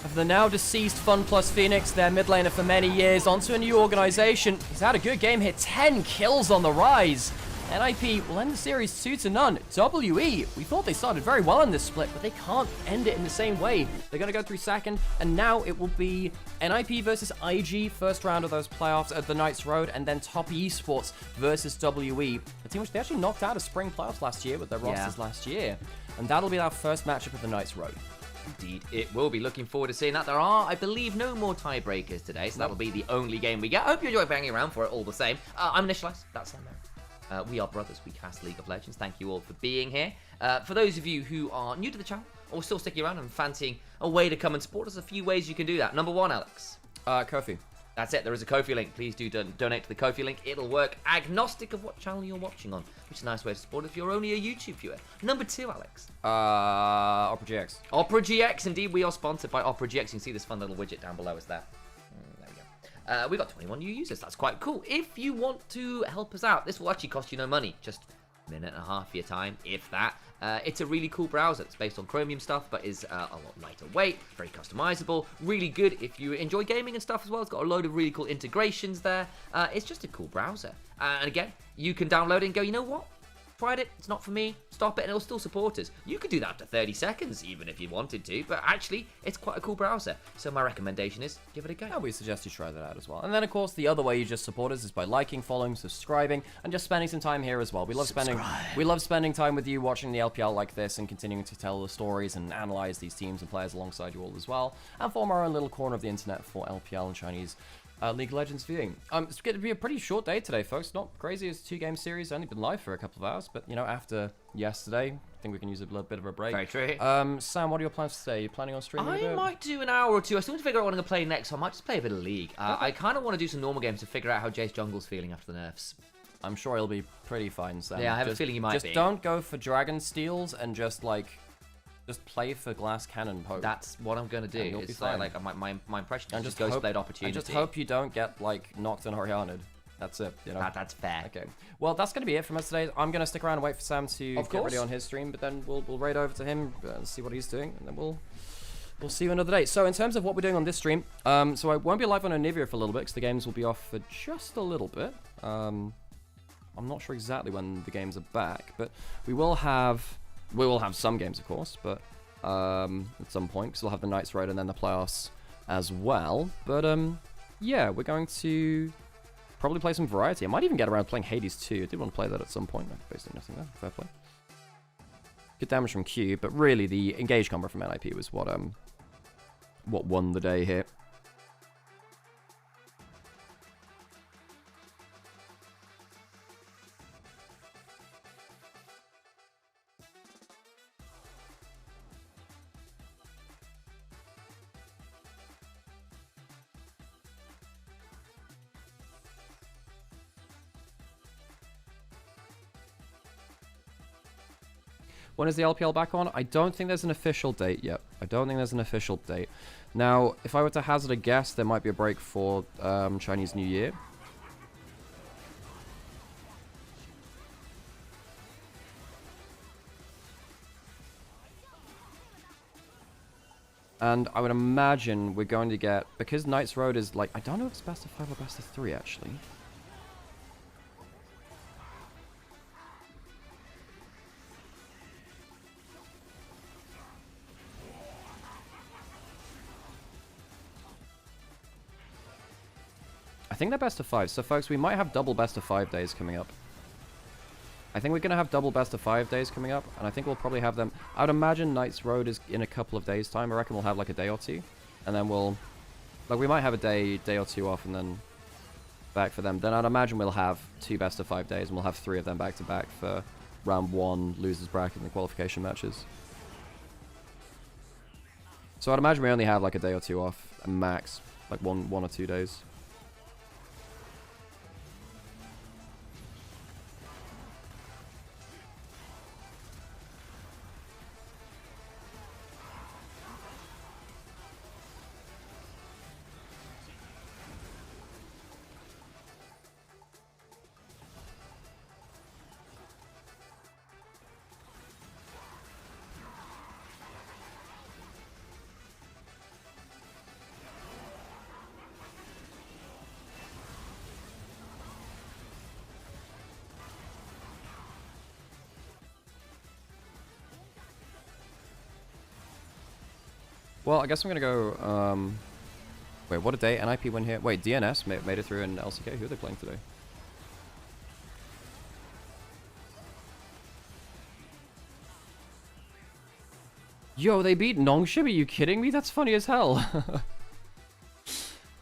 of the now deceased Fun Plus Phoenix, their mid laner for many years, onto a new organization. He's had a good game here, 10 kills on the rise. NIP will end the series 2-0. WE, we thought they started very well in this split, but they can't end it in the same way. They're going to go through second, and now it will be NIP versus IG, first round of those playoffs at the Knights Road, and then Top Esports versus WE, a team which they actually knocked out of spring playoffs last year with their rosters last year. And that'll be our first matchup at the Knights Road. Indeed, it will be. Looking forward to seeing that. There are, I believe, no more tiebreakers today, so that'll be the only game we get. I hope you enjoy banging around for it all the same. I'm Initialise. That's Nymaera. We are brothers. We cast League of Legends. Thank you all for being here. For those of you who are new to the channel or still sticking around and fancying a way to come and support us, a few ways you can do that. Number one, Alex. Kofi. That's it. There is a Ko-fi link. Please do donate to the Ko-fi link. It'll work agnostic of what channel you're watching on, which is a nice way to support if you're only a YouTube viewer. Number two, Alex. Opera GX. Opera GX. Indeed, we are sponsored by Opera GX. You can see this fun little widget down below us there. There we go. We've got 21 new users. That's quite cool. If you want to help us out, this will actually cost you no money. Just a minute and a half of your time, if that. It's a really cool browser. It's based on Chromium stuff, but is a lot lighter weight, very customizable, really good if you enjoy gaming and stuff as well. It's got a load of really cool integrations there. It's just a cool browser. And again, you can download it and go, you know what? Tried it, it's not for me, stop it, and it'll still support us. You could do that after 30 seconds, even if you wanted to, but actually, it's quite a cool browser. So my recommendation is, give it a go. Yeah, we suggest you try that out as well. And then, of course, the other way you just support us is by liking, following, subscribing, and just spending some time here as well. We love spending time with you, watching the LPL like this, and continuing to tell the stories and analyze these teams and players alongside you all as well, and form our own little corner of the internet for LPL and Chinese League of Legends viewing. It's going to be a pretty short day today, folks. Not crazy. It's a 2-game series. Only been live for a couple of hours, but you know, after yesterday, I think we can use a little bit of a break. Very true. Sam, what are your plans today? Are you planning on streaming a bit? I might do an hour or two. I still need to figure out what I'm going to play next, so I might just play a bit of League. I kind of want to do some normal games to figure out how Jace Jungle's feeling after the nerfs. I'm sure he'll be pretty fine, Sam. Yeah, I have a feeling he might be. Just don't go for Dragon Steals and just play for Glass Cannon poke. That's what I'm going to do. And you'll be fine. My impression is just Ghostblade opportunity. I just hope you don't get, knocked and Oriana'd. That's it, you know? That's fair. Okay. Well, that's going to be it from us today. I'm going to stick around and wait for Sam to get ready on his stream, but then we'll raid over to him and see what he's doing, and then we'll see you another day. So in terms of what we're doing on this stream, so I won't be live on Onivia for a little bit, because the games will be off for just a little bit. I'm not sure exactly when the games are back, but we will have some games, of course, but at some point, because we'll have the Knights Road and then the playoffs as well. But yeah, we're going to probably play some variety. I might even get around playing Hades 2. I did want to play that at some point. Basically nothing there. Fair play. Good damage from Q, but really the engage combo from NIP was what won the day here. When is the LPL back on? I don't think there's an official date yet. Now, if I were to hazard a guess, there might be a break for Chinese New Year. And I would imagine we're going to get, because Knights Road is I don't know if it's best of 5 or best of 3 actually. I think they're best of 5. So, folks, we might have double best of 5 days coming up. I think we're going to have double best of 5 days coming up, and I think we'll probably have them. I would imagine Knights Road is in a couple of days' time. I reckon we'll have a day or two, and then we might have a day or two off, and then back for them. Then I'd imagine we'll have 2 best of 5 days, and we'll have 3 of them back to back for round 1 losers bracket and the qualification matches. So I'd imagine we only have a day or two off, max, one or 2 days. Well, I guess I'm gonna go. Wait, what a day! NIP win here. Wait, DNS made it through in LCK. Who are they playing today? Yo, they beat Nongshim? Are you kidding me? That's funny as hell.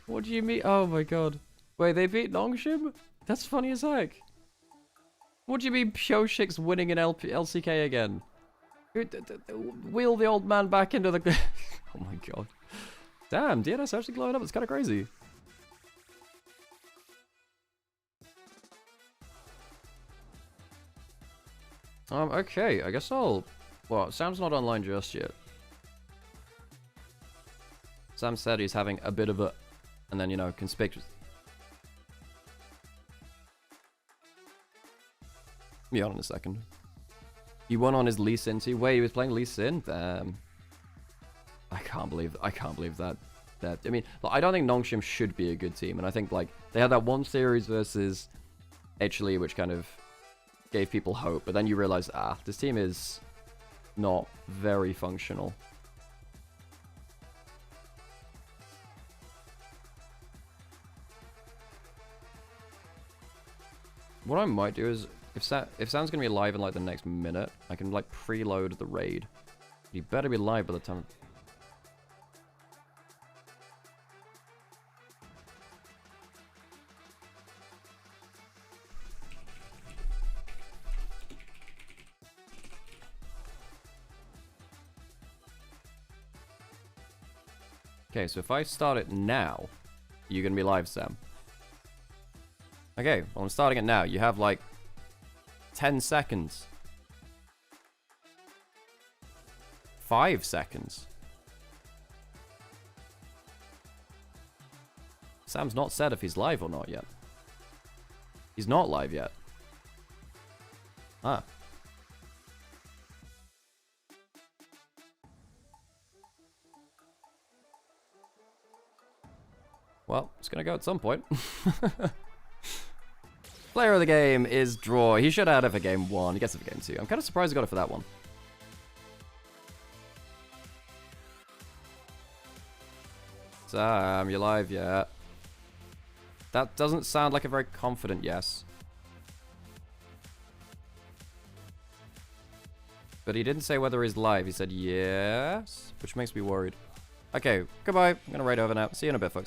What do you mean? Oh my god. Wait, they beat Nongshim? That's funny as heck. What do you mean Pyoshik's winning in LCK again? Wheel the old man back into the... Oh my god. Damn, DNS actually glowing up. It's kind of crazy. Okay, I guess I'll... Well, Sam's not online just yet. Sam said he's having a bit of a... And then, you know, conspicuous... Be on in a second. He won on his Lee Sin too. Wait, he was playing Lee Sin? Damn. I can't believe that. I mean, like, I don't think Nongshim should be a good team, and I think like they had that one series versus Italy, which kind of gave people hope, but then you realize, this team is not very functional. What I might do is, if Sam's gonna be live in like the next minute, I can like preload the raid. He better be live by the time. Okay, so if I start it now, you're gonna be live, Sam. Okay, well I'm starting it now. You have like 10 seconds. 5 seconds. Sam's not said if he's live or not yet. He's not live yet. Ah. Well, it's gonna go at some point. Player of the game is Draw. He should have had it for game 1. He gets it for game 2. I'm kind of surprised he got it for that one. Sam, you live yet? That doesn't sound like a very confident yes. But he didn't say whether he's live. He said yes, which makes me worried. Okay, goodbye. I'm gonna raid over now. See you in a bit, folks.